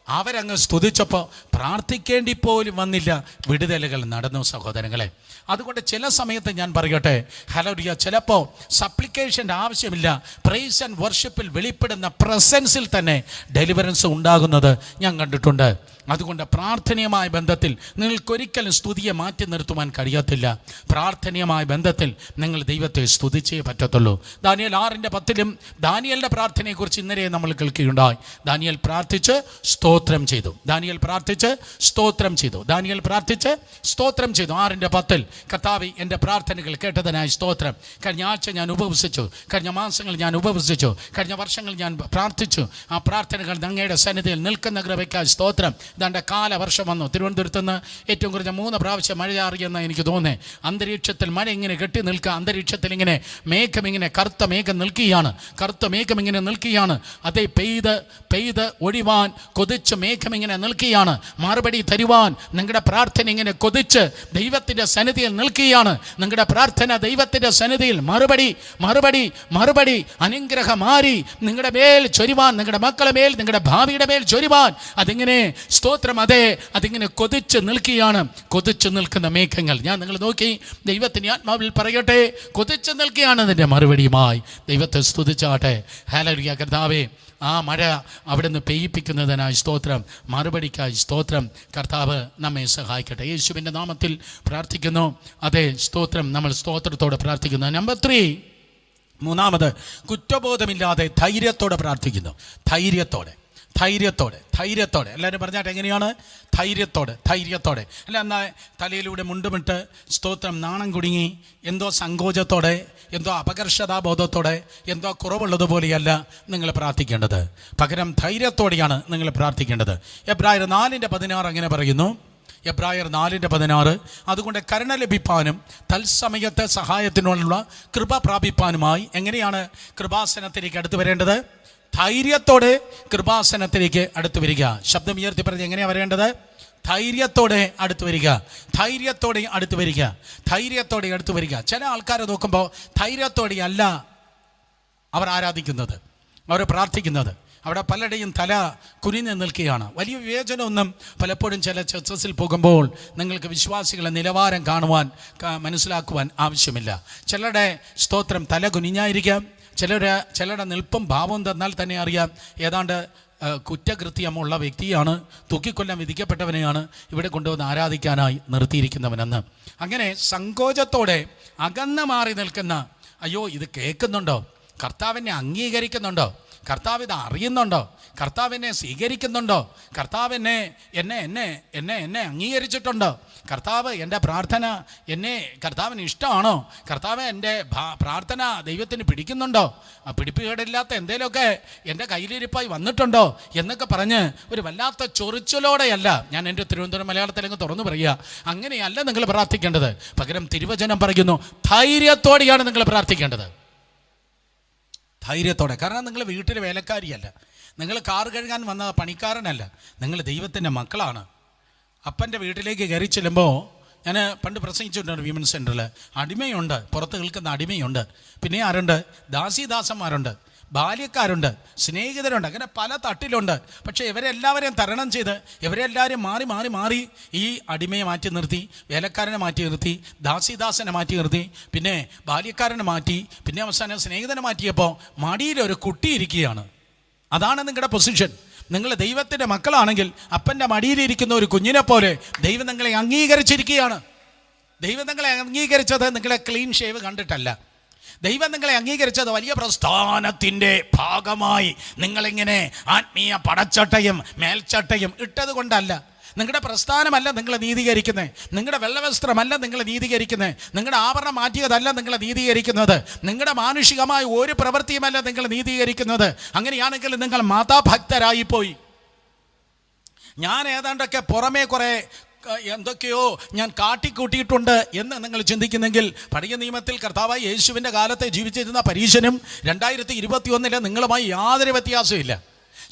അവരങ്ങ് സ്തുതിച്ചപ്പോൾ പ്രാർത്ഥിക്കേണ്ടി പോലും വന്നില്ല, വിടുതലുകൾ നടന്നു സഹോദരങ്ങളെ. അതുകൊണ്ട് ചില സമയത്ത് ഞാൻ പറയട്ടെ, ഹല്ലേലൂയ, ചിലപ്പോൾ സപ്ലിക്കേഷൻ്റെ ആവശ്യമില്ല. പ്രൈസ് ആൻഡ് വർഷിപ്പിൽ വെളിപ്പെടുന്ന പ്രസൻസിൽ തന്നെ ഡെലിവറൻസ് ഉണ്ടാകുന്നത് ഞാൻ കണ്ടിട്ടുണ്ട്. അതുകൊണ്ട് പ്രാർത്ഥനീയമായ ബന്ധത്തിൽ നിങ്ങൾക്കൊരിക്കലും സ്തുതിയെ മാറ്റി നിർത്തുവാൻ കഴിയത്തില്ല. പ്രാർത്ഥനീയമായ ബന്ധത്തിൽ നിങ്ങൾ ദൈവത്തെ സ്തുതിച്ചേ പറ്റത്തുള്ളൂ. ദാനിയേൽ 6:10 ദാനിയേലിൻ്റെ പ്രാർത്ഥനയെക്കുറിച്ച് ഇന്നലെ നമ്മൾ കേൾക്കുകയുണ്ടായി. ദാനിയേൽ പ്രാർത്ഥിച്ച് സ്തോത്രം ചെയ്തു. 6:10 കർത്താവേ, എൻ്റെ പ്രാർത്ഥനകൾ കേട്ടതിനായി സ്തോത്രം. കഴിഞ്ഞ ആഴ്ച ഞാൻ ഉപവസിച്ചു, കഴിഞ്ഞ മാസങ്ങൾ ഞാൻ ഉപവസിച്ചു, കഴിഞ്ഞ വർഷങ്ങൾ ഞാൻ പ്രാർത്ഥിച്ചു. ആ പ്രാർത്ഥനകൾ അങ്ങയുടെ സന്നിധിയിൽ നിൽക്കുന്ന കൃപയ്ക്കായി സ്തോത്രം. ഇതാണ്ട് കാലവർഷം വന്നു. തിരുവനന്തപുരത്ത് നിന്ന് ഏറ്റവും കുറഞ്ഞ 3 പ്രാവശ്യം മഴ ചാറിയെന്ന് എനിക്ക് തോന്നുന്നത്. അന്തരീക്ഷത്തിൽ മഴ ഇങ്ങനെ കെട്ടി നിൽക്കുക, അന്തരീക്ഷത്തിൽ ഇങ്ങനെ മേഘം ഇങ്ങനെ കറുത്ത മേഘം നിൽക്കുകയാണ്. അതേ പെയ്ത് ഒഴിവാൻ കൊതിച്ച് മേഘം ഇങ്ങനെ നിൽക്കുകയാണ്. മറുപടി തരുവാൻ നിങ്ങളുടെ പ്രാർത്ഥന ഇങ്ങനെ കൊതിച്ച് ദൈവത്തിൻ്റെ സന്നിധിയിൽ നിൽക്കുകയാണ്. നിങ്ങളുടെ പ്രാർത്ഥന ദൈവത്തിൻ്റെ സന്നിധിയിൽ മറുപടി അനുഗ്രഹമാരി നിങ്ങളുടെ മേൽ ചൊരിവാൻ, നിങ്ങളുടെ മക്കളുടെ മേൽ, നിങ്ങളുടെ ഭാവിയുടെ മേൽ ചൊരിവാൻ അതിങ്ങനെ സ്തോത്രം, അതിങ്ങനെ കൊതിച്ച് നിൽക്കുന്ന മേഘങ്ങൾ ഞാൻ നിങ്ങൾ നോക്കി. ദൈവത്തിൻ്റെ ആത്മാവിൽ പറയട്ടെ, കൊതിച്ച് നിൽക്കുകയാണ്. അതിൻ്റെ മറുപടിയുമായി ദൈവത്തെ സ്തുതിച്ചാട്ടെ. ഹല്ലേലൂയ, കർത്താവേ, ആ മഴ അവിടുന്ന് പെയ്യിപ്പിക്കുന്നതിനായി സ്തോത്രം, മറുപടിക്കായി സ്തോത്രം. കർത്താവ് നമ്മെ സഹായിക്കട്ടെ. യേശുവിൻ്റെ നാമത്തിൽ പ്രാർത്ഥിക്കുന്നു. അതേ സ്തോത്രം, നമ്മൾ സ്തോത്രത്തോടെ പ്രാർത്ഥിക്കുന്നു. നമ്പർ 3, മൂന്നാമത്, കുറ്റബോധമില്ലാതെ ധൈര്യത്തോടെ പ്രാർത്ഥിക്കുന്നു. ധൈര്യത്തോടെ എല്ലാവരും പറഞ്ഞാട്ട് എങ്ങനെയാണ്? ധൈര്യത്തോടെ അല്ല, എന്നാൽ തലയിലൂടെ മുണ്ടുമിട്ട് സ്തോത്രം നാണം കുടുങ്ങി എന്തോ സങ്കോചത്തോടെ, എന്തോ അപകർഷതാബോധത്തോടെ, എന്തോ കുറവുള്ളതുപോലെയല്ല നിങ്ങൾ പ്രാർത്ഥിക്കേണ്ടത്. പകരം ധൈര്യത്തോടെയാണ് നിങ്ങൾ പ്രാർത്ഥിക്കേണ്ടത്. എബ്രായർ 4:16 അങ്ങനെ പറയുന്നു. എബ്രായർ 4:16 അതുകൊണ്ട് കരുണ ലഭിപ്പാനും തത്സമയത്തെ സഹായത്തിനുള്ള കൃപ പ്രാപിപ്പാനുമായി എങ്ങനെയാണ് കൃപാസനത്തിലേക്ക് അടുത്ത് വരേണ്ടത്? ധൈര്യത്തോടെ കൃപാസനത്തിലേക്ക് അടുത്ത് വരിക. ശബ്ദം ഉയർത്തി പറഞ്ഞ് എങ്ങനെയാണ് വരേണ്ടത്? ധൈര്യത്തോടെ അടുത്ത് വരിക. ചില ആൾക്കാരെ നോക്കുമ്പോൾ ധൈര്യത്തോടെ അല്ല അവർ ആരാധിക്കുന്നത്, അവർ പ്രാർത്ഥിക്കുന്നത്. അവിടെ പലരുടെയും തല കുനിഞ്ഞ് നിൽക്കുകയാണ്. വലിയ വിവേചനമൊന്നും പലപ്പോഴും ചില ചർച്ചസിൽ പോകുമ്പോൾ നിങ്ങൾക്ക് വിശ്വാസികളെ നിലവാരം മനസ്സിലാക്കുവാൻ ആവശ്യമില്ല. ചിലരുടെ സ്തോത്രം തല കുനിഞ്ഞായിരിക്കാം, ചിലരുടെ നിൽപ്പും ഭാവവും തന്നാൽ തന്നെ അറിയാം ഏതാണ്ട് കുറ്റകൃത്യമുള്ള വ്യക്തിയാണ്, തൂക്കിക്കൊല്ലാൻ വിധിക്കപ്പെട്ടവനെയാണ് ഇവിടെ കൊണ്ടുവന്ന് ആരാധിക്കാനായി നിർത്തിയിരിക്കുന്നവനെന്ന്. അങ്ങനെ സങ്കോചത്തോടെ അകന്ന് മാറി നിൽക്കുന്ന, അയ്യോ ഇത് കേൾക്കുന്നുണ്ടോ, കർത്താവിനെ അംഗീകരിക്കുന്നുണ്ടോ, കർത്താവ് ഇത് അറിയുന്നുണ്ടോ, കർത്താവിനെ സ്വീകരിക്കുന്നുണ്ടോ, കർത്താവിനെ എന്നെ അംഗീകരിച്ചിട്ടുണ്ടോ, കർത്താവ് എൻ്റെ പ്രാർത്ഥന കർത്താവിന് ഇഷ്ടമാണോ, കർത്താവ് എൻ്റെ പ്രാർത്ഥന ദൈവത്തിന് പിടിക്കുന്നുണ്ടോ, പിടിപ്പുകേടില്ലാത്ത എന്തേലുമൊക്കെ എൻ്റെ കയ്യിലിരിപ്പായി വന്നിട്ടുണ്ടോ എന്നൊക്കെ പറഞ്ഞ് ഒരു വല്ലാത്ത ചൊറിച്ചിലോടെയല്ല, ഞാൻ എൻ്റെ തിരുവനന്തപുരം മലയാളത്തിലങ്ങ് തുറന്നു പറയുക, അങ്ങനെയല്ല നിങ്ങൾ പ്രാർത്ഥിക്കേണ്ടത്. പകരം തിരുവചനം പറയുന്നു, ധൈര്യത്തോടെയാണ് നിങ്ങൾ പ്രാർത്ഥിക്കേണ്ടത്. ധൈര്യത്തോടെ. കാരണം നിങ്ങൾ വീട്ടിൽ വേലക്കാരിയല്ല, നിങ്ങൾ കാർ കഴുകാൻ വന്ന പണിക്കാരനല്ല, നിങ്ങൾ ദൈവത്തിൻ്റെ മക്കളാണ്. അപ്പൻ്റെ വീട്ടിലേക്ക് കയറി ചെല്ലുമ്പോൾ, ഞാൻ പണ്ട് പ്രസംഗിച്ചിട്ടുണ്ട് വിമൻസ് സെൻറ്ററിൽ, അടിമയുണ്ട്, പുറത്ത് നിൽക്കുന്ന അടിമയുണ്ട്, പിന്നെ ആരുണ്ട്, ദാസീദാസന്മാരുണ്ട്, ബാല്യക്കാരുണ്ട്, സ്നേഹിതരുണ്ട്, അങ്ങനെ പല തട്ടിലുണ്ട്. പക്ഷേ ഇവരെല്ലാവരെയും തരണം ചെയ്ത് ഇവരെല്ലാവരും മാറി മാറി മാറി ഈ അടിമയെ മാറ്റി നിർത്തി, വേലക്കാരനെ മാറ്റി നിർത്തി, ദാസീദാസനെ മാറ്റി നിർത്തി, പിന്നെ ബാല്യക്കാരനെ മാറ്റി, പിന്നെ അവസാനം സ്നേഹിതനെ മാറ്റിയപ്പോൾ മടിയിലൊരു കുട്ടി ഇരിക്കുകയാണ്. അതാണ് നിങ്ങളുടെ പൊസിഷൻ. നിങ്ങൾ ദൈവത്തിൻ്റെ മക്കളാണെങ്കിൽ അപ്പൻ്റെ മടിയിലിരിക്കുന്ന ഒരു കുഞ്ഞിനെ പോലെ ദൈവം നിങ്ങളെ അംഗീകരിച്ചിരിക്കുകയാണ്. ദൈവം നിങ്ങളെ അംഗീകരിച്ചത് നിങ്ങളെ ക്ലീൻ ഷേവ് കണ്ടിട്ടല്ല. ദൈവം നിങ്ങളെ അംഗീകരിച്ചത് വലിയ പ്രസ്ഥാനത്തിൻ്റെ ഭാഗമായി നിങ്ങളിങ്ങനെ ആത്മീയ പടച്ചട്ടയും മേൽച്ചട്ടയും ഇട്ടത് കൊണ്ടല്ല. നിങ്ങളുടെ പ്രസ്ഥാനമല്ല നിങ്ങളെ നീതീകരിക്കുന്നത്, നിങ്ങളുടെ വെള്ളവസ്ത്രമല്ല നിങ്ങളെ നീതീകരിക്കുന്നത്, നിങ്ങളുടെ ആഭരണം മാറ്റിയതല്ല നിങ്ങളെ നീതീകരിക്കുന്നത്, നിങ്ങളുടെ മാനുഷികമായ ഒരു പ്രവൃത്തിയുമല്ല നിങ്ങൾ നീതീകരിക്കുന്നത്. അങ്ങനെയാണെങ്കിൽ നിങ്ങൾ മാതാഭക്തരായിപ്പോയി. ഞാൻ ഏതാണ്ടൊക്കെ പുറമേ കുറേ എന്തൊക്കെയോ ഞാൻ കാട്ടിക്കൂട്ടിയിട്ടുണ്ട് എന്ന് നിങ്ങൾ ചിന്തിക്കുന്നെങ്കിൽ, പഴയ നിയമത്തിൽ കർത്താവായ യേശുവിൻ്റെ കാലത്തെ ജീവിച്ചിരുന്ന പരീശനും 2021 നിങ്ങളുമായി യാതൊരു വ്യത്യാസമില്ല.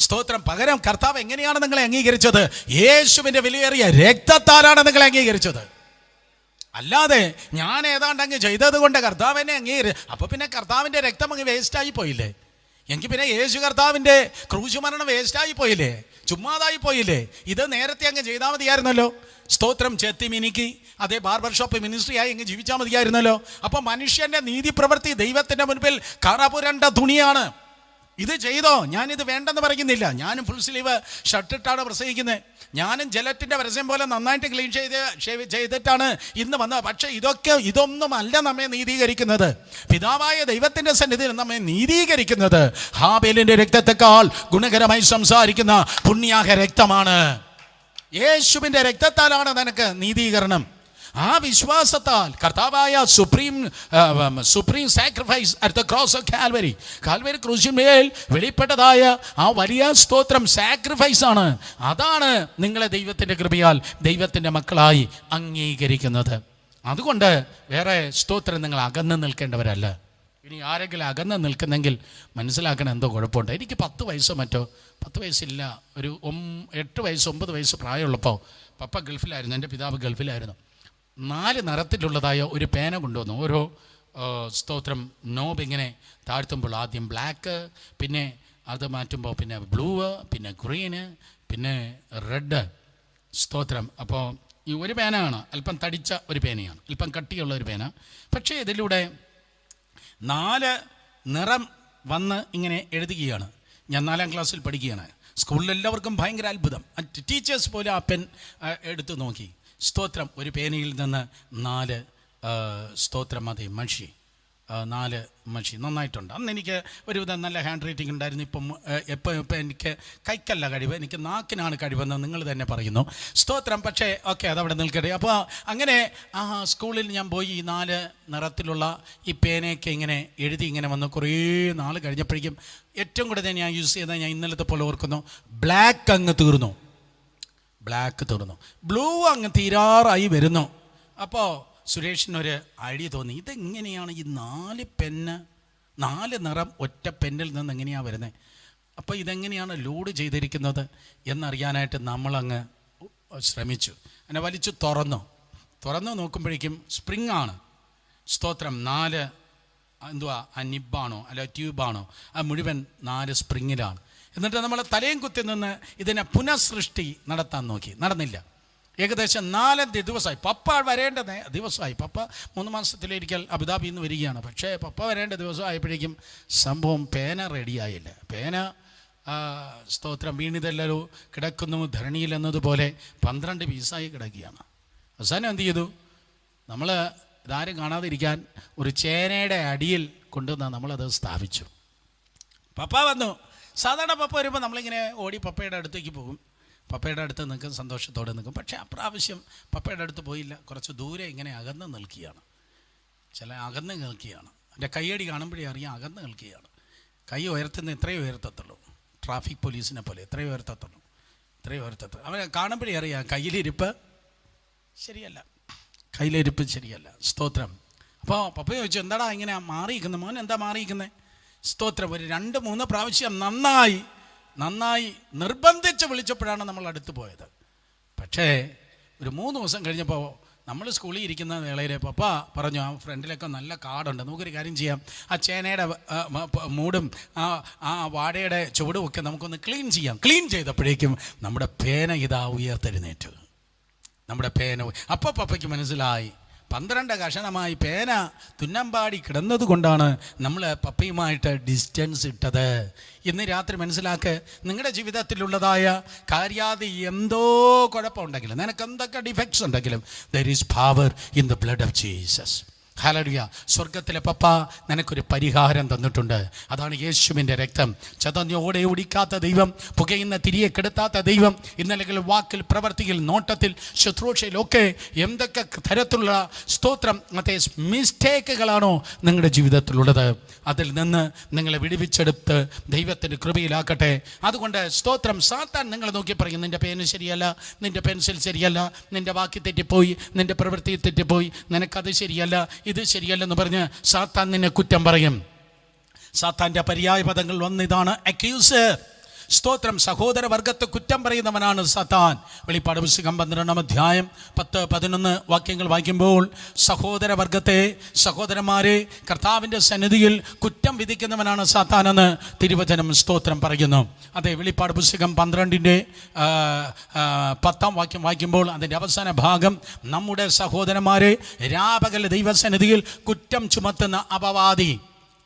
സ്തോത്രം. പകരം കർത്താവ് എങ്ങനെയാണ് നിങ്ങളെ അംഗീകരിച്ചത്? യേശുവിൻ്റെ വിലയേറിയ രക്തത്താലാണ് നിങ്ങളെ അംഗീകരിച്ചത്. അല്ലാതെ ഞാൻ ഏതാണ്ട് അങ്ങ് ചെയ്തത് കൊണ്ട് കർത്താവ് എന്നെ അപ്പോൾ പിന്നെ കർത്താവിൻ്റെ രക്തം അങ്ങ് വേസ്റ്റായി പോയില്ലേ? എങ്കിൽ പിന്നെ യേശു കർത്താവിൻ്റെ ക്രൂശ് മരണം വേസ്റ്റായി പോയില്ലേ? ചുമ്മാതായി പോയില്ലേ? ഇത് നേരത്തെ അങ്ങ് ചെയ്താൽ മതിയായിരുന്നല്ലോ. സ്തോത്രം. ചെത്തി മിനിക്ക് അതേ ബാർബർ ഷോപ്പ് മിനിസ്ട്രിയായി അങ്ങ് ജീവിച്ചാൽ മതിയായിരുന്നല്ലോ. അപ്പോൾ മനുഷ്യൻ്റെ നീതി പ്രവൃത്തി ദൈവത്തിൻ്റെ മുൻപിൽ കറപുരണ്ട തുണിയാണ്. ഇത് ചെയ്തോ, ഞാനിത് വേണ്ടെന്ന് പറയുന്നില്ല. ഞാനും ഫുൾ സ്ലീവ് ഷർട്ടിട്ടാണ് പ്രസംഗിക്കുന്നത്. ഞാനും ജലറ്റിൻ്റെ പരസ്യം പോലെ നന്നായിട്ട് ക്ലീൻ ചെയ്തിട്ടാണ് ഇന്ന് വന്നത്. പക്ഷേ ഇതൊന്നും അല്ല നമ്മെ നീതീകരിക്കുന്നത്. പിതാവായ ദൈവത്തിൻ്റെ സന്നിധിയിൽ നമ്മെ നീതീകരിക്കുന്നത് ഹാബേലിൻ്റെ രക്തത്തെക്കാൾ ഗുണകരമായി സംസാരിക്കുന്ന പുണ്യാഹ രക്തമാണ്. യേശുവിൻ്റെ രക്തത്താലാണ് നിനക്ക് നീതീകരണം. ആ വിശ്വാസത്താൽ കർത്താവായ supreme sacrifice at the cross of Calvary ക്രൂശിന്മേൽ വെളിപ്പെട്ടതായ ആ വലിയ സ്തോത്രം സാക്രിഫൈസ് ആണ്. അതാണ് നിങ്ങളെ ദൈവത്തിൻ്റെ കൃപയാൽ ദൈവത്തിൻ്റെ മക്കളായി അംഗീകരിക്കുന്നത്. അതുകൊണ്ട് വേറെ സ്തോത്രം നിങ്ങൾ അകന്ന് നിൽക്കേണ്ടവരല്ല. ഇനി ആരെങ്കിലും അകന്ന് നിൽക്കുന്നെങ്കിൽ മനസ്സിലാക്കണം എന്തോ കുഴപ്പമുണ്ട്. എനിക്ക് 10 വയസ്സോ മറ്റോ, 10 വയസ്സില്ല, ഒരു 8 വയസ്സ് 9 വയസ്സ് പ്രായമുള്ളപ്പോൾ പപ്പ ഗൾഫിലായിരുന്നു, എൻ്റെ പിതാവ് ഗൾഫിലായിരുന്നു. 4 നിറത്തിലുള്ളതായ ഒരു പേന കൊണ്ടുവന്നു. ഓരോ സ്തോത്രം നോബ് ഇങ്ങനെ താഴ്ത്തുമ്പോൾ ആദ്യം ബ്ലാക്ക്, പിന്നെ അത് മാറ്റുമ്പോൾ പിന്നെ ബ്ലൂ, പിന്നെ ഗ്രീന്, പിന്നെ റെഡ്. സ്തോത്രം. അപ്പോൾ ഈ ഒരു പേനയാണ്, അല്പം തടിച്ച ഒരു പേനയാണ്, അല്പം കട്ടിയുള്ള ഒരു പേന. പക്ഷേ ഇതിലൂടെ 4 നിറം വന്ന് ഇങ്ങനെ എഴുതുകയാണ്. ഞാൻ 4ാം ക്ലാസ്സിൽ പഠിക്കുകയാണ്. സ്കൂളിലെല്ലാവർക്കും ഭയങ്കര അത്ഭുതം. ടീച്ചേഴ്സ് പോലും ആ പെൻ എടുത്തു നോക്കി. സ്തോത്രം. ഒരു പേനയിൽ നിന്ന് 4 സ്തോത്രം മതി മഷി, 4 മഷി നന്നായിട്ടുണ്ട്. അന്ന് എനിക്ക് ഒരുവിധം നല്ല ഹാൻഡ് റൈറ്റിംഗ് ഉണ്ടായിരുന്നു. ഇപ്പം എനിക്ക് കൈക്കല്ല കഴിവ്, എനിക്ക് നാക്കിനാണ് കഴിവെന്ന് നിങ്ങൾ തന്നെ പറയുന്നു. സ്തോത്രം. പക്ഷേ ഓക്കെ, അതവിടെ നിൽക്കട്ടെ. അപ്പോൾ അങ്ങനെ സ്കൂളിൽ ഞാൻ പോയി ഈ 4 നിറത്തിലുള്ള ഈ പേനയൊക്കെ ഇങ്ങനെ എഴുതി ഇങ്ങനെ വന്ന് കുറേ നാൾ കഴിഞ്ഞപ്പോഴേക്കും ഏറ്റവും കൂടുതൽ ഞാൻ യൂസ് ചെയ്തത്, ഞാൻ ഇന്നലത്തെ പോലെ ഓർക്കുന്നു, ബ്ലാക്ക് അങ്ങ് തീർന്നു. ബ്ലൂ അങ്ങ് തീരാറായി വരുന്നു. അപ്പോൾ സുരേഷിനൊരു ഐഡിയ തോന്നി, ഇതെങ്ങനെയാണ് ഈ 4 പെന്ന് 4 നിറം ഒറ്റ പെന്നിൽ നിന്ന് എങ്ങനെയാണ് വരുന്നത്? അപ്പോൾ ഇതെങ്ങനെയാണ് ലോഡ് ചെയ്തിരിക്കുന്നത് എന്നറിയാനായിട്ട് നമ്മളങ്ങ് ശ്രമിച്ചു. അങ്ങനെ വലിച്ചു തുറന്നു നോക്കുമ്പോഴേക്കും സ്പ്രിങ് ആണ്. സ്തോത്രം. 4 ആ നിബാണോ അല്ല ട്യൂബാണോ, ആ മുഴുവൻ 4 സ്പ്രിങ്ങിലാണ്. എന്നിട്ട് നമ്മൾ തലയും കുത്തി നിന്ന് ഇതിനെ പുനഃസൃഷ്ടി നടത്താൻ നോക്കി. നടന്നില്ല. ഏകദേശം 4 ദിവസമായി. പപ്പ വരേണ്ട ദിവസമായി. പപ്പ 3 മാസത്തിലൊരിക്കൽ അബുദാബിയിൽ നിന്ന് വരികയാണ്. പക്ഷേ പപ്പ വരേണ്ട ദിവസം ആയപ്പോഴേക്കും സംഭവം പേന റെഡിയായില്ല. പേന സ്തോത്രം വീണിതെല്ലാരോ കിടക്കുന്നു ധരണിയിൽ എന്നതുപോലെ 12 പീസായി കിടക്കുകയാണ്. അവസാനം എന്ത് ചെയ്തു? നമ്മൾ ഇതാരും കാണാതിരിക്കാൻ ഒരു ചേനയുടെ അടിയിൽ കൊണ്ടുവന്ന് നമ്മളത് സ്ഥാപിച്ചു. പപ്പ വന്നു. സാധാരണ പപ്പ വരുമ്പോൾ നമ്മളിങ്ങനെ ഓടി പപ്പയുടെ അടുത്തേക്ക് പോകും, പപ്പയുടെ അടുത്ത് നിൽക്കും, സന്തോഷത്തോടെ നിൽക്കും. പക്ഷേ അപ്രാവശ്യം പപ്പയുടെ അടുത്ത് പോയില്ല. കുറച്ച് ദൂരെ ഇങ്ങനെ അകന്ന് നിൽക്കുകയാണ്. അകന്ന് നിൽക്കുകയാണ്. എൻ്റെ കൈയടി കാണുമ്പോഴേ അറിയാം അകന്ന് നിൽക്കുകയാണ്. കൈ ഉയർത്തുന്ന എത്രയോ ഉയർത്തത്തുള്ളൂ, ട്രാഫിക് പോലീസിനെ പോലെ എത്രയോ ഉയർത്തത്തുള്ളൂ. അവനെ കാണുമ്പോഴേ അറിയാം കയ്യിലിരിപ്പ് ശരിയല്ല, കയ്യിലിരിപ്പ് ശരിയല്ല. സ്തോത്രം. അപ്പോൾ പപ്പ ചോദിച്ചു, എന്താടാ ഇങ്ങനെ മാറിയിരിക്കുന്നത് മോൻ, എന്താ മാറിയിരിക്കുന്നത്? സ്തോത്രം. ഒരു 2-3 പ്രാവശ്യം നന്നായി നിർബന്ധിച്ച് വിളിച്ചപ്പോഴാണ് നമ്മൾ അടുത്ത് പോയത്. പക്ഷേ ഒരു 3 ദിവസം കഴിഞ്ഞപ്പോൾ നമ്മൾ സ്കൂളിൽ ഇരിക്കുന്ന വേളയിൽ പപ്പ പറഞ്ഞു, ആ ഫ്രണ്ടിലൊക്കെ നല്ല കാടുണ്ട്, നമുക്കൊരു കാര്യം ചെയ്യാം, ആ ചേനയുടെ മൂടും ആ വാഴയുടെ ചുവടും ഒക്കെ നമുക്കൊന്ന് ക്ലീൻ ചെയ്യാം. ക്ലീൻ ചെയ്തപ്പോഴേക്കും നമ്മുടെ പേന ഇതാ ഉയർത്തെഴുന്നേറ്റു. നമ്മുടെ പേന. അപ്പോൾ പപ്പയ്ക്ക് മനസ്സിലായി 12 കഷണമായി പേന തുന്നമ്പാടി കിടന്നത് കൊണ്ടാണ് നമ്മൾ പപ്പയുമായിട്ട് ഡിസ്റ്റൻസ് ഇട്ടത്. ഇന്ന് രാത്രി മനസ്സിലാക്ക്, നിങ്ങളുടെ ജീവിതത്തിലുള്ളതായ കാര്യാതി എന്തോ കുഴപ്പമുണ്ടെങ്കിലും, നിനക്ക് എന്തൊക്കെ ഡിഫക്ട്സ് ഉണ്ടെങ്കിലും, there is power in the blood of Jesus. Hallelujah. സ്വർഗത്തിലെ പപ്പ നിനക്കൊരു പരിഹാരം തന്നിട്ടുണ്ട്. അതാണ് യേശുവിൻ്റെ രക്തം. ചതഞ്ഞോടെ ഒടിക്കാത്ത ദൈവം, പുകയുന്ന തിരിയെ കെടുത്താത്ത ദൈവം. ഇന്നല്ലെങ്കിൽ വാക്കിൽ, പ്രവൃത്തിയിൽ, നോട്ടത്തിൽ, ശുശ്രൂഷയിലൊക്കെ എന്തൊക്കെ തരത്തിലുള്ള സ്തോത്രം അതേ മിസ്റ്റേക്കുകളാണോ നിങ്ങളുടെ ജീവിതത്തിലുള്ളത്, അതിൽ നിന്ന് നിങ്ങളെ വിടുവിച്ചെടുത്ത് ദൈവത്തിൻ്റെ കൃപയിലാക്കട്ടെ. അതുകൊണ്ട് സ്തോത്രം. സാത്താൻ നിങ്ങളെ നോക്കി പറയും, നിൻ്റെ പേന ശരിയല്ല, നിൻ്റെ പെൻസിൽ ശരിയല്ല, നിൻ്റെ വാക്ക് തെറ്റിപ്പോയി, നിൻ്റെ പ്രവൃത്തി തെറ്റിപ്പോയി, നിനക്കത് ശരിയല്ല, ഇത് ശരിയല്ലെന്ന് പറഞ്ഞ് സാത്താൻ നിന്നെ കുറ്റം പറയും. സാത്താൻ്റെ പര്യായ പദങ്ങൾ ഇതാണ് അക്യൂസർ. സ്തോത്രം. സഹോദര വർഗത്തെ കുറ്റം പറയുന്നവനാണ് സാത്താൻ. വെളിപ്പാട് പുസ്തകം 12-ാം അധ്യായം 10-11 വാക്യങ്ങൾ വായിക്കുമ്പോൾ സഹോദര വർഗത്തെ, സഹോദരന്മാരെ കർത്താവിൻ്റെ സന്നിധിയിൽ കുറ്റം വിധിക്കുന്നവനാണ് സാത്താനെന്ന് തിരുവചനം സ്തോത്രം പറയുന്നു. അതെ, വെളിപ്പാട് പുസ്തകം 12-ന്റെ 10-ാം വാക്യം വായിക്കുമ്പോൾ അതിൻ്റെ അവസാന ഭാഗം, നമ്മുടെ സഹോദരന്മാരെ രാപകൽ ദൈവസന്നിധിയിൽ കുറ്റം ചുമത്തുന്ന അപവാദി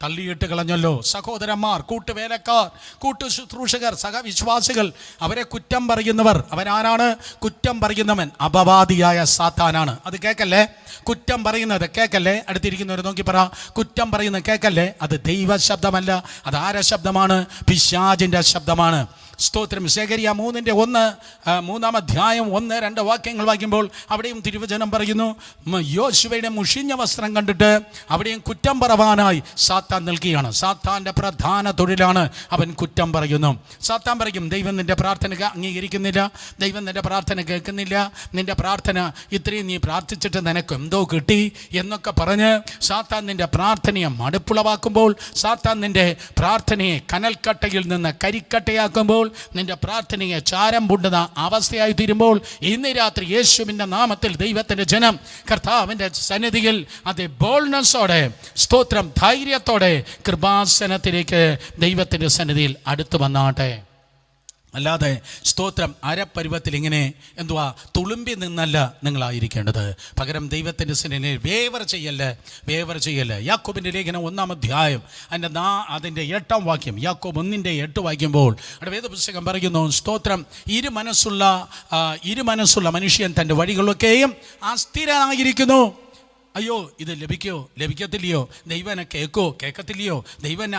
തള്ളിയിട്ട് കളഞ്ഞല്ലോ. സഹോദരന്മാർ, കൂട്ടുവേലക്കാർ, കൂട്ടുശുശ്രൂഷകർ, സഹവിശ്വാസികൾ, അവരെ കുറ്റം പറയുന്നവർ, അവരാരാണ്? കുറ്റം പറയുന്നവൻ അപവാദിയായ സാത്താനാണ്. അത് കേൾക്കല്ലേ, കുറ്റം പറയുന്നത് കേൾക്കല്ലേ. അടുത്തിരിക്കുന്നവർ നോക്കി പറ, കുറ്റം പറയുന്നത് കേൾക്കല്ലേ. അത് ദൈവ ശബ്ദമല്ല, അത് ആരുടെ ശബ്ദമാണ്? പിശാചിൻ്റെ ശബ്ദമാണ്. സ്തോത്രം. സെഖരിയ 3-ാം അധ്യായം 1-2 വാക്യങ്ങൾ വായിക്കുമ്പോൾ അവിടെയും തിരുവചനം പറയുന്നു, യോശുവയുടെ മുഷിഞ്ഞ വസ്ത്രം കണ്ടിട്ട് അവിടെയും കുറ്റം പറവാനായി സാത്താൻ നിൽക്കുകയാണ്. സാത്താൻ്റെ പ്രധാന തൊഴിലാണ് അവൻ കുറ്റം പറയുന്നു. സാത്താൻ പറയും, ദൈവം നിൻ്റെ പ്രാർത്ഥന അംഗീകരിക്കുന്നില്ല, ദൈവം നിൻ്റെ പ്രാർത്ഥന കേൾക്കുന്നില്ല, നിൻ്റെ പ്രാർത്ഥന ഇത്രയും നീ പ്രാർത്ഥിച്ചിട്ട് നിനക്ക് എന്തോ കിട്ടി എന്നൊക്കെ പറഞ്ഞ് സാത്താൻ നിൻ്റെ പ്രാർത്ഥനയെ മടുപ്പുളവാക്കുമ്പോൾ, സാത്താൻ നിൻ്റെ പ്രാർത്ഥനയെ കനൽക്കട്ടയിൽ നിന്ന് കരിക്കട്ടയാക്കുമ്പോൾ, നിന്റെ പ്രാർത്ഥനയെ ചാരം പൂണ്ടുന്ന അവസ്ഥയായി തീരുമ്പോൾ, ഇന്ന് രാത്രി യേശുവിൻ്റെ നാമത്തിൽ ദൈവത്തിൻ്റെ ജനം കർത്താവിൻ്റെ സന്നിധിയിൽ അതേ ബോൾഡ്നെസ്സോടെ, സ്തോത്രം, ധൈര്യത്തോടെ കൃപാസനത്തിലേക്ക് ദൈവത്തിൻ്റെ സന്നിധിയിൽ അടുത്തു വന്നാട്ടെ. അല്ലാതെ സ്തോത്രം അരപ്പരുവത്തിൽ ഇങ്ങനെ തുളുമ്പി നിന്നല്ല നിങ്ങളായിരിക്കേണ്ടത്. പകരം ദൈവത്തിൻ്റെ സന്നിധിയിൽ വേവർ ചെയ്യല്ല. യാക്കോബിൻ്റെ ലേഖനം 1-ാം അധ്യായം അതിൻ്റെ 8-ാം വാക്യം, യാക്കോബ് 1-8 വായിക്കുമ്പോൾ അവിടെ വേദപുസ്തകം പറയുന്നു, സ്തോത്രം, ഇരുമനസ്സുള്ള മനുഷ്യൻ തൻ്റെ വഴികളൊക്കെയും അസ്ഥിരനായിരിക്കുന്നു. അയ്യോ, ഇത് ലഭിക്കത്തില്ലയോ, ദൈവം എന്നെ കേൾക്കത്തില്ലയോ, ദൈവം എന്നെ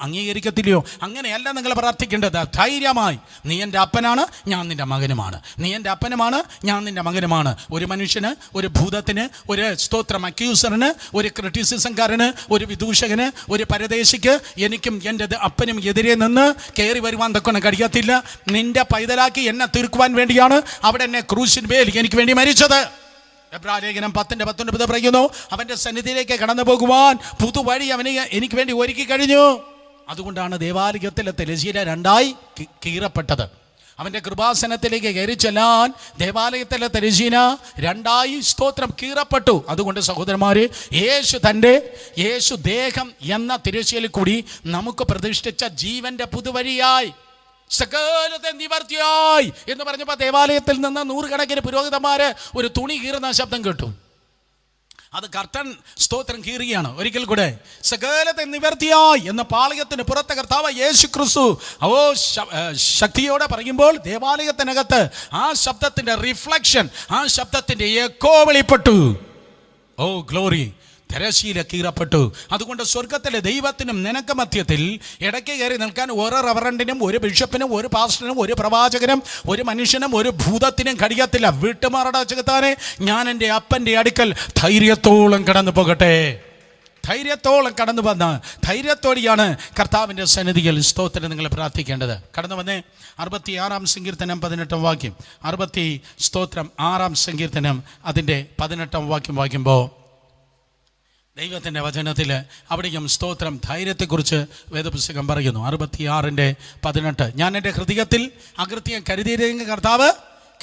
അംഗീകരിക്കത്തില്ലയോ. അങ്ങനെയല്ല നിങ്ങൾ പ്രാർത്ഥിക്കേണ്ടത്. ധൈര്യമായി, നീ എൻ്റെ അപ്പനാണ്, ഞാൻ നിൻ്റെ മകനുമാണ്. നീ എൻ്റെ അപ്പനുമാണ്, ഞാൻ നിൻ്റെ മകനുമാണ്. ഒരു മനുഷ്യന്, ഒരു ഭൂതത്തിന്, ഒരു സ്തോത്രം അക്യൂസറിന്, ഒരു ക്രിറ്റിസിസംകാരന്, ഒരു വിദൂഷകന്, ഒരു പരദേശിക്ക് എനിക്കും എൻ്റെ അപ്പനും എതിരെ നിന്ന് കയറി വരുവാൻ തക്കൊന്നും കഴിയത്തില്ല. നിൻ്റെ പൈതലാക്കി എന്നെ തീർക്കുവാൻ വേണ്ടിയാണ് അവിടെ എന്നെ ക്രൂശിന്മേൽ എനിക്ക് വേണ്ടി മരിച്ചത്. എബ്രായലേഖനം 10:19 പറയുന്നു, അവൻ്റെ സന്നിധിയിലേക്ക് കടന്നു പോകുവാൻ പുതുവഴി അവന് എനിക്ക് വേണ്ടി ഒരുക്കി കഴിഞ്ഞു. അതുകൊണ്ടാണ് ദേവാലയത്തിലെ തിരശ്ശീല 2ആയി കീറപ്പെട്ടത്. അവൻ്റെ കൃപാസനത്തിലേക്ക് കയറി ചെല്ലാൻ ദേവാലയത്തിലെ തിരശ്ശീല 2ആയി സ്തോത്രം കീറപ്പെട്ടു. അതുകൊണ്ട് സഹോദരന്മാരെ, യേശു ദേഹം എന്ന തിരശ്ശീലയിൽ കൂടി നമുക്ക് പ്രതിഷ്ഠിച്ച ജീവന്റെ പുതുവഴിയായി സകലത്തെ നിവർത്തിയായി എന്ന് പറഞ്ഞപ്പോൾ ദേവാലയത്തിൽ നിന്ന് 100 കണക്കിന് പുരോഹിതന്മാര് ഒരു തുണി കീറുന്ന ശബ്ദം കേട്ടു. അത് കർട്ടൻ സ്തോത്രം കീറുകയാണ്. ഒരിക്കൽ കൂടെ സകലത്തെ നിവർത്തിയായി എന്ന പാളയത്തിന് പുറത്തെ കർത്താവ് യേശു ക്രിസ്തു ശക്തിയോടെ പറയുമ്പോൾ ദേവാലയത്തിനകത്ത് ആ ശബ്ദത്തിന്റെ റിഫ്ലക്ഷൻ, ആ ശബ്ദത്തിന്റെ എക്കോ വെളിപ്പെട്ടു. Oh glory! തിരശ്ശീല കീറപ്പെട്ടു. അതുകൊണ്ട് സ്വർഗത്തിലെ ദൈവത്തിനും നിനക്ക് മധ്യത്തിൽ ഇടയ്ക്ക് കയറി നിൽക്കാൻ ഒരു റവറൻഡിനും ഒരു ബിഷപ്പിനും ഒരു പാസ്റ്ററിനും ഒരു പ്രവാചകനും ഒരു മനുഷ്യനും ഒരു ഭൂതത്തിനും കഴിയത്തില്ല. വീട്ടുമാറുടെ ചെകുത്താനെ, ഞാൻ എൻ്റെ അപ്പൻ്റെ അടുക്കൽ ധൈര്യത്തോളം കടന്നു പോകട്ടെ. ധൈര്യത്തോളം കടന്നു വന്ന ധൈര്യത്തോടെയാണ് കർത്താവിൻ്റെ സന്നിധിയിൽ സ്തോത്രം നിങ്ങൾ പ്രാർത്ഥിക്കേണ്ടത്. കടന്നു വന്നേ 66-ാം സങ്കീർത്തനം 18-ാം വാക്യം. 6-ാം സങ്കീർത്തനം അതിൻ്റെ 18-ാം വാക്യം വായിക്കുമ്പോൾ ദൈവത്തിൻ്റെ വചനത്തിൽ അവിടെയും സ്തോത്രം ധൈര്യത്തെക്കുറിച്ച് വേദപുസ്തകം പറയുന്നു. 66-18 ഞാൻ എൻ്റെ ഹൃദയത്തിൽ അകൃത്യം കരുതിയിരുന്നെങ്കിൽ കർത്താവ്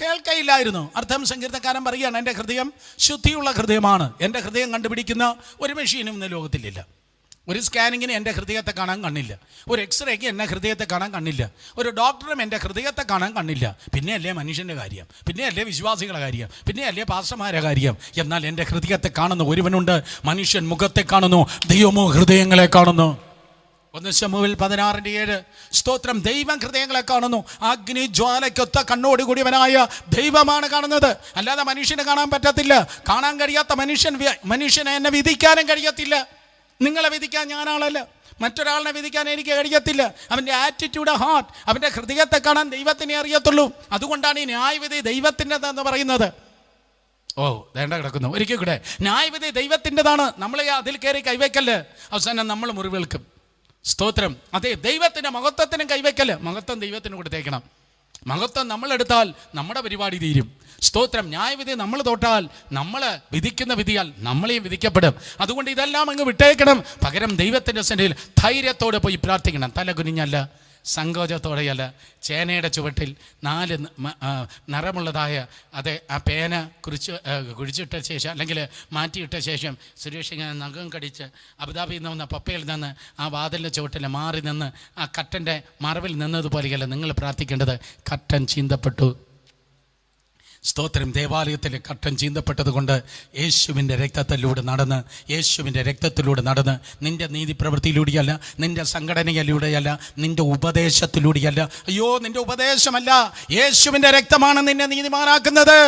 കേൾക്കയില്ലായിരുന്നു. അർത്ഥം സങ്കീർത്തക്കാരൻ പറയുകയാണ്, എൻ്റെ ഹൃദയം ശുദ്ധിയുള്ള ഹൃദയമാണ്. എൻ്റെ ഹൃദയം കണ്ടുപിടിക്കുന്ന ഒരു മെഷീനും ഇന്ന് ലോകത്തിലില്ല. ഒരു സ്കാനിങ്ങിന് എൻ്റെ ഹൃദയത്തെ കാണാൻ കണ്ണില്ല. ഒരു എക്സ്റേക്ക് എൻ്റെ ഹൃദയത്തെ കാണാൻ കണ്ണില്ല. ഒരു ഡോക്ടറും എൻ്റെ ഹൃദയത്തെ കാണാൻ കണ്ണില്ല. പിന്നെയല്ലേ മനുഷ്യൻ്റെ കാര്യം, പിന്നെയല്ലേ വിശ്വാസികളുടെ കാര്യം, പിന്നെയല്ലേ പാസ്റ്റർമാരുടെ കാര്യം. എന്നാൽ എൻ്റെ ഹൃദയത്തെ കാണുന്ന ഒരുവനുണ്ട്. മനുഷ്യൻ മുഖത്തെ കാണുന്നു, ദൈവമോ ഹൃദയങ്ങളെ കാണുന്നു. 1 ശമൂവേൽ 16:7 സ്തോത്രം. ദൈവം ഹൃദയങ്ങളെ കാണുന്നു. അഗ്നി ജ്വാലയ്ക്കൊത്ത കണ്ണോടുകൂടിയവനായ ദൈവമാണ് കാണുന്നത്, അല്ലാതെ മനുഷ്യന് കാണാൻ പറ്റത്തില്ല. കാണാൻ കഴിയാത്ത മനുഷ്യനെ എന്നെ വിധിക്കാനും കഴിയത്തില്ല. നിങ്ങളെ വിധിക്കാൻ ഞാനാളല്ല, മറ്റൊരാളിനെ വിധിക്കാൻ എനിക്ക് കഴിയത്തില്ല. അവൻ്റെ ആറ്റിറ്റ്യൂഡ്, ഹാർട്ട്, അവൻ്റെ ഹൃദയത്തെ കാണാൻ ദൈവത്തിനെ അറിയത്തുള്ളൂ. അതുകൊണ്ടാണ് ഈ ന്യായവിധി ദൈവത്തിൻ്റെതെന്ന് പറയുന്നത്. ഓ വേണ്ട കിടക്കുന്നു. ഒരിക്കൽ കൂടെ, ന്യായവിധി ദൈവത്തിൻ്റെതാണ്. നമ്മളെ അതിൽ കയറി കൈവയ്ക്കല്ല്, അവസാനം നമ്മൾ മുറിവേൽക്കും. സ്തോത്രം. അതെ, ദൈവത്തിൻ്റെ മഹത്വത്തിനും കൈവയ്ക്കല്ല്. മഹത്വം ദൈവത്തിന് കൊടുത്തേക്കണം. മഹത്വം നമ്മളെടുത്താൽ നമ്മുടെ പരിപാടി തീരും. സ്തോത്രം. ന്യായവിധി നമ്മൾ തൊട്ടാൽ, നമ്മൾ വിധിക്കുന്ന വിധിയാൽ നമ്മളെയും വിധിക്കപ്പെടും. അതുകൊണ്ട് ഇതെല്ലാം അങ്ങ് വിട്ടേക്കണം. പകരം ദൈവത്തിൻ്റെ സന്നിധിയിൽ ധൈര്യത്തോടെ പോയി പ്രാർത്ഥിക്കണം. തല കുനിഞ്ഞല്ല, സങ്കോചത്തോടെയല്ല. ചേനയുടെ ചുവട്ടിൽ 4 നിറമുള്ളതായ അതെ ആ പേന കുഴിച്ചിട്ട ശേഷം, അല്ലെങ്കിൽ മാറ്റിയിട്ട ശേഷം സുരേഷ് ഇങ്ങനെ നഖം കടിച്ച് അബുദാബിയിൽ നിന്ന് വന്ന പപ്പയിൽ നിന്ന് ആ വാതിലിൻ്റെ ചുവട്ടിൽ മാറി നിന്ന് ആ കട്ടൻ്റെ മറവിൽ നിന്നതുപോലെയല്ല നിങ്ങൾ പ്രാർത്ഥിക്കേണ്ടത്. കട്ടൻ ചീന്തപ്പെട്ടു. സ്തോത്രം. ദേവാലയത്തിലെ കട്ടൻ ചീന്തപ്പെട്ടത് കൊണ്ട് യേശുവിൻ്റെ രക്തത്തിലൂടെ നടന്ന് നിൻ്റെ നീതി പ്രവൃത്തിയിലൂടെയല്ല, നിൻ്റെ സംഘടനയിലൂടെയല്ല, നിൻ്റെ ഉപദേശത്തിലൂടെയല്ല. അയ്യോ, നിൻ്റെ ഉപദേശമല്ല, യേശുവിൻ്റെ രക്തമാണ് നിന്നെ നീതിമാനാക്കുന്നത്.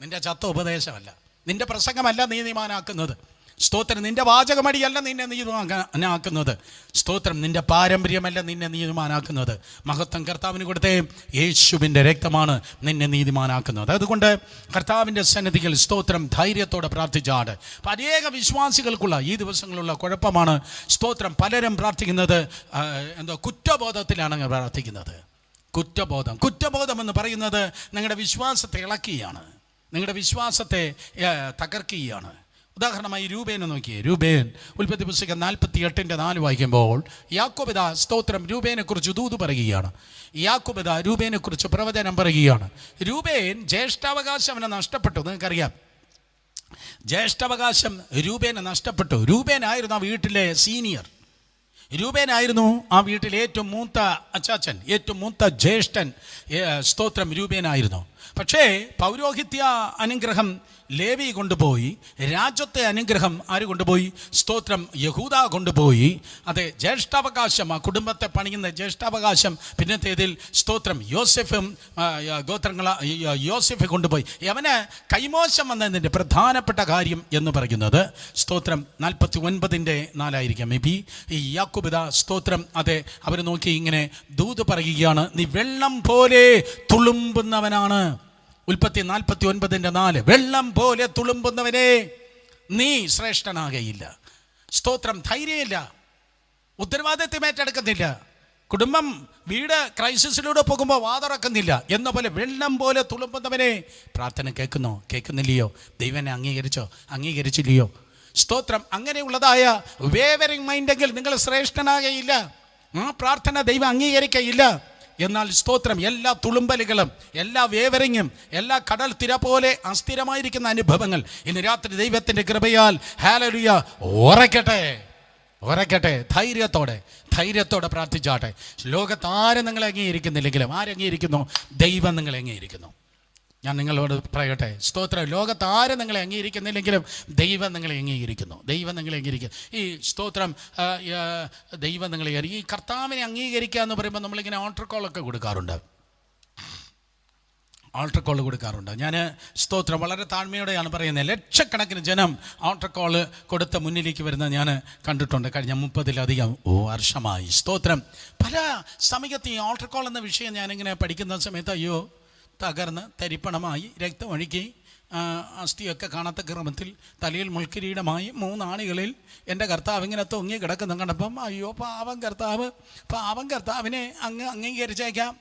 നിൻ്റെ ചത്ത ഉപദേശമല്ല, നിൻ്റെ പ്രസംഗമല്ല നീതിമാനാക്കുന്നത്. സ്തോത്രം. നിന്റെ വാചകമടിയല്ല നിന്നെ നീതിമാനാക്കുന്നത്. സ്തോത്രം. നിന്റെ പാരമ്പര്യമല്ല നിന്നെ നീതിമാനാക്കുന്നത്. മഹത്വം കർത്താവിന് കൊടുത്തേ യേശുവിൻ്റെ രക്തമാണ് നിന്നെ നീതിമാനാക്കുന്നത്. അതുകൊണ്ട് കർത്താവിൻ്റെ സന്നിധിയിൽ സ്തോത്രം ധൈര്യത്തോടെ പ്രാർത്ഥിച്ചാട്. അനേക വിശ്വാസികൾക്കുള്ള ഈ ദിവസങ്ങളുള്ള കുഴപ്പമാണ് സ്തോത്രം. പലരും പ്രാർത്ഥിക്കുന്നത് കുറ്റബോധത്തിലാണ് പ്രാർത്ഥിക്കുന്നത്. കുറ്റബോധം എന്ന് പറയുന്നത് നിങ്ങളുടെ വിശ്വാസത്തെ ഇളക്കുകയാണ്, നിങ്ങളുടെ വിശ്വാസത്തെ തകർക്കുകയാണ്. ഉദാഹരണമായി രൂബേനെ നോക്കിയേ. രൂബേൻ, ഉൽപ്പത്തി പുസ്തകം 48:4 വായിക്കുമ്പോൾ യാക്കോബിത സ്തോത്രം രൂബേനെ കുറിച്ച് ദൂത് പറയുകയാണ്. യാക്കോബിത രൂബേനെ കുറിച്ച് പ്രവചനം പറയുകയാണ്. രൂബേൻ ജ്യേഷ്ഠാവകാശം അവനെ നഷ്ടപ്പെട്ടു. നിങ്ങൾക്കറിയാം, ജ്യേഷ്ഠാവകാശം രൂബേനെ നഷ്ടപ്പെട്ടു. രൂബേനായിരുന്നു ആ വീട്ടിലെ സീനിയർ. രൂബേനായിരുന്നു ആ വീട്ടിലെ ഏറ്റവും മൂത്ത അച്ചാച്ചൻ, ഏറ്റവും മൂത്ത ജ്യേഷ്ഠൻ. സ്തോത്രം രൂബേനായിരുന്നു. പക്ഷേ പൗരോഹിത്യ അനുഗ്രഹം ലേവി കൊണ്ടുപോയി, രാജ്യത്തെ അനുഗ്രഹം ആര് കൊണ്ടുപോയി? സ്തോത്രം യഹൂദ കൊണ്ടുപോയി. അതെ, ജ്യേഷ്ഠാവകാശം, ആ കുടുംബത്തെ പണിയുന്ന ജ്യേഷ്ഠാവകാശം പിന്നത്തേതിൽ സ്തോത്രം യോസെഫ് കൊണ്ടുപോയി. അവന് കൈമോശം വന്നതിൻ്റെ പ്രധാനപ്പെട്ട കാര്യം എന്ന് പറയുന്നത് സ്തോത്രം 49:4 മേ ബി. ഈ യാക്കോബിത സ്തോത്രം അതെ അവർ നോക്കി ഇങ്ങനെ ദൂത് പറയുകയാണ്, നീ വെള്ളം പോലെ തുളുമ്പുന്നവനാണ്. ഉൽപ്പത്തി 49:4 വെള്ളം പോലെ തുളുമ്പുന്നവനെ നീ ശ്രേഷ്ഠനാകയില്ല. സ്തോത്രം. ധൈര്യമില്ല, ഉത്തരവാദിത്വം ഏറ്റെടുക്കുന്നില്ല, കുടുംബം വീട് ക്രൈസിസിലൂടെ പോകുമ്പോൾ വാതുറക്കുന്നില്ല എന്ന പോലെ വെള്ളം പോലെ തുളുമ്പുന്നവനെ. പ്രാർത്ഥന കേൾക്കുന്നില്ലയോ? ദൈവനെ അംഗീകരിച്ചില്ലയോ? സ്തോത്രം. അങ്ങനെയുള്ളതായ വേവറിംഗ് മൈൻഡെങ്കിൽ നിങ്ങൾ ശ്രേഷ്ഠനാകയില്ല. ആ പ്രാർത്ഥന ദൈവം അംഗീകരിക്കയില്ല. എന്നാൽ സ്തോത്രം എല്ലാ തുളുമ്പലുകളും, എല്ലാ വേവറിങ്ങും, എല്ലാ കടൽ തിര പോലെ അസ്ഥിരമായിരിക്കുന്ന അനുഭവങ്ങൾ ഇന്ന് രാത്രി ദൈവത്തിൻ്റെ കൃപയാൽ ഹല്ലേലൂയ ഉറക്കട്ടെ. ധൈര്യത്തോടെ പ്രാർത്ഥിച്ചാട്ടെ. ലോകത്ത് ആരും നിങ്ങളെ അംഗീകരിക്കുന്നില്ലെങ്കിലും ആരംഗീകരിക്കുന്നു? ദൈവം നിങ്ങളെ അംഗീകരിക്കുന്നു. ഞാൻ നിങ്ങളോട് പറയട്ടെ, സ്തോത്രം. ലോകത്ത് ആരും നിങ്ങളെ അംഗീകരിക്കുന്നില്ലെങ്കിലും ദൈവം നിങ്ങളെ അംഗീകരിക്കുന്നു. ദൈവം നിങ്ങളെ അംഗീകരിക്കും. ഈ സ്തോത്രം, ദൈവം നിങ്ങളെ ഈ കർത്താവിനെ അംഗീകരിക്കുക എന്ന് പറയുമ്പോൾ നമ്മളിങ്ങനെ ആൾട്ടർ കോളൊക്കെ കൊടുക്കാറുണ്ട്. ആൾട്ടർ കോൾ കൊടുക്കാറുണ്ട്. ഞാൻ സ്തോത്രം വളരെ താഴ്മയോടെയാണ് പറയുന്നത്. ലക്ഷക്കണക്കിന് ജനം ആൾട്ടർ കോള് കൊടുത്ത് മുന്നിലേക്ക് വരുന്നത് ഞാൻ കണ്ടിട്ടുണ്ട് കഴിഞ്ഞ 30-ലധികം വർഷമായി. സ്തോത്രം. പല സമയത്ത് ഈ ആൾട്ടർ കോൾ എന്ന വിഷയം ഞാനിങ്ങനെ പഠിക്കുന്ന സമയത്ത് അയ്യോ, തകർന്ന് തരിപ്പണമായി രക്തമൊഴുക്കി അസ്ഥിയൊക്കെ കാണാത്ത ക്രമത്തിൽ തലയിൽ മുൾക്കിരീടമായി 3 ആണികളിൽ എൻ്റെ കർത്താവ് ഇങ്ങനെ തൊങ്ങി കിടക്കുന്ന കണ്ടപ്പം അയ്യോ, പാവം കർത്താവിനെ അങ്ങ് അംഗീകരിച്ചേക്കാം,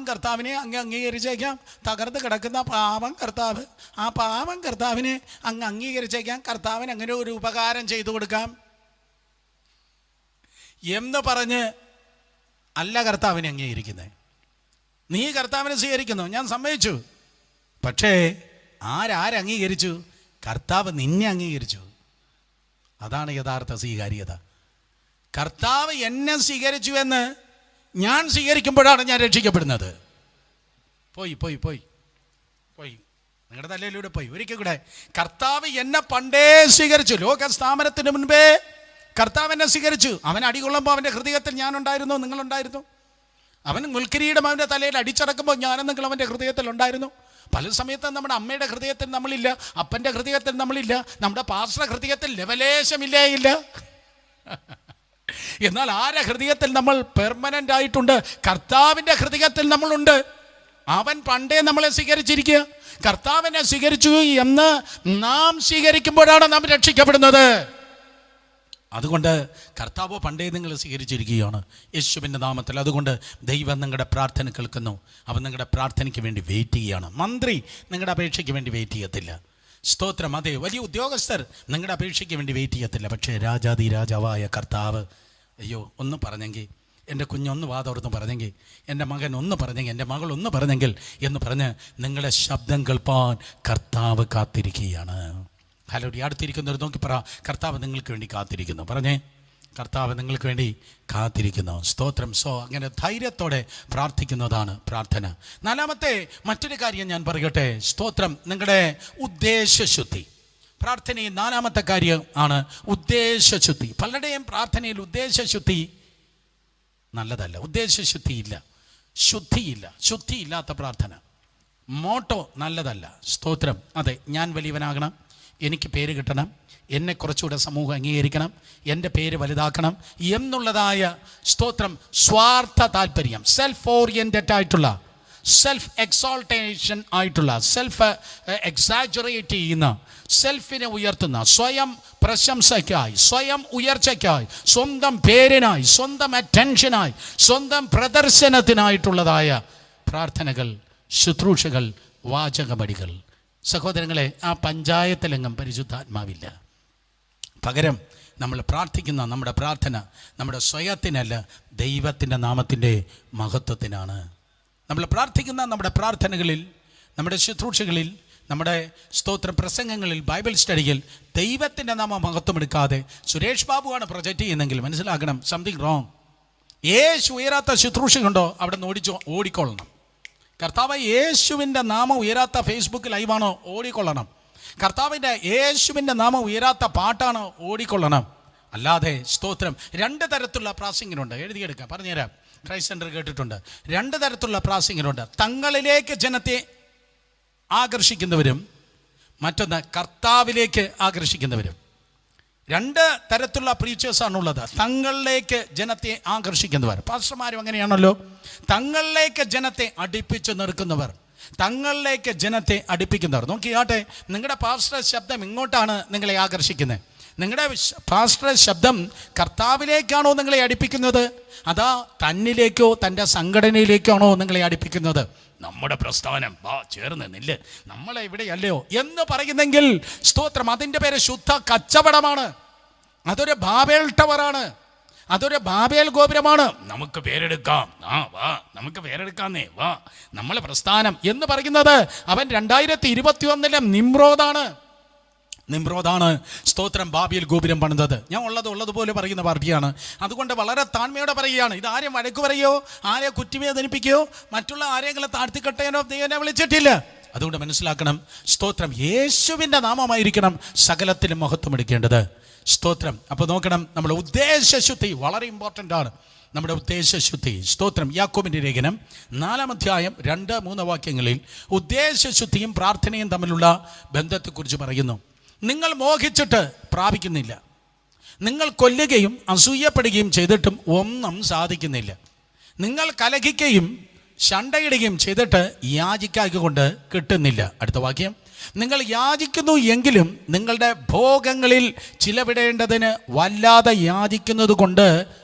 കർത്താവിനെ അങ്ങ് അംഗീകരിച്ചേക്കാം, തകർന്ന് കിടക്കുന്ന കർത്താവ്, ആ കർത്താവിനെ അങ്ങ് അംഗീകരിച്ചേക്കാം, കർത്താവിന് അങ്ങനെ ഒരു ഉപകാരം ചെയ്തു കൊടുക്കാം എന്ന് പറഞ്ഞ് അല്ല കർത്താവിനെ അംഗീകരിക്കുന്നത്. നീ കർത്താവിനെ സ്വീകരിക്കുന്നു, ഞാൻ സമ്മതിച്ചു. പക്ഷേ ആരംഗീകരിച്ചു? കർത്താവ് നിന്നെ അംഗീകരിച്ചു. അതാണ് യഥാർത്ഥ സ്വീകാര്യത. കർത്താവ് എന്നെ സ്വീകരിച്ചു എന്ന് ഞാൻ സ്വീകരിക്കുമ്പോഴാണ് ഞാൻ രക്ഷിക്കപ്പെടുന്നത്. പോയി നിങ്ങളുടെ തലയിലൂടെ പോയി. ഒരിക്കൽ കൂടെ, കർത്താവ് എന്നെ പണ്ടേ സ്വീകരിച്ചു. ലോകസ്ഥാപനത്തിന് മുൻപേ കർത്താവ് എന്നെ സ്വീകരിച്ചു. അവൻ അടികൊള്ളുമ്പോൾ അവൻ്റെ ഹൃദയത്തിൽ ഞാനുണ്ടായിരുന്നു, നിങ്ങളുണ്ടായിരുന്നു. അവൻ മുൾക്കിരീടം അവൻ്റെ തലയിൽ അടിച്ചടക്കുമ്പോൾ ഞാനും നിങ്ങൾ അവൻ്റെ ഹൃദയത്തിൽ ഉണ്ടായിരുന്നു. പല സമയത്തും നമ്മുടെ അമ്മയുടെ ഹൃദയത്തിൽ നമ്മളില്ല, അപ്പൻ്റെ ഹൃദയത്തിൽ നമ്മളില്ല, നമ്മുടെ പാസ്റ്ററുടെ ഹൃദയത്തിൽ ലെവലേശമില്ലേ ഇല്ല. എന്നാൽ ആരുടെ ഹൃദയത്തിൽ നമ്മൾ പെർമനൻ്റ് ആയിട്ടുണ്ട്? കർത്താവിൻ്റെ ഹൃദയത്തിൽ നമ്മളുണ്ട്. അവൻ പണ്ടേ നമ്മളെ സ്വീകരിച്ചിരിക്കുക. കർത്താവിനെ സ്വീകരിച്ചു എന്ന് നാം സ്വീകരിക്കുമ്പോഴാണ് നാം രക്ഷിക്കപ്പെടുന്നത്. അതുകൊണ്ട് കർത്താവ് പണ്ടേ നിങ്ങൾ സ്വീകരിച്ചിരിക്കുകയാണ് യേശുവിൻ്റെ നാമത്തിൽ. അതുകൊണ്ട് ദൈവം നിങ്ങളുടെ പ്രാർത്ഥന കേൾക്കുന്നു. അവൻ നിങ്ങളുടെ പ്രാർത്ഥനയ്ക്ക് വേണ്ടി വെയിറ്റ് ചെയ്യുകയാണ്. മന്ത്രി നിങ്ങളുടെ അപേക്ഷയ്ക്ക് വേണ്ടി വെയിറ്റ് ചെയ്യത്തില്ല. സ്തോത്രം. അതെ, വലിയ ഉദ്യോഗസ്ഥർ നിങ്ങളുടെ അപേക്ഷയ്ക്ക് വേണ്ടി വെയിറ്റ് ചെയ്യത്തില്ല. പക്ഷേ രാജാതി രാജാവായ കർത്താവ്, അയ്യോ ഒന്ന് പറഞ്ഞെങ്കിൽ, എൻ്റെ കുഞ്ഞൊന്ന് വാതോർന്ന് പറഞ്ഞെങ്കിൽ, എൻ്റെ മകൻ ഒന്ന് പറഞ്ഞെങ്കിൽ, എൻ്റെ മകൾ ഒന്ന് പറഞ്ഞെങ്കിൽ എന്ന് പറഞ്ഞ് നിങ്ങളുടെ ശബ്ദം കേൾപ്പാൻ കർത്താവ് കാത്തിരിക്കുകയാണ്. ഹലോ, അടുത്തിരിക്കുന്നവർ നോക്കി പറ, കർത്താവ് നിങ്ങൾക്ക് വേണ്ടി കാത്തിരിക്കുന്നു. പറഞ്ഞേ, കർത്താവ് നിങ്ങൾക്ക് വേണ്ടി കാത്തിരിക്കുന്നു. സ്തോത്രം. അങ്ങനെ ധൈര്യത്തോടെ പ്രാർത്ഥിക്കുന്നതാണ് പ്രാർത്ഥന. 4-മത്തെ മറ്റൊരു കാര്യം ഞാൻ പറയട്ടെ. സ്തോത്രം. നിങ്ങളുടെ ഉദ്ദേശശുദ്ധി. പ്രാർത്ഥനയിൽ 4-മത്തെ കാര്യം ആണ് ഉദ്ദേശശുദ്ധി. പലരുടെയും പ്രാർത്ഥനയിൽ ഉദ്ദേശശുദ്ധി നല്ലതല്ല. ഉദ്ദേശശുദ്ധിയില്ല, ശുദ്ധിയില്ലാത്ത പ്രാർത്ഥന. മോട്ടോ നല്ലതല്ല. സ്തോത്രം. അതെ, ഞാൻ വലിയവനാകണം, എനിക്ക് പേര് കിട്ടണം, എന്നെ കുറച്ചുകൂടെ സമൂഹം അംഗീകരിക്കണം, എൻ്റെ പേര് വലുതാക്കണം എന്നുള്ളതായ സ്തോത്രം സ്വാർത്ഥ താല്പര്യം, സെൽഫ് ഓറിയൻറ്റഡ് ആയിട്ടുള്ള, സെൽഫ് എക്സോൾട്ടേഷൻ ആയിട്ടുള്ള, സെൽഫ് എക്സാജറേറ്റ് ചെയ്യുന്ന, സെൽഫിനെ ഉയർത്തുന്ന, സ്വയം പ്രശംസയ്ക്കായി, സ്വയം ഉയർച്ചയ്ക്കായി, സ്വന്തം പേരിനായി, സ്വന്തം അറ്റൻഷനായി, സ്വന്തം പ്രദർശനത്തിനായിട്ടുള്ളതായ പ്രാർത്ഥനകൾ, ശുശ്രൂഷകൾ, വാചകമടികൾ. സഹോദരങ്ങളെ, ആ പഞ്ചായത്തിലെങ്ങും പരിശുദ്ധാത്മാവില്ല. പകരം നമ്മൾ പ്രാർത്ഥിക്കുന്ന നമ്മുടെ പ്രാർത്ഥന നമ്മുടെ സ്വയത്തിനല്ല, ദൈവത്തിൻ്റെ നാമത്തിൻ്റെ മഹത്വത്തിനാണ്. നമ്മൾ പ്രാർത്ഥിക്കുന്ന നമ്മുടെ പ്രാർത്ഥനകളിൽ, നമ്മുടെ ശുശ്രൂഷകളിൽ, നമ്മുടെ സ്തോത്ര പ്രസംഗങ്ങളിൽ, ബൈബിൾ സ്റ്റഡിയിൽ ദൈവത്തിൻ്റെ നാമം മഹത്വം എടുക്കാതെ സുരേഷ് ബാബുവാണ് പ്രൊജക്റ്റ് ചെയ്യുന്നതെങ്കിൽ മനസ്സിലാക്കണം, സംതിങ് റോങ്. യേശു ഉയരാത്ത ശുശ്രൂഷയുണ്ടോ അവിടെ നിന്ന് ഓടിക്കൊള്ളണം. കർത്താവ് യേശുവിൻ്റെ നാമം ഉയരാത്ത ഫേസ്ബുക്ക് ലൈവാണോ ഓടിക്കൊള്ളണം. കർത്താവിൻ്റെ യേശുവിൻ്റെ നാമം ഉയരാത്ത പാട്ടാണോ ഓടിക്കൊള്ളണം. അല്ലാതെ സ്തോത്രം. 2 തരത്തിലുള്ള പ്രാസിംഗിനുണ്ട്. എഴുതിയെടുക്കാം, പറഞ്ഞുതരാം. ക്രൈസ്റ്റ് സെൻറ്റർ കേട്ടിട്ടുണ്ട്. 2 തരത്തിലുള്ള പ്രാസിംഗിനുണ്ട്. തങ്ങളിലേക്ക് ജനത്തെ ആകർഷിക്കുന്നവരും മറ്റൊന്ന് കർത്താവിലേക്ക് ആകർഷിക്കുന്നവരും. 2 തരത്തിലുള്ള പ്രീച്ചേഴ്സാണുള്ളത്. തങ്ങളിലേക്ക് ജനത്തെ ആകർഷിക്കുന്നവർ, പാസ്റ്റർമാരും അങ്ങനെയാണല്ലോ. തങ്ങളിലേക്ക് ജനത്തെ അടുപ്പിച്ച് നിർക്കുന്നവർ, തങ്ങളിലേക്ക് ജനത്തെ അടുപ്പിക്കുന്നവർ. നോക്കിയാട്ടെ, നിങ്ങളുടെ പാസ്റ്റർ ശബ്ദം ഇങ്ങോട്ടാണ് നിങ്ങളെ ആകർഷിക്കുന്നത്. നിങ്ങളുടെ പാസ്റ്റർ ശബ്ദം കർത്താവിലേക്കാണോ നിങ്ങളെ അടുപ്പിക്കുന്നത്, അതാ തന്നിലേക്കോ തൻ്റെ സംഘടനയിലേക്കാണോ നിങ്ങളെ അടുപ്പിക്കുന്നത്? നമ്മുടെ പ്രസ്ഥാനം ചേർന്ന് നില്ല്, നമ്മളെ ഇവിടെയല്ലയോ എന്ന് പറയുന്നെങ്കിൽ സ്തോത്രം, അതിൻ്റെ പേര് ശുദ്ധ കച്ചവടമാണ്. അതൊരു ബാബേൽ ടവറാണ്, അതൊരു ബാബേൽ ഗോപുരമാണ്. നമുക്ക് പേരെടുക്കാം, വാ നമുക്ക് പേരെടുക്കാന്നേ, വാ നമ്മളെ പ്രസ്ഥാനം എന്ന് പറയുന്നത് അവൻ 2021 നിമ്രോദാണ്. സ്തോത്രം. ബാബേൽ ഗോപുരം പണിതത്. ഞാൻ ഉള്ളതുപോലെ പറയുന്ന പാർട്ടിയാണ്. അതുകൊണ്ട് വളരെ താഴ്മയോടെ പറയുകയാണ്. ഇത് ആരെയും വഴക്ക് പറയോ, ആരെ കുറ്റിവേദനിപ്പിക്കുകയോ, മറ്റുള്ള ആരെങ്കിലും താഴ്ത്തിക്കെട്ടേനോ ദൈവനെ വിളിച്ചിട്ടില്ല. അതുകൊണ്ട് മനസ്സിലാക്കണം, സ്തോത്രം, യേശുവിൻ്റെ നാമമായിരിക്കണം സകലത്തിലും മഹത്വം എടുക്കേണ്ടത്. സ്തോത്രം. അപ്പോൾ നോക്കണം, നമ്മുടെ ഉദ്ദേശശുദ്ധി വളരെ ഇമ്പോർട്ടൻ്റ് ആണ്. നമ്മുടെ ഉദ്ദേശശുദ്ധി. സ്തോത്രം. യാക്കോബിൻ്റെ ലേഖനം 4-ാം അധ്യായം 2-3 വാക്യങ്ങളിൽ ഉദ്ദേശശുദ്ധിയും പ്രാർത്ഥനയും തമ്മിലുള്ള ബന്ധത്തെക്കുറിച്ച് പറയുന്നു. നിങ്ങൾ മോഹിച്ചിട്ട് പ്രാപിക്കുന്നില്ല, നിങ്ങൾ കൊല്ലുകയും അസൂയപ്പെടുകയും ചെയ്തിട്ടും ഒന്നും സാധിക്കുന്നില്ല, നിങ്ങൾ കലഹിക്കുകയും ശണ്ടയിടുകയും ചെയ്തിട്ട് യാചിക്കാകൊണ്ട് കിട്ടുന്നില്ല. അടുത്ത വാക്യം, നിങ്ങൾ യാചിക്കുന്നു എങ്കിലും നിങ്ങളുടെ ഭോഗങ്ങളിൽ ചിലവിടേണ്ടതിന് വല്ലാതെ യാചിക്കുന്നത് കൊണ്ട്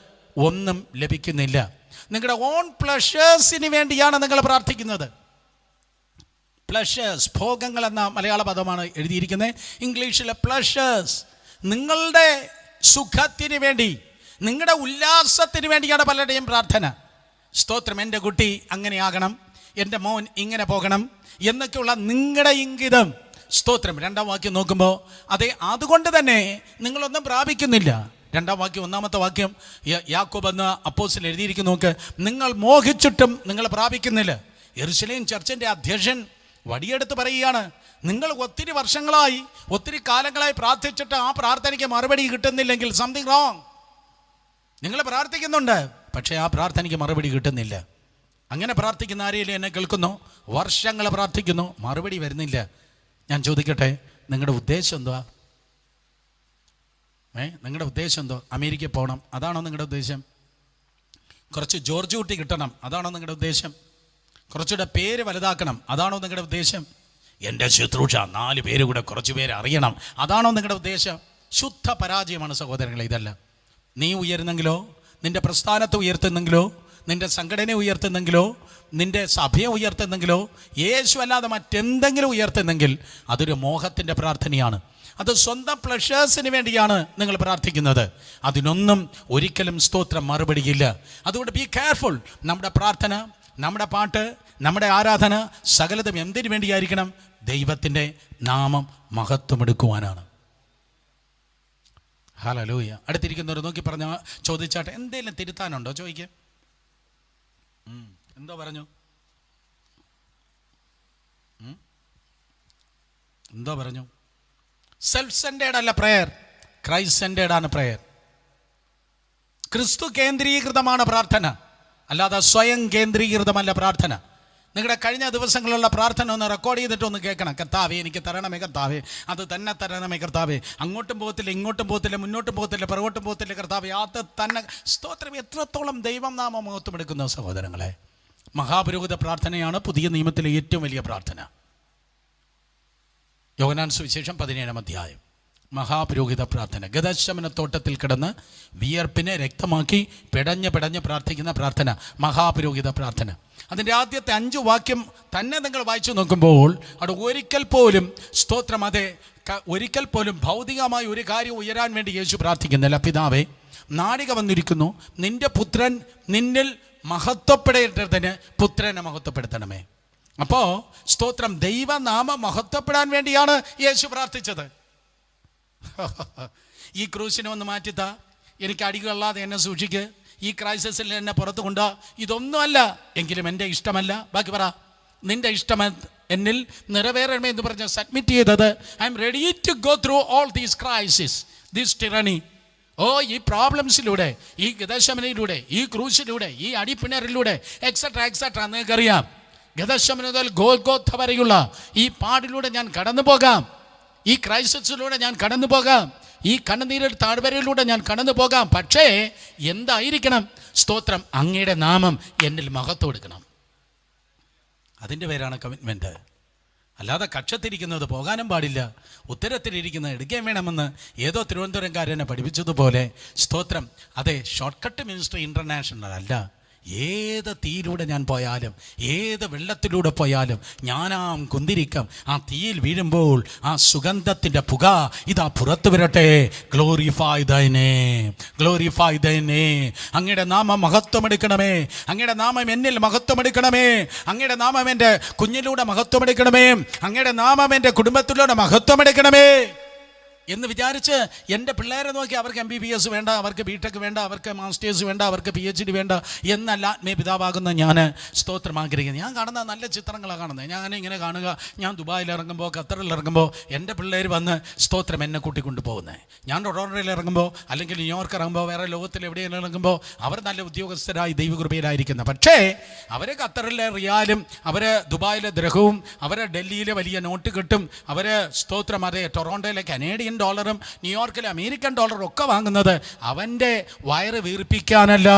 ഒന്നും ലഭിക്കുന്നില്ല. നിങ്ങളുടെ ഓൺ പ്ലഷേഴ്സിന് വേണ്ടിയാണ് നിങ്ങൾ പ്രാർത്ഥിക്കുന്നത്. പ്ലഷേഴ്സ്, ഭോഗങ്ങൾ എന്ന മലയാള പദമാണ് എഴുതിയിരിക്കുന്നത്. ഇംഗ്ലീഷിലെ പ്ലഷേഴ്സ്, നിങ്ങളുടെ സുഖത്തിന് വേണ്ടി, നിങ്ങളുടെ ഉല്ലാസത്തിന് വേണ്ടിയാണ് പലരുടെയും പ്രാർത്ഥന. സ്തോത്രം. എൻ്റെ കുട്ടി അങ്ങനെയാകണം, എൻ്റെ മോൻ ഇങ്ങനെ പോകണം എന്നൊക്കെയുള്ള നിങ്ങളുടെ ഇംഗിതം. സ്തോത്രം. 2-ാം വാക്യം നോക്കുമ്പോൾ അതെ, അതുകൊണ്ട് തന്നെ നിങ്ങളൊന്നും പ്രാപിക്കുന്നില്ല. 2-ാം വാക്യം 1-ാമത്തെ വാക്യം യാക്കോബ് എന്ന അപ്പോസ്തലൻ എഴുതിയിരിക്കുന്നു. നോക്ക്, നിങ്ങൾ മോഹിച്ചിട്ടും നിങ്ങൾ പ്രാപിക്കുന്നില്ല. യെരുശലേം ചർച്ചിൻ്റെ അധ്യക്ഷൻ വടിയെടുത്ത് പറയുകയാണ്, നിങ്ങൾ ഒത്തിരി വർഷങ്ങളായി, ഒത്തിരി കാലങ്ങളായി പ്രാർത്ഥിച്ചിട്ട് ആ പ്രാർത്ഥനയ്ക്ക് മറുപടി കിട്ടുന്നില്ലെങ്കിൽ സംതിങ് റോങ്. നിങ്ങൾ പ്രാർത്ഥിക്കുന്നുണ്ട്, പക്ഷേ ആ പ്രാർത്ഥനയ്ക്ക് മറുപടി കിട്ടുന്നില്ല. അങ്ങനെ പ്രാർത്ഥിക്കുന്ന ആരെയും എന്നെ കേൾക്കുന്നു, വർഷങ്ങൾ പ്രാർത്ഥിക്കുന്നു, മറുപടി വരുന്നില്ല. ഞാൻ ചോദിക്കട്ടെ, നിങ്ങളുടെ ഉദ്ദേശം എന്തുവാ? നിങ്ങളുടെ ഉദ്ദേശം എന്തോ? അമേരിക്കയിൽ പോകണം, അതാണോ നിങ്ങളുടെ ഉദ്ദേശം? കുറച്ച് ജോർജ് കുട്ടി കിട്ടണം, അതാണോ നിങ്ങളുടെ ഉദ്ദേശം? കുറച്ചുകൂടെ പേര് വലുതാക്കണം, അതാണോ നിങ്ങളുടെ ഉദ്ദേശം? എൻ്റെ ശുശ്രൂഷ 4 പേര് കൂടെ കുറച്ച് പേര് അറിയണം, അതാണോ നിങ്ങളുടെ ഉദ്ദേശം? ശുദ്ധ പരാജയമാണ് സഹോദരങ്ങളെ ഇതല്ല. നീ ഉയരുന്നെങ്കിലോ, നിൻ്റെ പ്രസ്ഥാനത്തെ ഉയർത്തുന്നെങ്കിലോ, നിൻ്റെ സംഘടനയെ ഉയർത്തുന്നെങ്കിലോ, നിൻ്റെ സഭയെ ഉയർത്തുന്നെങ്കിലോ, യേശു അല്ലാതെ മറ്റെന്തെങ്കിലും ഉയർത്തുന്നെങ്കിൽ അതൊരു മോഹത്തിൻ്റെ പ്രാർത്ഥനയാണ്. അത് സ്വന്തം പ്ലഷേഴ്സിന് വേണ്ടിയാണ് നിങ്ങൾ പ്രാർത്ഥിക്കുന്നത്. അതിനൊന്നും ഒരിക്കലും സ്തോത്രം മറുപടിയില്ല. അതുകൊണ്ട് ബി കെയർഫുൾ. നമ്മുടെ പ്രാർത്ഥന, നമ്മുടെ പാട്ട്, നമ്മുടെ ആരാധന സകലതും എന്തിനു വേണ്ടിയായിരിക്കണം? ദൈവത്തിൻ്റെ നാമം മഹത്വമെടുക്കുവാനാണ്. ഹല്ലേലൂയ. അടുത്തിരിക്കുന്നവർ നോക്കി പറഞ്ഞ ചോദിച്ചാട്ടെ, എന്തെങ്കിലും തിരുത്താനുണ്ടോ? ചോദിക്കുക. എന്തോ പറഞ്ഞു? എന്തോ പറഞ്ഞു? സെൽഫ് സെൻറ്റേഡ് അല്ല പ്രയർ, ക്രൈസ്റ്റ് സെൻറ്റേഡ് ആണ് പ്രയർ. ക്രിസ്തു കേന്ദ്രീകൃതമാണ് പ്രാർത്ഥന, അല്ലാതെ സ്വയം കേന്ദ്രീകൃതമല്ല പ്രാർത്ഥന. നിങ്ങളുടെ കഴിഞ്ഞ ദിവസങ്ങളിലുള്ള പ്രാർത്ഥന ഒന്ന് റെക്കോർഡ് ചെയ്തിട്ടൊന്ന് കേൾക്കണം. കർത്താവേ എനിക്ക് തരണമേ കർത്താവേ, അത് തന്നെ തരണമേ കർത്താവേ, അങ്ങോട്ടും പോകത്തില്ല, ഇങ്ങോട്ടും പോകത്തില്ല, മുന്നോട്ടും പോകത്തില്ല, പുറകോട്ടും പോകത്തില്ല കർത്താവേ, അത് തന്നെ. സ്തോത്രം. എത്രത്തോളം ദൈവം നാമം മഹത്വം എടുക്കുന്ന സഹോദരങ്ങളെ. മഹാപുരോഹിത പ്രാർത്ഥനയാണ് പുതിയ നിയമത്തിലെ ഏറ്റവും വലിയ പ്രാർത്ഥന. യോഹന്നാൻ സുവിശേഷം 17-ാം അധ്യായം, മഹാപുരോഹിത പ്രാർത്ഥന. ഗദശമനത്തോട്ടത്തിൽ കിടന്ന് വിയർപ്പിനെ രക്തമാക്കി പിടഞ്ഞ് പ്രാർത്ഥിക്കുന്ന പ്രാർത്ഥന, മഹാപുരോഹിത പ്രാർത്ഥന. അതിൻ്റെ ആദ്യത്തെ 5 വാക്യം തന്നെ നിങ്ങൾ വായിച്ചു നോക്കുമ്പോൾ അവിടെ ഒരിക്കൽ പോലും സ്തോത്രം, അതെ, ഒരിക്കൽ പോലും ഭൗതികമായ ഒരു കാര്യം ഉയരാൻ വേണ്ടി യേശു പ്രാർത്ഥിക്കുന്നില്ല. പിതാവേ, നാഴിക വന്നിരിക്കുന്നു, നിന്റെ പുത്രൻ നിന്നിൽ മഹത്വപ്പെടേണ്ടതിന് പുത്രനെ മഹത്വപ്പെടുത്തണമേ. അപ്പോൾ സ്തോത്രം, ദൈവനാമം മഹത്വപ്പെടാൻ വേണ്ടിയാണ് യേശു പ്രാർത്ഥിച്ചത്. ഈ ക്രൂശിനെ ഒന്ന് മാറ്റിത്താ, എനിക്ക് അടികളല്ലാതെ എന്നെ സൂക്ഷിക്ക്, ഈ ക്രൈസിസിൽ എന്നെ പുറത്തു കൊണ്ടാ, ഇതൊന്നുമല്ല എങ്കിലും എൻ്റെ ഇഷ്ടമല്ല. ബാക്കി പറ, നിൻ്റെ ഇഷ്ടം എന്നിൽ നിറവേറണമേ എന്ന് പറഞ്ഞ് സബ്മിറ്റ് ചെയ്തത്. I'm ready to go through all these crisis, this tyranny. ഈ പ്രോബ്ലംസിലൂടെ, ഈ ഗദശമനയിലൂടെ, ഈ ക്രൂശിലൂടെ, ഈ അടിപ്പിണറിലൂടെ, എക്സെട്രാ എക്സെട്രാ. നിങ്ങൾക്കറിയാം, ഗദശമന മുതൽ ഗോൽഗോഥ വരെയുള്ള ഈ പാടിലൂടെ ഞാൻ കടന്നു പോകാം, ഈ ക്രൈസിസിലൂടെ ഞാൻ കടന്നു പോകാം, ഈ കണ്ണുനീരിൽ താഴ്വരയിലൂടെ ഞാൻ കടന്നു പോകാം. പക്ഷേ എന്തായിരിക്കണം? സ്തോത്രം, അങ്ങയുടെ നാമം എന്നിൽ മഹത്വം എടുക്കണം. അതിൻ്റെ പേരാണ് കമ്മിറ്റ്മെൻറ്റ്. അല്ലാതെ കക്ഷത്തിരിക്കുന്നത് പോകാനും പാടില്ല, ഉത്തരത്തിലിരിക്കുന്നത് എടുക്കാൻ വേണമെന്ന് ഏതോ തിരുവനന്തപുരംകാരനെ പഠിപ്പിച്ചതുപോലെ സ്തോത്രം, അതെ, ഷോർട്ട് കട്ട് മിനിസ്ട്രി ഇൻ്റർനാഷണൽ അല്ല. ഏത് തീയിലൂടെ ഞാൻ പോയാലും, ഏത് വെള്ളത്തിലൂടെ പോയാലും, ഞാനാം കുന്തിരിക്കം ആ തീയിൽ വീഴുമ്പോൾ ആ സുഗന്ധത്തിൻ്റെ പുക ഇതാ പുറത്തു വരട്ടെ. ഗ്ലോറിഫൈ ദൈ നെയിം, ഗ്ലോറിഫൈ ദൈ നെയിം. അങ്ങയുടെ നാമം മഹത്വമെടുക്കണമേ, അങ്ങയുടെ നാമം എന്നിൽ മഹത്വമെടുക്കണമേ, അങ്ങയുടെ നാമം എൻ്റെ കുഞ്ഞിലൂടെ മഹത്വമെടുക്കണമേ, അങ്ങയുടെ നാമം എൻ്റെ കുടുംബത്തിലൂടെ മഹത്വമെടുക്കണമേ. എന്ന് വിചാരിച്ച് എൻ്റെ പിള്ളേരെ നോക്കി അവർക്ക് MBBS വേണ്ട, അവർക്ക് BTech വേണ്ട, അവർക്ക് മാസ്റ്റേഴ്സ് വേണ്ട, അവർക്ക് PhD വേണ്ട എന്നല്ല ആത്മീയ പിതാവാകുന്ന ഞാൻ സ്തോത്രം ആഗ്രഹിക്കുന്നത്. ഞാൻ കാണുന്ന നല്ല ചിത്രങ്ങളാണ് കാണുന്നത്. ഞാൻ ഇങ്ങനെ കാണുക, ഞാൻ ദുബായിൽ ഇറങ്ങുമ്പോൾ, ഖത്തറിൽ ഇറങ്ങുമ്പോൾ എൻ്റെ പിള്ളേർ വന്ന് സ്തോത്രം എന്നെ കൂട്ടിക്കൊണ്ട് പോകുന്നത്. ഞാൻ ടൊറോണ്ടോയിൽ ഇറങ്ങുമ്പോൾ, അല്ലെങ്കിൽ ന്യൂയോർക്ക് ഇറങ്ങുമ്പോൾ, വേറെ ലോകത്തിൽ എവിടെയെങ്കിലും ഇറങ്ങുമ്പോൾ അവർ നല്ല ഉദ്യോഗസ്ഥരായി ദൈവകൃപയിലായിരിക്കുന്നത്. പക്ഷേ അവർ ഖത്തറിലെ റിയാലും, അവർ ദുബായിലെ ദ്രഹവും, അവർ ഡൽഹിയിലെ വലിയ നോട്ട് കെട്ടും, അവർ സ്തോത്രം അതേ ടൊറോണ്ടോയിലെ കനേഡിയൻ ഡോളറും ന്യൂയോർക്കിലെ അമേരിക്കൻ ഡോളറും ഒക്കെ വാങ്ങുന്നത് അവൻ്റെ വയറ് വീർപ്പിക്കാനല്ല,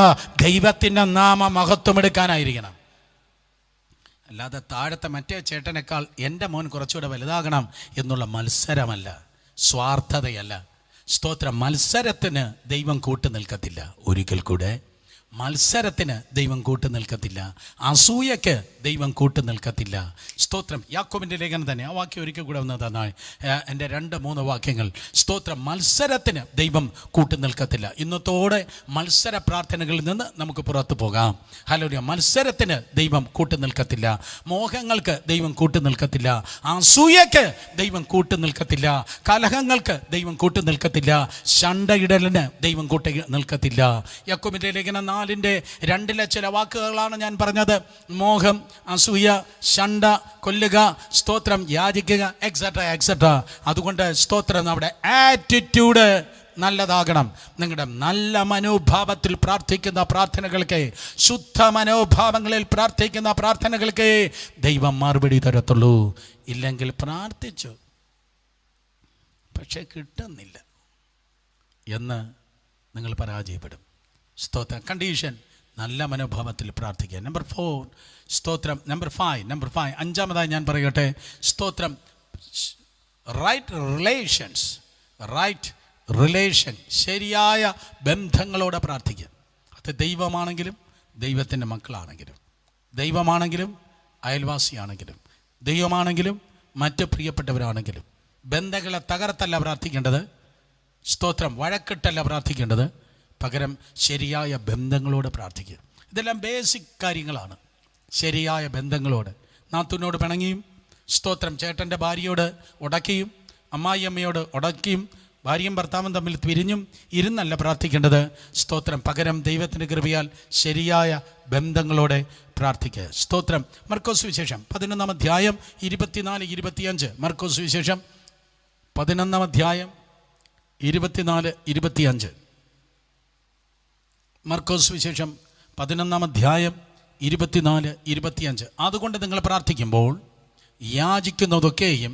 ദൈവത്തിൻ്റെ നാമ മഹത്വം എടുക്കാനായിരിക്കണം. അല്ലാതെ താഴത്തെ മറ്റേ ചേട്ടനേക്കാൾ എൻ്റെ മോൻ കുറച്ചുകൂടെ വലുതാകണം എന്നുള്ള മത്സരമല്ല, സ്വാർത്ഥതയല്ല. സ്തോത്രം, മത്സരത്തിന് ദൈവം കൂട്ടു നിൽക്കത്തില്ല. ഒരിക്കൽ കൂടെ മത്സരത്തിന് ദൈവം കൂട്ടു നിൽക്കത്തില്ല, അസൂയക്ക് ദൈവം കൂട്ടു നിൽക്കത്തില്ല. സ്തോത്രം, യാക്കോബിൻ്റെ ലേഖനം തന്നെ ആ വാക്യം ഒരിക്കൽ കൂടെ ഒന്ന് തന്നാൽ, എൻ്റെ 2-3 വാക്യങ്ങൾ. സ്തോത്രം, മത്സരത്തിന് ദൈവം കൂട്ടു നിൽക്കത്തില്ല. ഇന്നത്തോടെ മത്സര പ്രാർത്ഥനകളിൽ നിന്ന് നമുക്ക് പുറത്തു പോകാം. ഹല്ലേലൂയ. മത്സരത്തിന് ദൈവം കൂട്ടു നിൽക്കത്തില്ല, മോഹങ്ങൾക്ക് ദൈവം കൂട്ടു നിൽക്കത്തില്ല, അസൂയക്ക് ദൈവം കൂട്ടു നിൽക്കത്തില്ല, കലഹങ്ങൾക്ക് ദൈവം കൂട്ടു നിൽക്കത്തില്ല, ശണ്ടയിടലിന് ദൈവം കൂട്ടു നിൽക്കത്തില്ല. യാക്കോബിൻ്റെ ലേഖനം 4:2 ചില വാക്കുകളാണ് ഞാൻ പറഞ്ഞത്. മോഹം, അസൂയ, ശണ്ട, കൊല്ലുക, സ്തോത്രം, യാചിക്കുക, എക്സെട്രാ എക്സെട്രാ. അതുകൊണ്ട് സ്തോത്രം, നമ്മുടെ ആറ്റിറ്റ്യൂഡ് നല്ലതാകണം. നിങ്ങളുടെ നല്ല മനോഭാവത്തിൽ പ്രാർത്ഥിക്കുന്ന പ്രാർത്ഥനകൾക്ക്, ശുദ്ധ മനോഭാവങ്ങളിൽ പ്രാർത്ഥിക്കുന്ന പ്രാർത്ഥനകൾക്ക് ദൈവം മറുപടി തരത്തുള്ളൂ. ഇല്ലെങ്കിൽ പ്രാർത്ഥിച്ചു പക്ഷേ കിട്ടുന്നില്ല എന്ന് നിങ്ങൾ പരാജയപ്പെടും. സ്തോത്രം, കണ്ടീഷൻ നല്ല മനോഭാവത്തിൽ പ്രാർത്ഥിക്കുക. നമ്പർ 4 സ്തോത്രം. നമ്പർ 5 അഞ്ചാമതായി ഞാൻ പറയട്ടെ. സ്തോത്രം, റൈറ്റ് റിലേഷൻ, ശരിയായ ബന്ധങ്ങളോടെ പ്രാർത്ഥിക്കുക. അത് ദൈവമാണെങ്കിലും ദൈവത്തിൻ്റെ മക്കളാണെങ്കിലും, ദൈവമാണെങ്കിലും അയൽവാസിയാണെങ്കിലും, ദൈവമാണെങ്കിലും മറ്റ് പ്രിയപ്പെട്ടവരാണെങ്കിലും, ബന്ധങ്ങളെ തകർത്തല്ല പ്രാർത്ഥിക്കേണ്ടത്. സ്തോത്രം, വഴക്കിട്ടല്ല പ്രാർത്ഥിക്കേണ്ടത്. പകരം ശരിയായ ബന്ധങ്ങളോട് പ്രാർത്ഥിക്കുക. ഇതെല്ലാം ബേസിക് കാര്യങ്ങളാണ്. ശരിയായ ബന്ധങ്ങളോട്, നാത്തൂനോട് പിണങ്ങിയും, സ്തോത്രം, ചേട്ടൻ്റെ ഭാര്യയോട് ഉടക്കിയും, അമ്മായിയമ്മയോട് ഉടക്കിയും, ഭാര്യയും ഭർത്താവും തമ്മിൽ പിരിഞ്ഞും ഇരുന്നല്ല പ്രാർത്ഥിക്കേണ്ടത്. സ്തോത്രം, പകരം ദൈവത്തിൻ്റെ കൃപയാൽ ശരിയായ ബന്ധങ്ങളോടെ പ്രാർത്ഥിക്കുക. സ്തോത്രം. മർക്കോസ് വിശേഷം 11-ാം അധ്യായം 24-25. മർക്കോസ് വിശേഷം 11-ാം അധ്യായം 24-25. മർക്കോസ് വിശേഷം 11-ാം അധ്യായം 24-25. അതുകൊണ്ട് നിങ്ങൾ പ്രാർത്ഥിക്കുമ്പോൾ യാചിക്കുന്നതൊക്കെയും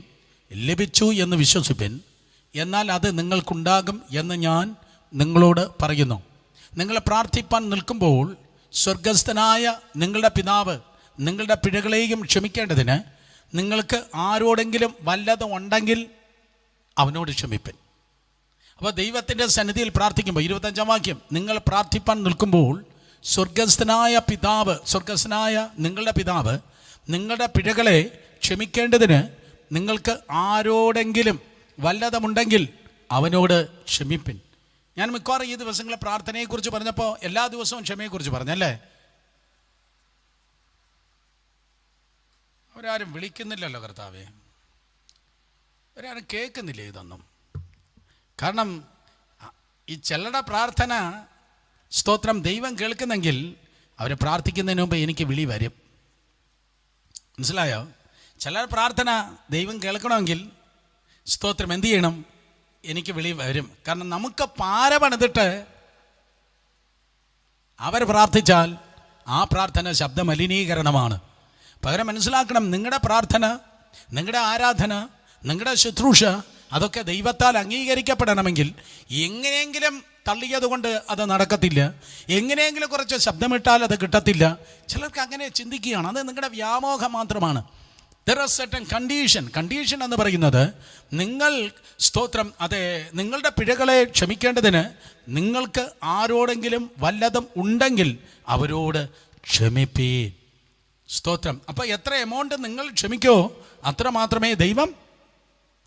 ലഭിച്ചു എന്ന് വിശ്വസിപ്പിൻ, എന്നാൽ അത് നിങ്ങൾക്കുണ്ടാകും എന്ന് ഞാൻ നിങ്ങളോട് പറയുന്നു. നിങ്ങൾ പ്രാർത്ഥിപ്പാൻ നിൽക്കുമ്പോൾ സ്വർഗസ്ഥനായ നിങ്ങളുടെ പിതാവ് നിങ്ങളുടെ പിഴകളെയും ക്ഷമിക്കേണ്ടതിന് നിങ്ങൾക്ക് ആരോടെങ്കിലും വല്ലതും ഉണ്ടെങ്കിൽ അവനോട് ക്ഷമിപ്പൻ. അപ്പോൾ ദൈവത്തിൻ്റെ സന്നിധിയിൽ പ്രാർത്ഥിക്കുമ്പോൾ 25-ാം വാക്യം, നിങ്ങൾ പ്രാർത്ഥിപ്പാൻ നിൽക്കുമ്പോൾ സ്വർഗസ്ഥനായ നിങ്ങളുടെ പിതാവ് നിങ്ങളുടെ പിഴകളെ ക്ഷമിക്കേണ്ടതിന് നിങ്ങൾക്ക് ആരോടെങ്കിലും വല്ലതുമുണ്ടെങ്കിൽ അവനോട് ക്ഷമിപ്പിൻ. ഞാൻ മിക്കവാറും ഈ ദിവസങ്ങളെ പ്രാർത്ഥനയെക്കുറിച്ച് പറഞ്ഞപ്പോൾ എല്ലാ ദിവസവും ക്ഷമയെക്കുറിച്ച് പറഞ്ഞല്ലേ? അവരാരും വിളിക്കുന്നില്ലല്ലോ കർത്താവേ, അവരാരും കേൾക്കുന്നില്ല ഇതൊന്നും. കാരണം ഈ ചിലരുടെ പ്രാർത്ഥന, സ്തോത്രം, ദൈവം കേൾക്കുന്നെങ്കിൽ അവർ പ്രാർത്ഥിക്കുന്നതിന് മുമ്പ് എനിക്ക് വിളി വരും. മനസ്സിലായോ? ചില പ്രാർത്ഥന ദൈവം കേൾക്കണമെങ്കിൽ സ്തോത്രം എന്ത് ചെയ്യണം? എനിക്ക് വിളി വരും. കാരണം നമുക്ക് പാര പണിതിട്ട് അവർ പ്രാർത്ഥിച്ചാൽ ആ പ്രാർത്ഥന ശബ്ദമലിനീകരണമാണ്. പകരം മനസ്സിലാക്കണം, നിങ്ങളുടെ പ്രാർത്ഥന, നിങ്ങളുടെ ആരാധന, നിങ്ങളുടെ ശുശ്രൂഷ അതൊക്കെ ദൈവത്താൽ അംഗീകരിക്കപ്പെടണമെങ്കിൽ എങ്ങനെയെങ്കിലും തള്ളിയത് കൊണ്ട് അത് നടക്കത്തില്ല, എങ്ങനെയെങ്കിലും കുറച്ച് ശബ്ദമിട്ടാൽ അത് കിട്ടത്തില്ല. ചിലർക്ക് അങ്ങനെ ചിന്തിക്കുകയാണ്. അത് നിങ്ങളുടെ വ്യാമോഹം മാത്രമാണ്. There is certain കണ്ടീഷൻ എന്ന് പറയുന്നത്, നിങ്ങൾ സ്തോത്രം, അതെ, നിങ്ങളുടെ പിഴകളെ ക്ഷമിക്കേണ്ടതിന് നിങ്ങൾക്ക് ആരോടെങ്കിലും വല്ലതും ഉണ്ടെങ്കിൽ അവരോട് ക്ഷമിപ്പീൻ. സ്തോത്രം. അപ്പോൾ എത്ര എമൗണ്ട് നിങ്ങൾ ക്ഷമിക്കോ അത്ര മാത്രമേ ദൈവം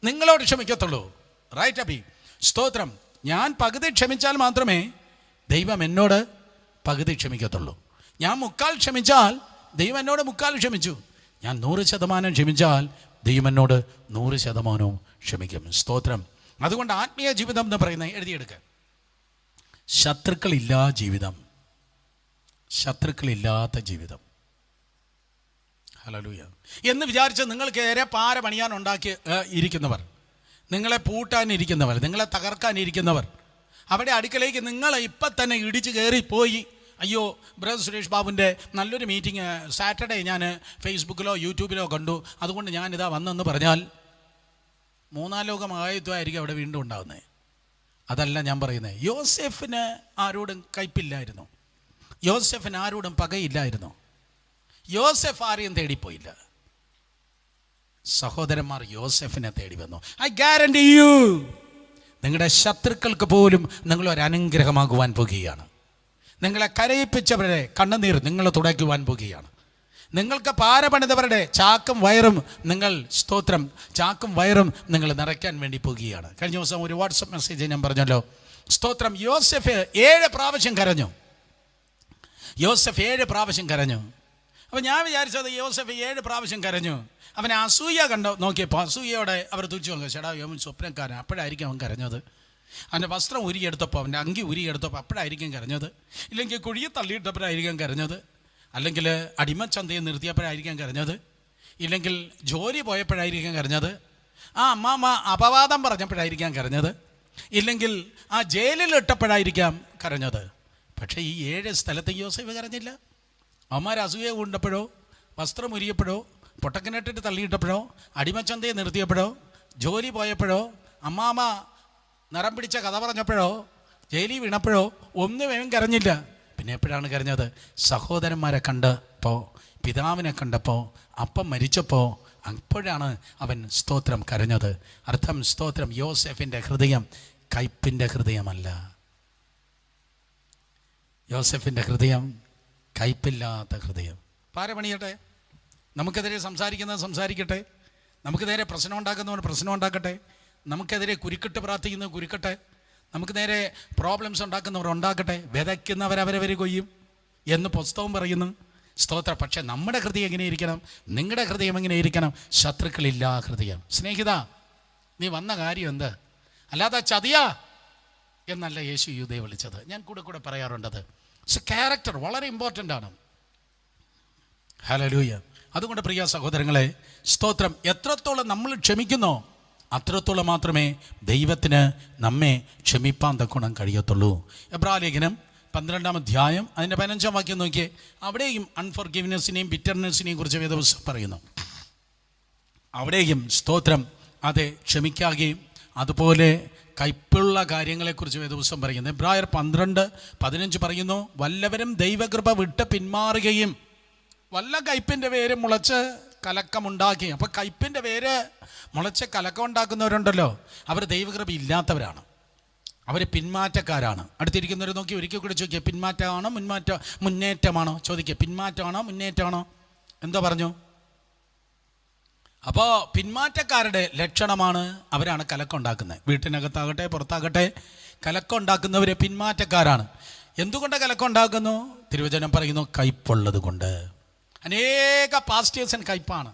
നിങ്ങളോട് ക്ഷമിക്കത്തുള്ളൂ. റൈറ്റ് അബി? സ്തോത്രം. ഞാൻ പകുതി ക്ഷമിച്ചാൽ മാത്രമേ ദൈവം എന്നോട് പകുതി ക്ഷമിക്കത്തുള്ളൂ. ഞാൻ 3/4 ക്ഷമിച്ചാൽ ദൈവം എന്നോട് 3/4 ക്ഷമിച്ചു. ഞാൻ 100% ക്ഷമിച്ചാൽ ദൈവം എന്നോട് 100% ക്ഷമിക്കും. സ്തോത്രം. അതുകൊണ്ട് ആത്മീയ ജീവിതം എന്ന് പറയുന്നത് എഴുതിയെടുക്കുക, ശത്രുക്കളില്ലാ ജീവിതം, ശത്രുക്കളില്ലാത്ത ജീവിതം. ഹല്ലേലൂയ. എന്ന് വിചാരിച്ച് നിങ്ങൾക്കേറെ പാര പണിയാൻ ഉണ്ടാക്കി ഇരിക്കുന്നവർ, നിങ്ങളെ പൂട്ടാനിരിക്കുന്നവർ, നിങ്ങളെ തകർക്കാനിരിക്കുന്നവർ, അവിടെ അടുക്കലേക്ക് നിങ്ങൾ ഇപ്പം തന്നെ ഇടിച്ച് കയറിപ്പോയി. അയ്യോ, ബ്രദർ സുരേഷ് ബാബുവിൻ്റെ നല്ലൊരു മീറ്റിംഗ് സാറ്റർഡേ ഞാൻ ഫേസ്ബുക്കിലോ യൂട്യൂബിലോ കണ്ടു, അതുകൊണ്ട് ഞാനിതാ വന്നെന്ന് പറഞ്ഞാൽ മൂന്നാം ലോകമായത്വമായിരിക്കും അവിടെ വീണ്ടും ഉണ്ടാകുന്നത്. അതല്ല ഞാൻ പറയുന്നത്. യോസെഫിന് ആരോടും കയ്പില്ലായിരുന്നു, യോസെഫിന് ആരോടും പകയില്ലായിരുന്നു, യോസെഫ് ആരെയും തേടിപ്പോയില്ല. സഹോദരന്മാർ യോസെഫിനെ തേടി വന്നു. ഐ ഗ്യാരണ്ടി യു, നിങ്ങളുടെ ശത്രുക്കൾക്ക് പോലും നിങ്ങളൊരു അനുഗ്രഹമാകുവാൻ പോകുകയാണ്. നിങ്ങളെ കരയിപ്പിച്ചവരുടെ കണ്ണുനീർ നിങ്ങൾ തുടയ്ക്കുവാൻ പോകുകയാണ്. നിങ്ങൾക്ക് പാരപണിതവരുടെ ചാക്കും വയറും നിങ്ങൾ, സ്തോത്രം, ചാക്കും വയറും നിങ്ങൾ നിറയ്ക്കാൻ വേണ്ടി പോകുകയാണ്. കഴിഞ്ഞ ദിവസം ഒരു വാട്സപ്പ് മെസ്സേജ് ഞാൻ പറഞ്ഞല്ലോ, സ്തോത്രം. യോസെഫ് 7 പ്രാവശ്യം കരഞ്ഞു, യോസെഫ് 7 പ്രാവശ്യം കരഞ്ഞു. അപ്പോൾ ഞാൻ വിചാരിച്ചത് യോസെഫ് 7 പ്രാവശ്യം കരഞ്ഞു, അവനെ അസൂയ കണ്ടോ നോക്കിയപ്പോൾ അസൂയയോടെ അവർ തുച്ചു നോക്കുക, ചേടാ യോമൻ സ്വപ്നക്കാരൻ, അപ്പോഴായിരിക്കും അവൻ കരഞ്ഞത്. അവൻ്റെ വസ്ത്രം ഉരിയെടുത്തപ്പോൾ, അവൻ്റെ അങ്കി ഉരിയെടുത്തപ്പോൾ അപ്പോഴായിരിക്കും കരഞ്ഞത്. ഇല്ലെങ്കിൽ കുഴിയെ തള്ളിയിട്ടപ്പോഴായിരിക്കും കരഞ്ഞത്, അല്ലെങ്കിൽ അടിമച്ചന്തയെ നിർത്തിയപ്പോഴായിരിക്കും കരഞ്ഞത്, ഇല്ലെങ്കിൽ ജോലി പോയപ്പോഴായിരിക്കും കരഞ്ഞത്, ആ അമ്മാമ്മ അപവാദം പറഞ്ഞപ്പോഴായിരിക്കാം കരഞ്ഞത്, ഇല്ലെങ്കിൽ ആ ജയിലിലിട്ടപ്പോഴായിരിക്കാം കരഞ്ഞത്. പക്ഷേ ഈ 7 സ്ഥലത്ത് യോസേഫ് കരഞ്ഞില്ല. അവന്മാർ അസൂയ കൊണ്ടപ്പോഴോ, വസ്ത്രം ഉരിയപ്പോഴോ, പൊട്ടക്കിനിട്ടിട്ട് തള്ളിയിട്ടപ്പോഴോ, അടിമച്ചന്തയെ നിർത്തിയപ്പോഴോ, ജോലി പോയപ്പോഴോ, അമ്മാമ്മ നിറം പിടിച്ച കഥ പറഞ്ഞപ്പോഴോ, ജയിലിൽ വീണപ്പോഴോ ഒന്നും കരഞ്ഞില്ല. പിന്നെ എപ്പോഴാണ് കരഞ്ഞത്? സഹോദരന്മാരെ കണ്ടപ്പോൾ, പിതാവിനെ കണ്ടപ്പോൾ, അപ്പം മരിച്ചപ്പോൾ, അപ്പോഴാണ് അവൻ സ്തോത്രം കരഞ്ഞത്. അർത്ഥം സ്തോത്രം, യോസെഫിൻ്റെ ഹൃദയം കയ്പിൻ്റെ ഹൃദയമല്ല. യോസെഫിൻ്റെ ഹൃദയം കയ്പില്ലാത്ത ഹൃദയം. പാരപണിയട്ടെ, നമുക്കെതിരെ സംസാരിക്കുന്നത് സംസാരിക്കട്ടെ, നമുക്ക് നേരെ പ്രശ്നം ഉണ്ടാക്കുന്നവർ പ്രശ്നം ഉണ്ടാക്കട്ടെ, നമുക്കെതിരെ കുരുക്കിട്ട് പ്രാർത്ഥിക്കുന്നവർ കുരുക്കട്ടെ, നമുക്ക് നേരെ പ്രോബ്ലംസ് ഉണ്ടാക്കുന്നവർ ഉണ്ടാക്കട്ടെ, വിതയ്ക്കുന്നവരവരവർ കൊയ്യും എന്ന് പുസ്തകം പറയുന്നു. സ്തോത്രം. പക്ഷേ നമ്മുടെ ഹൃദയം എങ്ങനെ ഇരിക്കണം? നിങ്ങളുടെ ഹൃദയം എങ്ങനെ ഇരിക്കണം? ശത്രുക്കളില്ലാ ഹൃദയം. സ്നേഹിത, നീ വന്ന കാര്യം എന്ത്? അല്ലാതെ ചതിയാ എന്നല്ല യേശു യൂദയെ വിളിച്ചത്. ഞാൻ കൂടെ പറയാറുണ്ടത്. ക്യാരക്ടർ വളരെ ഇമ്പോർട്ടൻ്റ് ആണ്. ഹല്ലേലൂയ. അതുകൊണ്ട് പ്രിയ സഹോദരങ്ങളെ, സ്തോത്രം, എത്രത്തോളം നമ്മൾ ക്ഷമിക്കുന്നോ അത്രത്തോളം മാത്രമേ ദൈവത്തിന് നമ്മെ ക്ഷമിപ്പാൻ തക്കോണം കഴിയത്തുള്ളൂ. എബ്രായലേഖനം 12-ാം അധ്യായം അതിൻ്റെ 15-ാം വാക്യം നോക്കിയേ. അവിടെയും അൺഫോർഗിവ്നെസ്സിനെയും ബിറ്റർനെസ്സിനെയും കുറിച്ച് വേദപുസ്തകം പറയുന്നു. അവിടെയും സ്തോത്രം, അതെ, ക്ഷമിക്കാകുകയും അതുപോലെ കയ്പുള്ള കാര്യങ്ങളെക്കുറിച്ച് വേദപുസ്തകം പറയുന്നു. എബ്രായർ 12:15 പറയുന്നു, വല്ലവരും ദൈവകൃപ വിട്ട് പിന്മാറുകയും വല്ല കയ്പിൻ്റെ വേര് മുളച്ച് കലക്കമുണ്ടാക്കി. അപ്പോൾ കയ്പിൻ്റെ വേര് മുളച്ച് കലക്കം ഉണ്ടാക്കുന്നവരുണ്ടല്ലോ, അവർ ദൈവകൃപ ഇല്ലാത്തവരാണ്, അവർ പിന്മാറ്റക്കാരാണ്. അടുത്തിരിക്കുന്നവർ നോക്കി ഒരിക്കൽ കൂടി ചോദിക്കുക, പിന്മാറ്റമാണോ മുന്നേറ്റമാണോ? ചോദിക്കുക, പിന്മാറ്റമാണോ മുന്നേറ്റമാണോ? എന്തോ പറഞ്ഞു? അപ്പോൾ പിന്മാറ്റക്കാരുടെ ലക്ഷണമാണ്, അവരാണ് കലക്കം ഉണ്ടാക്കുന്നത്. വീട്ടിനകത്താകട്ടെ പുറത്താകട്ടെ കലക്കം ഉണ്ടാക്കുന്നവർ പിന്മാറ്റക്കാരാണ്. എന്തുകൊണ്ട് കലക്കം ഉണ്ടാക്കുന്നു? തിരുവചനം പറയുന്നു, കയ്പുള്ളത് കൊണ്ട്. അനേക പാസ്റ്റേഴ്സിന് കയ്പാണ്,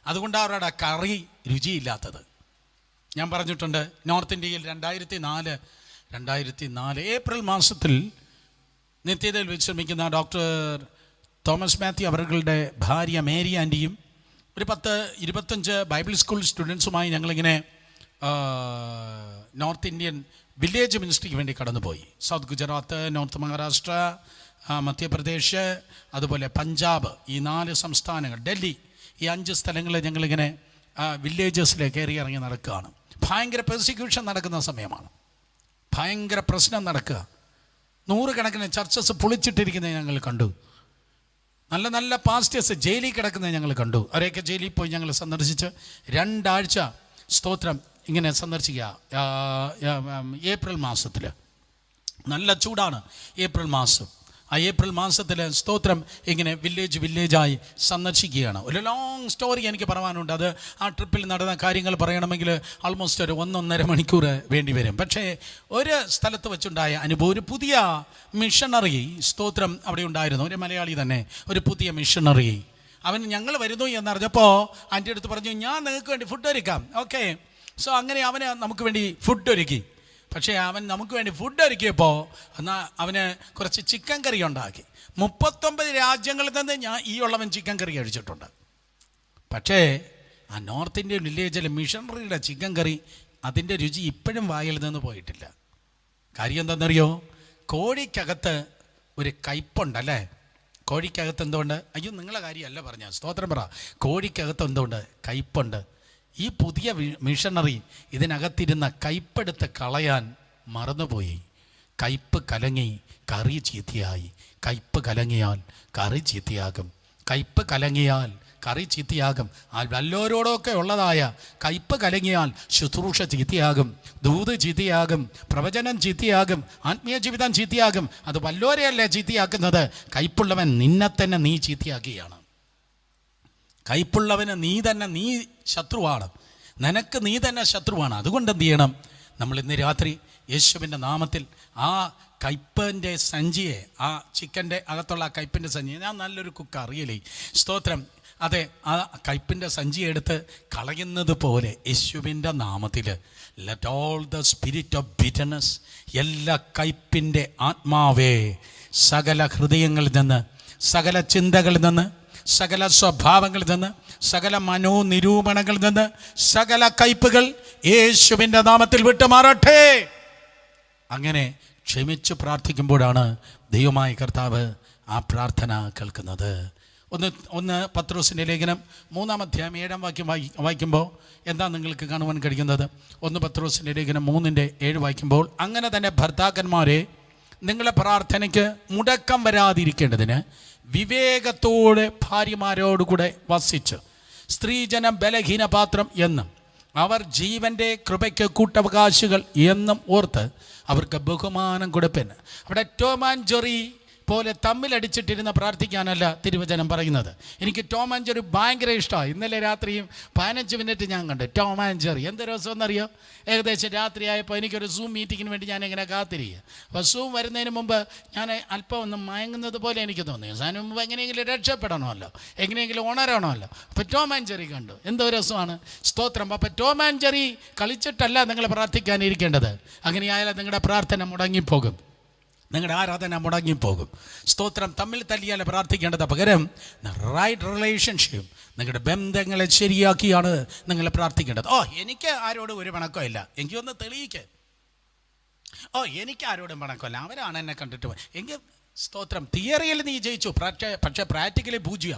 അതുകൊണ്ട് അവരുടെ കറി രുചിയില്ലാത്തത്. ഞാൻ പറഞ്ഞിട്ടുണ്ട്, നോർത്ത് ഇന്ത്യയിൽ 2004 ഏപ്രിൽ മാസത്തിൽ നിത്യതയിൽ വിശ്രമിക്കുന്ന ഡോക്ടർ തോമസ് മാത്യു അവരുടെ ഭാര്യ മേരി ആൻറ്റിയും ഒരു 10-25 ബൈബിൾ സ്കൂൾ സ്റ്റുഡൻസുമായി ഞങ്ങളിങ്ങനെ നോർത്ത് ഇന്ത്യൻ വില്ലേജ് മിനിസ്ട്രിക്ക് വേണ്ടി കടന്നുപോയി. സൗത്ത് ഗുജറാത്ത്, നോർത്ത് മഹാരാഷ്ട്ര, മധ്യപ്രദേശ്, അതുപോലെ പഞ്ചാബ്, ഈ 4 സംസ്ഥാനങ്ങൾ, ഡൽഹി, ഈ 5 സ്ഥലങ്ങളിൽ ഞങ്ങളിങ്ങനെ വില്ലേജസിലേക്ക് കയറി ഇറങ്ങി നടക്കുകയാണ്. ഭയങ്കര പെർസിക്യൂഷൻ നടക്കുന്ന സമയമാണ്, ഭയങ്കര പ്രശ്നം നടക്കുക. 100 കണക്കിന് ചർച്ചസ് പൊളിച്ചിട്ടിരിക്കുന്നത് ഞങ്ങൾ കണ്ടു. നല്ല നല്ല പാസ്റ്റേഴ്സ് ജയിലിൽ കിടക്കുന്നത് ഞങ്ങൾ കണ്ടു. അവരെയൊക്കെ ജയിലിൽ പോയി ഞങ്ങൾ സന്ദർശിച്ച് 2 ആഴ്ച സ്തോത്രം ഇങ്ങനെ സന്ദർശിക്കുക. ഏപ്രിൽ മാസത്തിൽ നല്ല ചൂടാണ്, ഏപ്രിൽ മാസം. ആ ഏപ്രിൽ മാസത്തിൽ സ്തോത്രം ഇങ്ങനെ വില്ലേജായി സന്ദർശിക്കുകയാണ്. ഒരു ലോങ് സ്റ്റോറി എനിക്ക് പറയാനുണ്ട്. അത് ആ ട്രിപ്പിൽ നടന്ന കാര്യങ്ങൾ പറയണമെങ്കിൽ ആൾമോസ്റ്റ് ഒരു 1-1.5 മണിക്കൂർ വേണ്ടി വരും. പക്ഷേ ഒരു സ്ഥലത്ത് വെച്ചുണ്ടായ അനുഭവം, ഒരു പുതിയ മിഷണറി സ്തോത്രം അവിടെ ഉണ്ടായിരുന്നു, ഒരു മലയാളി തന്നെ, ഒരു പുതിയ മിഷണറി. അവൻ ഞങ്ങൾ വരുന്നു എന്നറിഞ്ഞപ്പോൾ എൻ്റെ അടുത്ത് പറഞ്ഞു, ഞാൻ നിങ്ങൾക്ക് വേണ്ടി ഫുഡ് ഒരുക്കാം, ഓക്കെ, സോ അങ്ങനെ അവന് നമുക്ക് വേണ്ടി ഫുഡ് ഒരുക്കി. പക്ഷേ അവൻ നമുക്ക് വേണ്ടി ഫുഡ് ഒരുക്കിയപ്പോൾ എന്നാൽ അവന് കുറച്ച് ചിക്കൻ കറി ഉണ്ടാക്കി. 39 രാജ്യങ്ങളിൽ നിന്ന് ഞാൻ ഈ ഉള്ളവൻ ചിക്കൻ കറി കഴിച്ചിട്ടുണ്ട്. പക്ഷേ ആ നോർത്ത് ഇന്ത്യൻ വില്ലേജിലെ മിഷണറിയുടെ ചിക്കൻ കറി അതിൻ്റെ രുചി ഇപ്പോഴും വായിൽ നിന്ന് പോയിട്ടില്ല. കാര്യം എന്താണെന്നറിയോ? കോഴിക്കകത്ത് ഒരു കയ്പുണ്ടല്ലേ? കോഴിക്കകത്ത് എന്തുകൊണ്ട്? അയ്യോ, നിങ്ങളെ കാര്യമല്ല പറഞ്ഞ, സ്തോത്രം പറ. കോഴിക്കകത്ത് എന്തുകൊണ്ട്? കയ്പുണ്ട്. ഈ പുതിയ മിഷണറി ഇതിനകത്തിരുന്ന കയ്പെടുത്ത് കളയാൻ മറന്നുപോയി. കയ്പ് കലങ്ങി കറി ചീത്തയായി. കയ്പ് കലങ്ങിയാൽ കറി ചീത്തയാകും. കയ്പ് കലങ്ങിയാൽ കറി ചീത്തയാകും. വല്ലവരോടൊക്കെ ഉള്ളതായ കയ്പ് കലങ്ങിയാൽ ശുശ്രൂഷ ചീത്തയാകും, ദൂത് ചീത്തയാകും, പ്രവചനം ചീത്തയാകും, ആത്മീയ ജീവിതം ചീത്തയാകും. അത് വല്ലവരെയല്ലേ ചീത്തയാക്കുന്നത്? കയ്പുള്ളവൻ നിന്നെ തന്നെ നീ ചീത്തയാക്കുകയാണ്. കയ്പുള്ളവന് നീ ശത്രുവാണ്. നിനക്ക് നീ തന്നെ ശത്രുവാണ്. അതുകൊണ്ട് എന്ത് ചെയ്യണം? നമ്മൾ ഇന്ന് രാത്രി യേശുവിൻ്റെ നാമത്തിൽ ആ കയ്പിൻ്റെ സഞ്ചിയെ, ആ ചിക്കൻ്റെ അകത്തുള്ള ആ കയ്പിൻ്റെ സഞ്ചിയെ, ഞാൻ നല്ലൊരു കുക്ക് അറിയില്ലേ, സ്തോത്രം, അതെ, ആ കയ്പിൻ്റെ സഞ്ചി എടുത്ത് കളയുന്നത് പോലെ യേശുവിൻ്റെ നാമത്തിൽ let all the spirit of bitterness, എല്ലാ കയ്പിൻ്റെ ആത്മാവേ, സകല ഹൃദയങ്ങളിൽ നിന്ന്, സകല ചിന്തകളിൽ നിന്ന്, സകല സ്വഭാവങ്ങളിൽ നിന്ന്, സകല മനോനിരൂപണങ്ങളിൽ നിന്ന്, സകല കയ്പുകൾ യേശുവിൻ്റെ നാമത്തിൽ വിട്ടുമാറട്ടെ. അങ്ങനെ ക്ഷമിച്ച് പ്രാർത്ഥിക്കുമ്പോഴാണ് ദൈവമായ കർത്താവ് ആ പ്രാർത്ഥന കേൾക്കുന്നത്. ഒന്ന് പത്രോസിൻ്റെ ലേഖനം 3-ാം അധ്യായം 7-ാം വാക്യം വായിക്കുമ്പോൾ എന്താ നിങ്ങൾക്ക് കാണുവാൻ കഴിയുന്നത്? 1 പത്രോസിൻ്റെ ലേഖനം 3:7 വായിക്കുമ്പോൾ, അങ്ങനെ തന്നെ ഭർത്താക്കന്മാരെ നിങ്ങളുടെ പ്രാർത്ഥനയ്ക്ക് മുടക്കം വരാതിരിക്കേണ്ടതിന് വിവേകത്തോടെ ഭാര്യമാരോടുകൂടെ വസിച്ച് സ്ത്രീജനം ബലഹീന പാത്രം എന്നും അവർ ജീവൻ്റെ കൃപയ്ക്ക് കൂട്ടവകാശികൾ എന്നും ഓർത്ത് അവർക്ക് ബഹുമാനം കൊടുപ്പൻ. അവിടെ ടോം ആൻഡ് ജെറി പോലെ തമ്മിലടിച്ചിട്ടിരുന്ന പ്രാർത്ഥിക്കാനല്ല തിരുവചനം പറയുന്നത്. എനിക്ക് ടോം ആൻഡ് ജെറി ഭയങ്കര ഇഷ്ടമാണ്. ഇന്നലെ രാത്രിയും 15 മിനിറ്റ് ഞാൻ കണ്ടു ടോം ആൻഡ് ജെറി. എന്ത് രസമെന്നറിയോ? ഏകദേശം രാത്രിയായപ്പോൾ എനിക്കൊരു സൂം മീറ്റിങ്ങിന് വേണ്ടി ഞാൻ ഇങ്ങനെ കാത്തിരിക്കുക. അപ്പോൾ സൂം വരുന്നതിന് മുമ്പ് ഞാൻ അല്പം ഒന്ന് മയങ്ങുന്നത് പോലെ എനിക്ക് തോന്നി. അതിന് മുമ്പ് എങ്ങനെയെങ്കിലും രക്ഷപ്പെടണമല്ലോ, എങ്ങനെയെങ്കിലും ഉണരണമല്ലോ. അപ്പോൾ ടോം ആൻഡ് ജെറി കണ്ടു. എന്തോ രസമാണ്, സ്തോത്രം. അപ്പോൾ ടോം ആൻഡ് ജെറി കളിച്ചിട്ടല്ല നിങ്ങൾ പ്രാർത്ഥിക്കാനിരിക്കേണ്ടത്. അങ്ങനെയായാലും നിങ്ങളുടെ പ്രാർത്ഥന മുടങ്ങിപ്പോകും, നിങ്ങളുടെ ആരാധന മുടങ്ങിപ്പോകും. സ്തോത്രം. തമ്മിൽ തല്ലിയാൽ പ്രാർത്ഥിക്കേണ്ടത്. പകരം റൈറ്റ് റിലേഷൻഷിപ്പ്, നിങ്ങളുടെ ബന്ധങ്ങളെ ശരിയാക്കിയാണ് നിങ്ങൾ പ്രാർത്ഥിക്കേണ്ടത്. എനിക്ക് ആരോടും ഒരു പിണക്കമില്ല, ഇല്ല, എനിക്കൊന്ന് തെളിയിക്കുക. എനിക്ക് ആരോടും പിണക്കമില്ല, അവരാണ് എന്നെ കണ്ടിട്ട് എങ്കിൽ സ്തോത്രം. തിയറിയിൽ നീ ജയിച്ചു, പക്ഷേ പ്രാക്ടിക്കലി പൂജ്യ.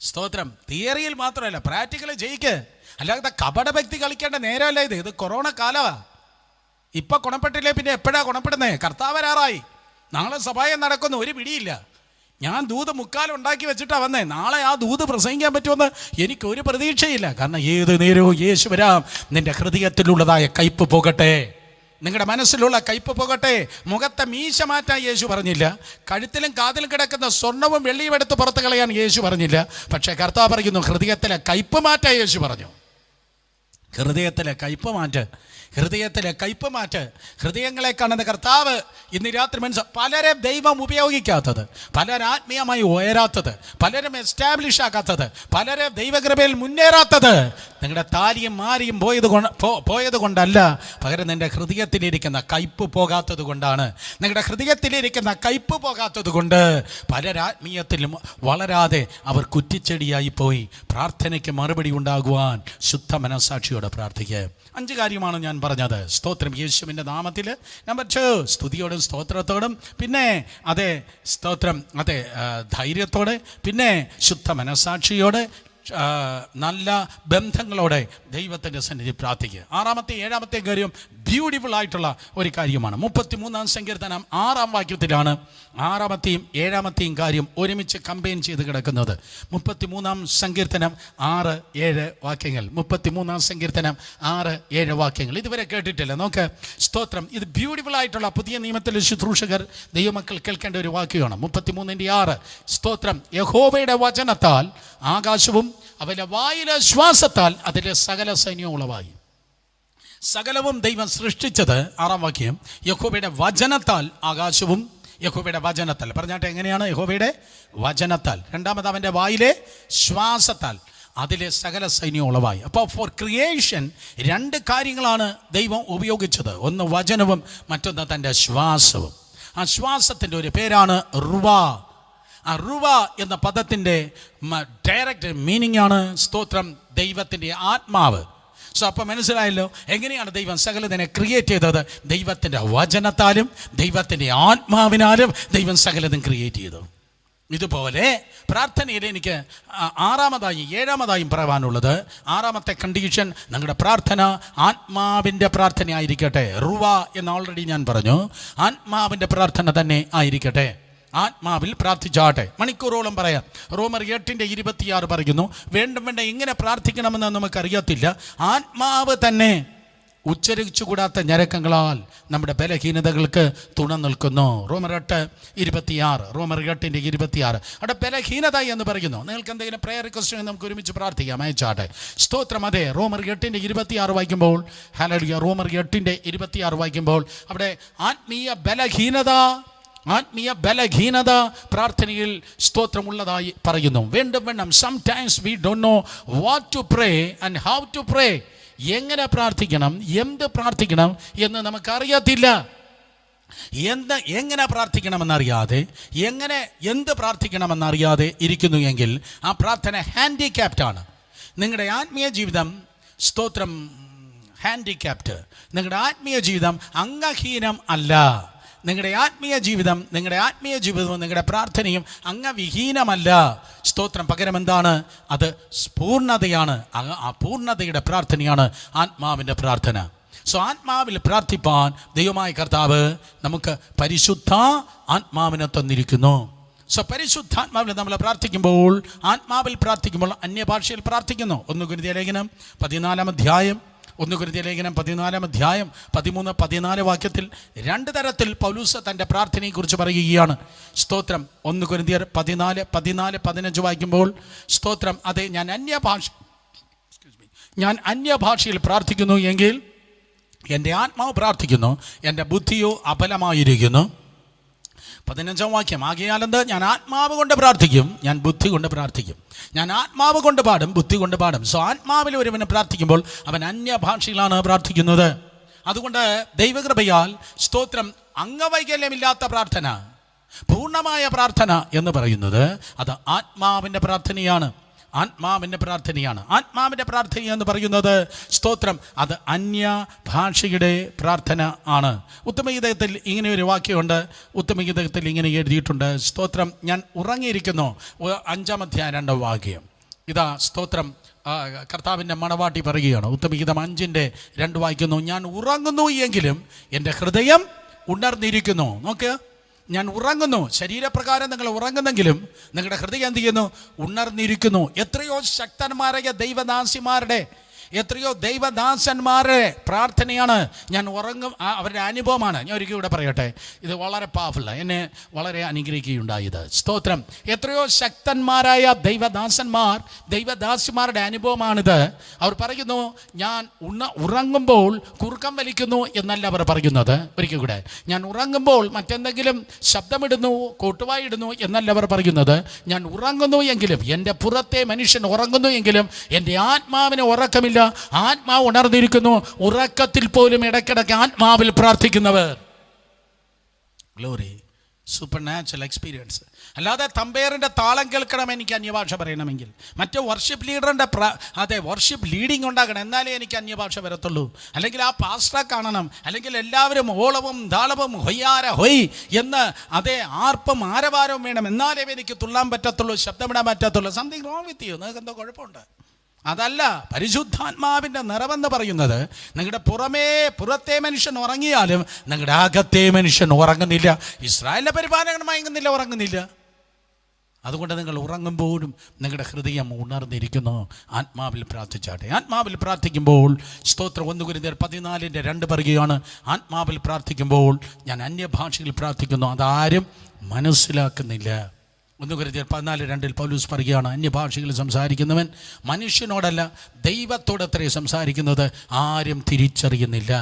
സ്തോത്രം. തിയറിയിൽ മാത്രമല്ല, പ്രാക്ടിക്കലി ജയിക്ക്. അല്ലാതെ കപടഭക്തി കളിക്കേണ്ട നേരമല്ല ഇത്. ഇത് കൊറോണ കാലമാണ്. ഇപ്പം ഗുണപ്പെട്ടില്ലേ പിന്നെ എപ്പോഴാണ് ഗുണപ്പെടുന്നത്? കർത്താവ് വരാറായി. നാളെ സഭായം നടക്കുന്നു, ഒരു പിടിയില്ല. ഞാൻ ദൂത് മുക്കാലുണ്ടാക്കി വെച്ചിട്ടാണ് വന്നേ. നാളെ ആ ദൂത് പ്രസംഗിക്കാൻ പറ്റുമെന്ന് എനിക്കൊരു പ്രതീക്ഷയില്ല. കാരണം ഏത് നേരവും യേശു വരാം. നിൻ്റെ ഹൃദയത്തിലുള്ളതായ കയ്പ് പോകട്ടെ, നിങ്ങളുടെ മനസ്സിലുള്ള കയ്പ് പോകട്ടെ. മുഖത്തെ മീശ മാറ്റാൻ യേശു പറഞ്ഞില്ല. കഴുത്തിലും കാതിലും കിടക്കുന്ന സ്വർണവും വെള്ളിയും എടുത്ത് പുറത്ത് കളയാൻ യേശു പറഞ്ഞില്ല. പക്ഷേ കർത്താവ് പറയുന്നു, ഹൃദയത്തിലെ കയ്പ് മാറ്റാൻ യേശു പറഞ്ഞു. ഹൃദയത്തിലെ കയ്പ് മാറ്റ്, ഹൃദയത്തിലെ കയ്പ് മാറ്റ്. ഹൃദയങ്ങളെ കാണുന്ന കർത്താവ് ഇന്ന് രാത്രി പലരെ ദൈവം ഉപയോഗിക്കാത്തത്, പലരും ആത്മീയമായി ഉയരാത്തത്, പലരും എസ്റ്റാബ്ലിഷ് ആക്കാത്തത്, പലരെ ദൈവകൃപയിൽ മുന്നേറാത്തത് നിങ്ങളുടെ താരിയും മാരിയും പോയത് കൊണ്ടല്ല, പകരം നിൻ്റെ ഹൃദയത്തിലിരിക്കുന്ന കയ്പ് പോകാത്തത് കൊണ്ടാണ്. നിങ്ങളുടെ ഹൃദയത്തിലിരിക്കുന്ന കയ്പ് പോകാത്തത് കൊണ്ട് പലരാത്മീയത്തിലും വളരാതെ അവർ കുറ്റിച്ചെടിയായി പോയി. പ്രാർത്ഥനയ്ക്ക് മറുപടി ഉണ്ടാകുവാൻ ശുദ്ധ മനസാക്ഷിയോടെ പ്രാർത്ഥിക്കുക. 5 കാര്യമാണ് ഞാൻ പറഞ്ഞത്. സ്തോത്രം. യേശുവിൻ്റെ നാമത്തിൽ. നമ്പർ 2, സ്തുതിയോടും സ്തോത്രത്തോടും. പിന്നെ അതെ സ്തോത്രം, അതെ ധൈര്യത്തോടെ. പിന്നെ ശുദ്ധ മനസാക്ഷിയോടെ, നല്ല ബന്ധങ്ങളോടെ ദൈവത്തിൻ്റെ സന്നിധി പ്രാർത്ഥിക്കുക. 6-ാമത്തെയും 7-ാമത്തെയും കാര്യം ബ്യൂട്ടിഫുൾ ആയിട്ടുള്ള ഒരു കാര്യമാണ്. 33-ാം സങ്കീർത്തനം 6-ാം വാക്യത്തിലാണ് 6-ാമത്തെയും 7-ാമത്തെയും കാര്യം ഒരുമിച്ച് കമ്പൈൻ ചെയ്ത് കിടക്കുന്നത്. 33-ാം സങ്കീർത്തനം 6-7 വാക്യങ്ങൾ. 33-ാം സങ്കീർത്തനം 6-7 വാക്യങ്ങൾ ഇതുവരെ കേട്ടിട്ടില്ല. നോക്ക്, സ്തോത്രം. ഇത് ബ്യൂട്ടിഫുൾ ആയിട്ടുള്ള പുതിയ നിയമത്തിലെ ശുശ്രൂഷകർ ദൈവമക്കൾ കേൾക്കേണ്ട ഒരു വാക്യമാണ്. 33-6 സ്തോത്രം. യഹോവയുടെ വചനത്താൽ ആകാശവും അവന്റെ വായിലെ ശ്വാസത്താൽ അതിലെ സകല സൈന്യവും ഉളവായി. സകലവും ദൈവം സൃഷ്ടിച്ചത്, 6-ാം വാക്യം, യഹോവയുടെ വചനത്താൽ ആകാശവും, യഹോവയുടെ വചനത്താൽ. പറഞ്ഞാട്ടെ എങ്ങനെയാണ്? യഹോവയുടെ വചനത്താൽ. 2-ാമത് അവൻ്റെ വായിലെ ശ്വാസത്താൽ. അതിലെ സകല സൈന്യം ഉളവായി. അപ്പോൾ ഫോർ ക്രിയേഷൻ 2 കാര്യങ്ങളാണ് ദൈവം ഉപയോഗിച്ചത്. ഒന്ന് വചനവും മറ്റൊന്ന് തൻ്റെ ശ്വാസവും. ആ ശ്വാസത്തിൻ്റെ ഒരു പേരാണ് റുവാ. ആ റുവ എന്ന പദത്തിൻ്റെ ഡയറക്റ്റ് മീനിങ് ആണ് സ്തോത്രം ദൈവത്തിൻ്റെ ആത്മാവ്. സോ അപ്പോൾ മനസ്സിലായല്ലോ എങ്ങനെയാണ് ദൈവം സകലതിനെ ക്രിയേറ്റ് ചെയ്തത്. ദൈവത്തിൻ്റെ വചനത്താലും ദൈവത്തിൻ്റെ ആത്മാവിനാലും ദൈവം സകലതും ക്രിയേറ്റ് ചെയ്തു. ഇതുപോലെ പ്രാർത്ഥനയിൽ എനിക്ക് 7ാമതായും പറയാനുള്ളത്, 6ാമത്തെ കണ്ടീഷൻ, നിങ്ങളുടെ പ്രാർത്ഥന ആത്മാവിൻ്റെ പ്രാർത്ഥന ആയിരിക്കട്ടെ. റുവ എന്ന് ഓൾറെഡി ഞാൻ പറഞ്ഞു, ആത്മാവിൻ്റെ പ്രാർത്ഥന തന്നെ ആയിരിക്കട്ടെ. ആത്മാവിൽ പ്രാർത്ഥിച്ചാട്ടെ. മണിക്കൂറോളം പറയാം. റോമർ 8:26 പറയുന്നു, വേണ്ട എങ്ങനെ പ്രാർത്ഥിക്കണമെന്ന് നമുക്കറിയത്തില്ല, ആത്മാവ് തന്നെ ഉച്ചരിച്ചുകൂടാത്ത ഞരക്കങ്ങളാൽ നമ്മുടെ ബലഹീനതകൾക്ക് തുണ നിൽക്കുന്നു. റോമർ 8:26 അവിടെ ബലഹീനത എന്ന് പറയുന്നു. നിങ്ങൾക്ക് എന്തെങ്കിലും പ്രയർ റിക്വസ്റ്റ് നമുക്ക് ഒരുമിച്ച് പ്രാർത്ഥിക്കാം, അയച്ചാട്ടെ. സ്തോത്രം. അതെ, റോമർ 8:26 വായിക്കുമ്പോൾ, ഹല്ലേലൂയ, റോമർ 8:26 വായിക്കുമ്പോൾ അവിടെ ആത്മീയ ബലഹീനത പ്രാർത്ഥനയിൽ സ്തോത്രമുള്ളതായി പറയുന്നു. വേണ്ടും sometimes we don't know what to pray and how to pray. എങ്ങനെ പ്രാർത്ഥിക്കണം, എന്ത് പ്രാർത്ഥിക്കണം എന്ന് നമുക്കറിയത്തില്ല. എങ്ങനെ പ്രാർത്ഥിക്കണമെന്നറിയാതെ, എന്ത് പ്രാർത്ഥിക്കണമെന്നറിയാതെ ഇരിക്കുന്നു എങ്കിൽ ആ പ്രാർത്ഥന ഹാൻഡിക്യാപ്റ്റാണ്. നിങ്ങളുടെ ആത്മീയ ജീവിതം സ്തോത്രം ഹാൻഡിക്യാപ്റ്റ്. നിങ്ങളുടെ ആത്മീയ ജീവിതം അംഗഹീനം അല്ല. നിങ്ങളുടെ ആത്മീയ ജീവിതവും നിങ്ങളുടെ പ്രാർത്ഥനയും അംഗവിഹീനമല്ല. സ്തോത്രം. പകരം എന്താണ്? അത് പൂർണ്ണതയാണ്. ആ പൂർണ്ണതയുടെ പ്രാർത്ഥനയാണ് ആത്മാവിൻ്റെ പ്രാർത്ഥന. സോ ആത്മാവിൽ പ്രാർത്ഥിപ്പാൻ ദൈവമായ കർത്താവ് നമുക്ക് പരിശുദ്ധ ആത്മാവിനെ തന്നിരിക്കുന്നു. സോ പരിശുദ്ധാത്മാവിൽ നമ്മൾ പ്രാർത്ഥിക്കുമ്പോൾ, അന്യഭാഷയിൽ പ്രാർത്ഥിക്കുന്നു. 1 കൊരിന്ത്യർ ലേഖനം 14-ാം അധ്യായം 13-14 വാക്യത്തിൽ 2 തരത്തിൽ പൗലോസ് തൻ്റെ പ്രാർത്ഥനയെക്കുറിച്ച് പറയുകയാണ്. സ്തോത്രം. 1 കൊരിന്ത്യർ 14-15 വായിക്കുമ്പോൾ, സ്തോത്രം, അതെ, ഞാൻ അന്യഭാഷയിൽ പ്രാർത്ഥിക്കുന്നു എങ്കിൽ എൻ്റെ ആത്മാവ് പ്രാർത്ഥിക്കുന്നു, എൻ്റെ ബുദ്ധിയോ അബലമായിരിക്കുന്നു. 15-ാം വാക്യം, ആകയാലെന്ത്, ഞാൻ ആത്മാവ് കൊണ്ട് പ്രാർത്ഥിക്കും, ഞാൻ ബുദ്ധി കൊണ്ട് പ്രാർത്ഥിക്കും. ഞാൻ ആത്മാവ് കൊണ്ട് പാടും, ബുദ്ധി കൊണ്ട് പാടും. സോ ആത്മാവിൽ ഒരുവന് പ്രാർത്ഥിക്കുമ്പോൾ അവൻ അന്യഭാഷയിലാണ് പ്രാർത്ഥിക്കുന്നത്. അതുകൊണ്ട് ദൈവകൃപയാൽ സ്തോത്രം, അംഗവൈകല്യമില്ലാത്ത പ്രാർത്ഥന, പൂർണ്ണമായ പ്രാർത്ഥന എന്ന് പറയുന്നത് അത് ആത്മാവിൻ്റെ പ്രാർത്ഥനയാണ്. ആത്മാവിൻ്റെ പ്രാർത്ഥന എന്ന് പറയുന്നത് സ്തോത്രം, അത് അന്യഭാഷയുടെ പ്രാർത്ഥന ആണ്. ഉത്തമഗീതത്തിൽ ഇങ്ങനെ ഒരു വാക്യമുണ്ട്. ഉത്തമഗീതത്തിൽ ഇങ്ങനെ എഴുതിയിട്ടുണ്ട്. സ്തോത്രം, ഞാൻ ഉറങ്ങിയിരിക്കുന്നു. 5-ാം അധ്യായം 2-ാം വാക്യം. ഇതാ സ്തോത്രം, കർത്താവിൻ്റെ മണവാട്ടി പറയുകയാണ്. ഉത്തമഗീതം 5:2 വായിക്കുന്നു, ഞാൻ ഉറങ്ങുന്നു എങ്കിലും എൻ്റെ ഹൃദയം ഉണർന്നിരിക്കുന്നു. നോക്ക്, ഞാൻ ഉറങ്ങുന്നു, ശരീരപ്രകാരം നിങ്ങൾ ഉറങ്ങുന്നെങ്കിലും നിങ്ങളുടെ ഹൃദയം എന്ത് ചെയ്യുന്നു? ഉണർന്നിരിക്കുന്നു. എത്രയോ ശക്തന്മാരായ ദൈവദാസന്മാരുടെ പ്രാർത്ഥനയാണ്. ഞാൻ ഉറങ്ങും, അവരുടെ അനുഭവമാണ്. ഞാൻ ഒരിക്കലും ഇവിടെ പറയട്ടെ, ഇത് വളരെ പവർഫുള്ള്, എന്നെ വളരെ അനുഗ്രഹിക്കുകയുണ്ടായത്. സ്തോത്രം. എത്രയോ ശക്തന്മാരായ ദൈവദാസിമാരുടെ അനുഭവമാണിത്. അവർ പറയുന്നു, ഞാൻ ഉറങ്ങുമ്പോൾ കുറുക്കം വലിക്കുന്നു എന്നല്ല അവർ പറയുന്നത്. ഒരിക്കൽ കൂടെ, ഞാൻ ഉറങ്ങുമ്പോൾ മറ്റെന്തെങ്കിലും ശബ്ദമിടുന്നു, കൊട്ടുവായിടുന്നു എന്നല്ല അവർ പറയുന്നത്. ഞാൻ ഉറങ്ങുന്നു എങ്കിലും, എൻ്റെ പുറത്തെ മനുഷ്യൻ ഉറങ്ങുന്നു എങ്കിലും എൻ്റെ ആത്മാവിന് ഉറക്കമില്ല. ആത്മാവ് ഉണർന്നിരിക്കുന്നു. ഉറക്കത്തിൽ പോലും ഇടയ്ക്കിടയ്ക്ക് ആത്മാവിൽ പ്രാർത്ഥിക്കുന്നവർ. Glory, supernatural experience. അല്ലാതെ തമ്പേറിൻ്റെ താളം കേൾക്കണം എനിക്ക് അന്യഭാഷ പറയണമെങ്കിൽ, മറ്റേ വർഷിപ്പ് ലീഡറിൻ്റെ വർഷിപ്പ് ലീഡിങ് ഉണ്ടാകണം, എന്നാലേ എനിക്ക് അന്യഭാഷ വരത്തുള്ളൂ. അല്ലെങ്കിൽ ആ പാസ്റ്ററെ കാണണം, അല്ലെങ്കിൽ എല്ലാവരും ഓളവും താളവും ഹൊയ്യാര ഹൊയ് എന്ന് ആർപ്പും ആരവാരവും വേണം, എന്നാലേ എനിക്ക് തുള്ളാൻ പറ്റത്തുള്ളൂ, ശബ്ദമിടാൻ പറ്റത്തുള്ളൂ. Something wrong with you. നിങ്ങൾക്ക് എന്തോ കുഴപ്പമുണ്ട്. അതല്ല പരിശുദ്ധാത്മാവിൻ്റെ നിറവെന്ന് പറയുന്നത്. നിങ്ങളുടെ പുറത്തെ മനുഷ്യൻ ഉറങ്ങിയാലും നിങ്ങളുടെ അകത്തെ മനുഷ്യൻ ഉറങ്ങുന്നില്ല. ഇസ്രായേലിൻ്റെ പരിപാലകൻ മയങ്ങുന്നില്ല, ഉറങ്ങുന്നില്ല. അതുകൊണ്ട് നിങ്ങൾ ഉറങ്ങുമ്പോഴും നിങ്ങളുടെ ഹൃദയം ഉണർന്നിരിക്കുന്നു. ആത്മാവിൽ പ്രാർത്ഥിച്ചാട്ടെ. ആത്മാവിൽ പ്രാർത്ഥിക്കുമ്പോൾ സ്തോത്രം. 1 കൊരിന്ത്യർ 14:2 പറയുകയാണ്, ആത്മാവിൽ പ്രാർത്ഥിക്കുമ്പോൾ ഞാൻ അന്യഭാഷയിൽ പ്രാർത്ഥിക്കുന്നു, അതാരും മനസ്സിലാക്കുന്നില്ല. 1 കൊരിന്ത്യർ 14:2 പൗലോസ് പറയുകയാണ്, അന്യഭാഷയിൽ സംസാരിക്കുന്നവൻ മനുഷ്യനോടല്ല ദൈവത്തോടത്രേ സംസാരിക്കുന്നത്, ആരും തിരിച്ചറിയുന്നില്ല.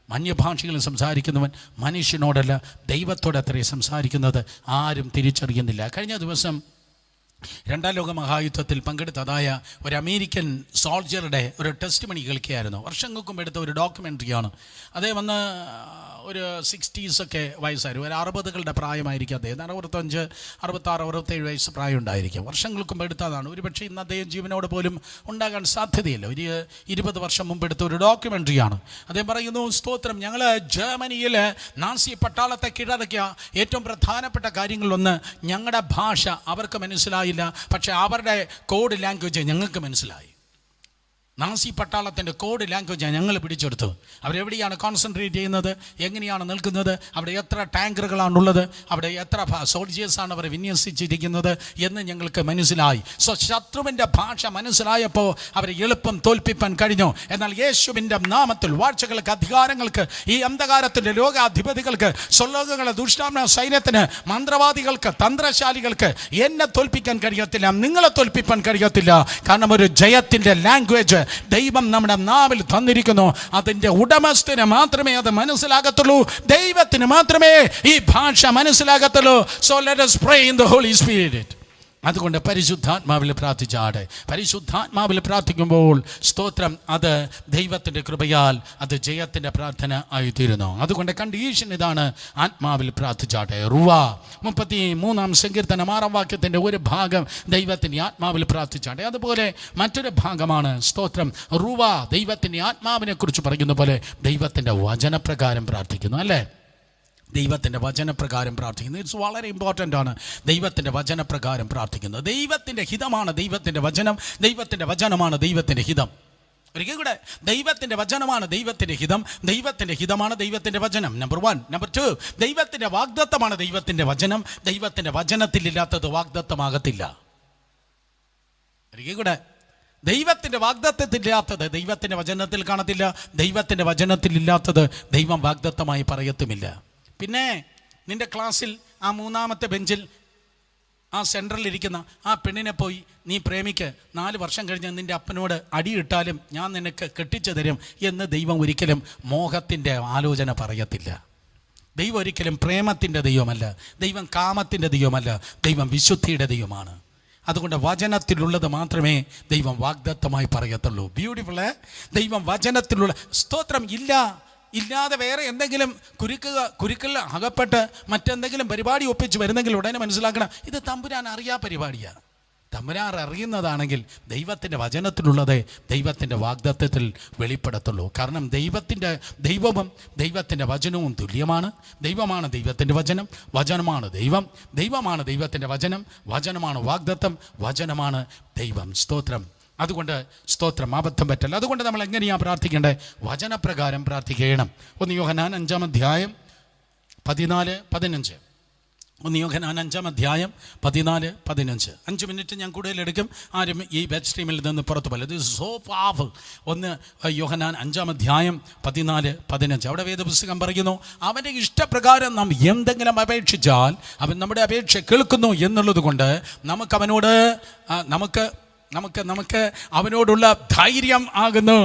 അന്യഭാഷയിൽ സംസാരിക്കുന്നവൻ മനുഷ്യനോടല്ല ദൈവത്തോടത്രേ സംസാരിക്കുന്നത്, ആരും തിരിച്ചറിയുന്നില്ല. കഴിഞ്ഞ ദിവസം രണ്ടാം ലോക മഹായുദ്ധത്തിൽ പങ്കെടുത്തതായ ഒരു അമേരിക്കൻ സോൾജറുടെ ഒരു ടെസ്റ്റ് മണി കേൾക്കുകയായിരുന്നു. വർഷങ്ങൾക്ക് മുമ്പ് എടുത്ത ഒരു ഡോക്യുമെൻ്ററിയാണ്. അദ്ദേഹം വന്ന് ഒരു 60s ഒക്കെ വയസ്സായിരുന്നു, ഒരു 60കളുടെ പ്രായമായിരിക്കും അദ്ദേഹം. 65, 66, 67 വയസ്സ് പ്രായം ഉണ്ടായിരിക്കും. വർഷങ്ങൾക്ക് മുമ്പ് എടുത്തതാണ്. ഒരു പക്ഷേ ഇന്ന് അദ്ദേഹം ജീവനോട് പോലും ഉണ്ടാകാൻ സാധ്യതയില്ല. ഒരു 20 വർഷം മുമ്പ് എടുത്ത ഒരു ഡോക്യുമെൻ്ററിയാണ്. അദ്ദേഹം പറയുന്നു, സ്തോത്രം, ഞങ്ങൾ ജർമ്മനിയിൽ നാസി പട്ടാളത്തെ കീഴടക്കിയ ഏറ്റവും പ്രധാനപ്പെട്ട കാര്യങ്ങളിലൊന്ന് ഞങ്ങളുടെ ഭാഷ അവർക്ക് മനസ്സിലായില്ല, പക്ഷേ അവരുടെ കോഡ് ലാംഗ്വേജ് ഞങ്ങൾക്ക് മനസ്സിലായി. നാസി പട്ടാളത്തിൻ്റെ കോഡ് ലാംഗ്വേജാണ് ഞങ്ങൾ പിടിച്ചെടുത്തു. അവരെവിടെയാണ് കോൺസെൻട്രേറ്റ് ചെയ്യുന്നത്, എങ്ങനെയാണ് നിൽക്കുന്നത്, അവിടെ എത്ര ടാങ്കറുകളാണുള്ളത്, അവിടെ എത്ര സോൾജേഴ്സാണ് അവർ വിന്യസിച്ചിരിക്കുന്നത് എന്ന് ഞങ്ങൾക്ക് മനസ്സിലായി. ശത്രുവിൻ്റെ ഭാഷ മനസ്സിലായപ്പോൾ അവരെ എളുപ്പം തോൽപ്പിക്കാൻ കഴിഞ്ഞു. എന്നാൽ യേശുവിൻ്റെ നാമത്തിൽ വാഴ്ചകൾക്ക്, അധികാരങ്ങൾക്ക്, ഈ അന്ധകാരത്തിൻ്റെ ലോകാധിപതികൾക്ക്, സ്വലോകങ്ങളെ ദുഷ്ടാത്മ സൈന്യത്തിന്, മന്ത്രവാദികൾക്ക്, തന്ത്രശാലികൾക്ക് എന്നെ തോൽപ്പിക്കാൻ കഴിയത്തില്ല, നിങ്ങളെ തോൽപ്പിക്കാൻ കഴിയത്തില്ല. കാരണം ഒരു ജയത്തിൻ്റെ ലാംഗ്വേജ് ദൈവം നമ്മുടെ നാവിൽ തന്നിരിക്കുന്നു. അതിൻ്റെ ഉടമസ്ഥന് മാത്രമേ അത് മനസ്സിലാകത്തുള്ളൂ, ദൈവത്തിന് മാത്രമേ ഈ ഭാഷ മനസ്സിലാകത്തുള്ളൂ. So let us pray in the Holy Spirit. അതുകൊണ്ട് പരിശുദ്ധാത്മാവിൽ പ്രാർത്ഥിച്ചാടെ. പരിശുദ്ധാത്മാവിൽ പ്രാർത്ഥിക്കുമ്പോൾ സ്തോത്രം, അത് ദൈവത്തിൻ്റെ കൃപയാൽ അത് ജയത്തിൻ്റെ പ്രാർത്ഥന ആയിത്തീരുന്നു. അതുകൊണ്ട് കണ്ടീഷൻ ഇതാണ്, ആത്മാവിൽ പ്രാർത്ഥിച്ചാട്ടെ. റുവ 33-ാം സങ്കീർത്തനം 6-ാം വാക്യത്തിൻ്റെ ഒരു ഭാഗം ദൈവത്തിൻ്റെ ആത്മാവിൽ പ്രാർത്ഥിച്ചാട്ടെ. അതുപോലെ മറ്റൊരു ഭാഗമാണ് സ്തോത്രം റുവ, ദൈവത്തിൻ്റെ ആത്മാവിനെ കുറിച്ച് പറയുന്ന പോലെ ദൈവത്തിൻ്റെ വചനപ്രകാരം പ്രാർത്ഥിക്കുന്നു. അല്ലേ? ദൈവത്തിൻ്റെ വചനപ്രകാരം പ്രാർത്ഥിക്കുന്നത് ഇറ്റ്സ് വളരെ ഇമ്പോർട്ടൻ്റ് ആണ്. ദൈവത്തിൻ്റെ വചനപ്രകാരം പ്രാർത്ഥിക്കുന്നത് ദൈവത്തിൻ്റെ ഹിതമാണ്. ദൈവത്തിൻ്റെ വചനം, ദൈവത്തിൻ്റെ വചനമാണ് ദൈവത്തിൻ്റെ ഹിതം. ഒരിക്കൽ കൂടെ, ദൈവത്തിൻ്റെ വചനമാണ് ദൈവത്തിൻ്റെ ഹിതം, ദൈവത്തിൻ്റെ ഹിതമാണ് ദൈവത്തിൻ്റെ വചനം. നമ്പർ 1. നമ്പർ 2, ദൈവത്തിൻ്റെ വാഗ്ദത്തമാണ് ദൈവത്തിൻ്റെ വചനം. ദൈവത്തിൻ്റെ വചനത്തിലില്ലാത്തത് വാഗ്ദത്തമാകത്തില്ല. ഒരിക്കൽ കൂടെ, ദൈവത്തിൻ്റെ വാഗ്ദത്തത്തിലില്ലാത്തത് ദൈവത്തിൻ്റെ വചനത്തിൽ കാണത്തില്ല, ദൈവത്തിൻ്റെ വചനത്തിലില്ലാത്തത് ദൈവം വാഗ്ദത്തമായി പറയത്തുമില്ല. പിന്നെ നിൻ്റെ ക്ലാസ്സിൽ ആ 3-ാമത്തെ ബെഞ്ചിൽ ആ സെൻറ്ററിലിരിക്കുന്ന ആ പെണ്ണിനെ പോയി നീ പ്രേമിക്ക്, 4 വർഷം കഴിഞ്ഞ് നിൻ്റെ അപ്പനോട് അടിയിട്ടാലും ഞാൻ നിനക്ക് കെട്ടിച്ചു തരും എന്ന് ദൈവം ഒരിക്കലും മോഹത്തിൻ്റെ ആലോചന പറയത്തില്ല. ദൈവം ഒരിക്കലും പ്രേമത്തിൻ്റെ ദൈവമല്ല, ദൈവം കാമത്തിൻ്റെ ദൈവമല്ല, ദൈവം വിശുദ്ധിയുടെ ദൈവമാണ്. അതുകൊണ്ട് വചനത്തിലുള്ളത് മാത്രമേ ദൈവം വാഗ്ദത്തമായി പറയത്തുള്ളൂ. ബ്യൂട്ടിഫുള്ള്. ദൈവം വചനത്തിലുള്ള സ്തോത്രം ഇല്ലാതെ വേറെ എന്തെങ്കിലും കുരുക്കൾ അകപ്പെട്ട് മറ്റെന്തെങ്കിലും പരിപാടി ഒപ്പിച്ച് വരുന്നെങ്കിൽ ഉടനെ മനസ്സിലാക്കണം, ഇത് തമ്പുരാൻ അറിയാ പരിപാടിയാണ്. തമ്പുരാൻ അറിയുന്നതാണെങ്കിൽ ദൈവത്തിൻ്റെ വചനത്തിലുള്ളതേ ദൈവത്തിൻ്റെ വാഗ്ദത്തത്തിൽ വെളിപ്പെടത്തുള്ളൂ. കാരണം ദൈവവും ദൈവത്തിൻ്റെ വചനവും തുല്യമാണ്. ദൈവമാണ് ദൈവത്തിൻ്റെ വചനം, വചനമാണ് ദൈവം, ദൈവമാണ് ദൈവത്തിൻ്റെ വചനം, വചനമാണ് വാഗ്ദത്തം, വചനമാണ് ദൈവം. സ്തോത്രം. അതുകൊണ്ട് സ്തോത്രം, അബദ്ധം പറ്റല്ല. അതുകൊണ്ട് നമ്മൾ എങ്ങനെയാണ് പ്രാർത്ഥിക്കേണ്ടത്? വചനപ്രകാരം പ്രാർത്ഥിക്കണം. 1 യോഹന്നാൻ 5-ാം അധ്യായം 14-15. 1 യോഹന്നാൻ 5-ാം അധ്യായം 14-15. 5 മിനിറ്റ് ഞാൻ കൂടുതൽ എടുക്കും. ആരും ഈ വെബ് സ്ട്രീമിൽ നിന്ന് പുറത്തു പോലെ. ഇത് സോ പവർഫുൾ. 1 യോഹന്നാൻ 5-ാം അധ്യായം 14-15. അവിടെ വേദപുസ്തകം പറയുന്നു, അവൻ്റെ ഇഷ്ടപ്രകാരം നാം എന്തെങ്കിലും അപേക്ഷിച്ചാൽ അവൻ നമ്മുടെ അപേക്ഷ കേൾക്കുന്നു എന്നുള്ളത് കൊണ്ട് നമുക്ക് അവനോടുള്ള ധൈര്യം ആകുന്നു.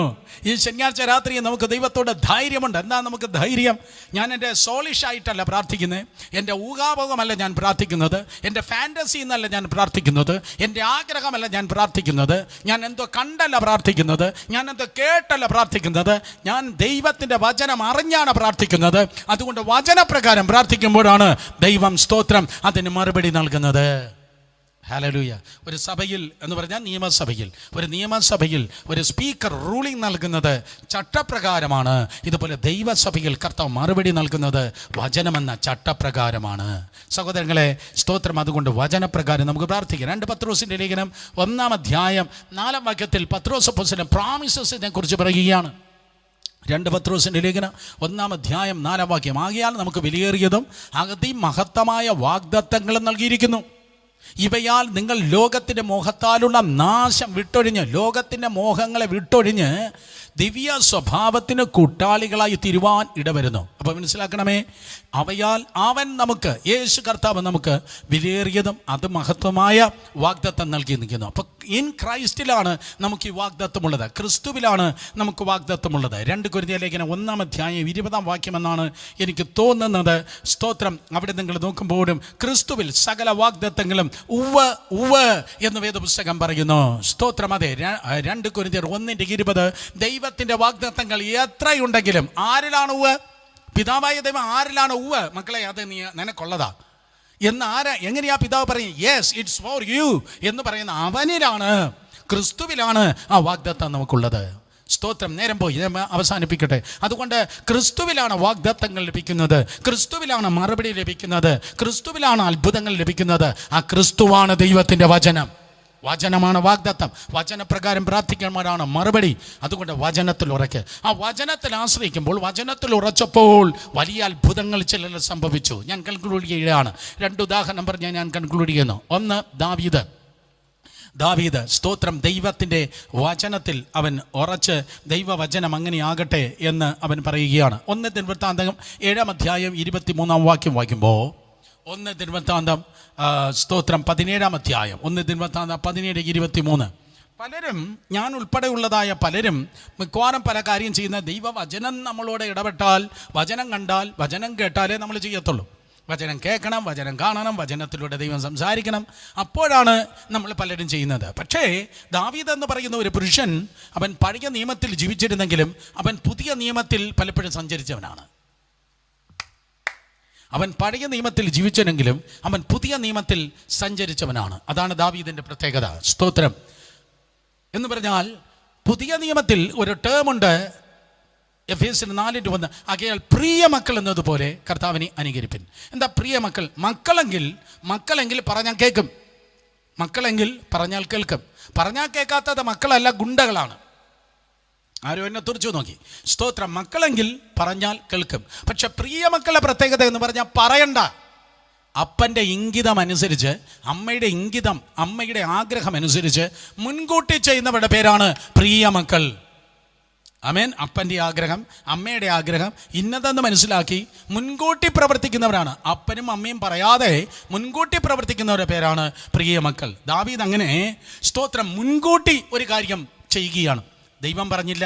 ഈ ശനിയാഴ്ച രാത്രി നമുക്ക് ദൈവത്തോട് ധൈര്യമുണ്ട്. എന്താ നമുക്ക് ധൈര്യം? ഞാൻ എൻ്റെ സോളിഷായിട്ടല്ല പ്രാർത്ഥിക്കുന്നത്, എൻ്റെ ഊഹാഭോഗമല്ല ഞാൻ പ്രാർത്ഥിക്കുന്നത്, എൻ്റെ ഫാൻറ്റസി എന്നല്ല ഞാൻ പ്രാർത്ഥിക്കുന്നത്, എൻ്റെ ആഗ്രഹമല്ല ഞാൻ പ്രാർത്ഥിക്കുന്നത്, ഞാൻ എന്തോ കണ്ടല്ല പ്രാർത്ഥിക്കുന്നത്, ഞാൻ എന്തോ കേട്ടല്ല പ്രാർത്ഥിക്കുന്നത്, ഞാൻ ദൈവത്തിൻ്റെ വചനം അറിഞ്ഞാണ് പ്രാർത്ഥിക്കുന്നത്. അതുകൊണ്ട് വചനപ്രകാരം പ്രാർത്ഥിക്കുമ്പോഴാണ് ദൈവം സ്തോത്രം അതിന് മറുപടി നൽകുന്നത്. ഹല്ലേലൂയ. ഒരു സഭയിൽ എന്ന് പറഞ്ഞാൽ നിയമസഭയിൽ ഒരു സ്പീക്കർ റൂളിംഗ് നൽകുന്നത് ചട്ടപ്രകാരമാണ്. ഇതുപോലെ ദൈവസഭയിൽ കർത്താവ് മറുപടി നൽകുന്നത് വചനമെന്ന ചട്ടപ്രകാരമാണ്. സഹോദരങ്ങളെ സ്തോത്രം. അതുകൊണ്ട് വചനപ്രകാരം നമുക്ക് പ്രാർത്ഥിക്കാം. 2 പത്രോസിൻ്റെ ലേഖനം 1-ാം അധ്യായം 4-ാം വാക്യത്തിൽ പത്രോസ് അപ്പോസ്തലൻ പ്രോമിസസിനെ കുറിച്ച് പറയുകയാണ്. 2 പത്രോസിൻ്റെ ലേഖനം 1-ാം അധ്യായം 4-ാം വാക്യം. ആകയാൽ നമുക്ക് വിലയേറിയതും അതിമഹത്തമായ വാഗ്ദത്തങ്ങളും നൽകിയിരിക്കുന്നു. ഇവയാൽ നിങ്ങൾ ലോകത്തിൻ്റെ മോഹത്താലുള്ള നാശം വിട്ടൊഴിഞ്ഞ്, ലോകത്തിൻ്റെ മോഹങ്ങളെ വിട്ടൊഴിഞ്ഞ് ദിവ്യ സ്വഭാവത്തിന് കൂട്ടാളികളായി തീരുവാൻ ഇടവരുന്നു. അപ്പോൾ മനസ്സിലാക്കണമേ, അവയാൽ അവൻ നമുക്ക്, യേശു കർത്താവ് നമുക്ക് വിലയേറിയതും അത് മഹത്വമായ വാഗ്ദത്തം നൽകി നിൽക്കുന്നു. അപ്പോൾ ഇൻ ക്രൈസ്റ്റിലാണ് നമുക്ക് ഈ വാഗ്ദത്തമുള്ളത്, ക്രിസ്തുവിലാണ് നമുക്ക് വാഗ്ദത്തമുള്ളത്. 2 കൊരിന്ത്യർ ലേഖനം 1-ാം അധ്യായം 20-ാം വാക്യമെന്നാണ് എനിക്ക് തോന്നുന്നത്. സ്തോത്രം. അവിടെ നിങ്ങൾ നോക്കുമ്പോഴും ക്രിസ്തുവിൽ സകല വാഗ്ദത്തങ്ങളും ഉവ്വ് ഉവ്വ് എന്ന് വേദപുസ്തകം പറയുന്നു. സ്തോത്രം. അതെ, 2 കൊരിന്ത്യർ 1:20 ദൈവത്തിൻ്റെ വാഗ്ദത്തങ്ങൾ എത്രയുണ്ടെങ്കിലും ആരിലാണ് ഉവ്വ്? പിതാവായ ദൈവം ആരിലാണ് ഉവ്വ്? മക്കളെ, അത് നിനക്കുള്ളതാ എന്ന് എങ്ങനെയാ പിതാവ് പറയും? യെസ്, ഇറ്റ്സ് ഫോർ യു എന്ന് പറയുന്ന അവനിലാണ്, ക്രിസ്തുവിലാണ് ആ വാഗ്ദത്തം നമുക്കുള്ളത്. സ്തോത്രം. നേരം പോയി, അവസാനിപ്പിക്കട്ടെ. അതുകൊണ്ട് ക്രിസ്തുവിലാണ് വാഗ്ദത്തങ്ങൾ ലഭിക്കുന്നത്, ക്രിസ്തുവിലാണ് മറുപടി ലഭിക്കുന്നത്, ക്രിസ്തുവിലാണ് അത്ഭുതങ്ങൾ ലഭിക്കുന്നത്. ആ ക്രിസ്തുവാണ് ദൈവത്തിൻ്റെ വചനം. വചനമാണ് വാഗ്ദത്തം. വചനപ്രകാരം പ്രാർത്ഥിക്കുന്നവരാണ് മറുപടി. അതുകൊണ്ട് വചനത്തിൽ ഉറയ്ക്ക്. ആ വചനത്തിൽ ആശ്രയിക്കുമ്പോൾ, വചനത്തിൽ ഉറച്ചപ്പോൾ വലിയ അത്ഭുതങ്ങൾ ചിലർ സംഭവിച്ചു. ഞാൻ കൺക്ലൂഡ് ചെയ്യുകയാണ്. 2 ഉദാഹരണം പറഞ്ഞാൽ ഞാൻ കൺക്ലൂഡ് ചെയ്യുന്നു. ഒന്ന്, ദാവീദ് സ്തോത്രം, ദൈവത്തിൻ്റെ വചനത്തിൽ അവൻ ഉറച്ച് ദൈവവചനം അങ്ങനെയാകട്ടെ എന്ന് അവൻ പറയുകയാണ്. 1 ദിനവൃത്താന്തം 7-ാം അധ്യായം 23-ാം വാക്യം വായിക്കുമ്പോൾ, 1 ദിനവൃത്താന്തം സ്തോത്രം 17-ാം അധ്യായം 1 ദിനവൃത്താന്തം 17-23 പലരും, ഞാൻ ഉൾപ്പെടെയുള്ളതായ പലരും മിക്കവാറും പല കാര്യം ചെയ്യുന്ന, ദൈവവചനം നമ്മളോട് ഇടപെട്ടാൽ, വചനം കണ്ടാൽ, വചനം കേട്ടാലേ നമ്മൾ ചെയ്യത്തുള്ളൂ. വചനം കേൾക്കണം, വചനം കാണണം, വചനത്തിലൂടെ ദൈവം സംസാരിക്കണം. അപ്പോഴാണ് നമ്മൾ പലരും ചെയ്യുന്നത്. പക്ഷേ ദാവീദ് എന്ന് പറയുന്ന ഒരു പുരുഷൻ, അവൻ പഴയ നിയമത്തിൽ ജീവിച്ചിരുന്നെങ്കിലും അവൻ പുതിയ നിയമത്തിൽ പലപ്പോഴും സഞ്ചരിച്ചവനാണ്. അവൻ പഴയ നിയമത്തിൽ ജീവിച്ചെങ്കിലും അവൻ പുതിയ നിയമത്തിൽ സഞ്ചരിച്ചവനാണ്. അതാണ് ദാവീദിൻ്റെ പ്രത്യേകത. സ്തോത്രം. എന്ന് പറഞ്ഞാൽ പുതിയ നിയമത്തിൽ ഒരു ടേമുണ്ട്, എഫേസ്യർ 4:1, ആകയാൽ പ്രിയ മക്കൾ എന്നതുപോലെ കർത്താവിനെ അനുകരിപ്പിൻ. എന്താ പ്രിയ മക്കൾ? മക്കളെങ്കിൽ പറഞ്ഞാൽ കേൾക്കും, മക്കളെങ്കിൽ പറഞ്ഞാൽ കേൾക്കും. പറഞ്ഞാൽ കേൾക്കാത്തത് മക്കളല്ല, ഗുണ്ടകളാണ്. ആരും എന്നെ തുറച്ചു നോക്കി. സ്തോത്രം. മക്കളെങ്കിൽ പറഞ്ഞാൽ കേൾക്കും. പക്ഷെ പ്രിയ മക്കളുടെ പ്രത്യേകത എന്ന് പറഞ്ഞാൽ പറയണ്ട. അപ്പൻ്റെ ഇംഗിതം അനുസരിച്ച്, അമ്മയുടെ ഇംഗിതം, അമ്മയുടെ ആഗ്രഹം അനുസരിച്ച് മുൻകൂട്ടി ചെയ്യുന്നവരുടെ പേരാണ് പ്രിയ മക്കൾ. ആമേൻ. അപ്പൻ്റെ ആഗ്രഹം, അമ്മയുടെ ആഗ്രഹം ഇന്നതെന്ന് മനസ്സിലാക്കി മുൻകൂട്ടി പ്രവർത്തിക്കുന്നവരാണ്. അപ്പനും അമ്മയും പറയാതെ മുൻകൂട്ടി പ്രവർത്തിക്കുന്നവരുടെ പേരാണ് പ്രിയ മക്കൾ. ദാവീദ് അങ്ങനെ സ്തോത്രം മുൻകൂട്ടി ഒരു കാര്യം ചെയ്യുകയാണ്. ദൈവം പറഞ്ഞില്ല,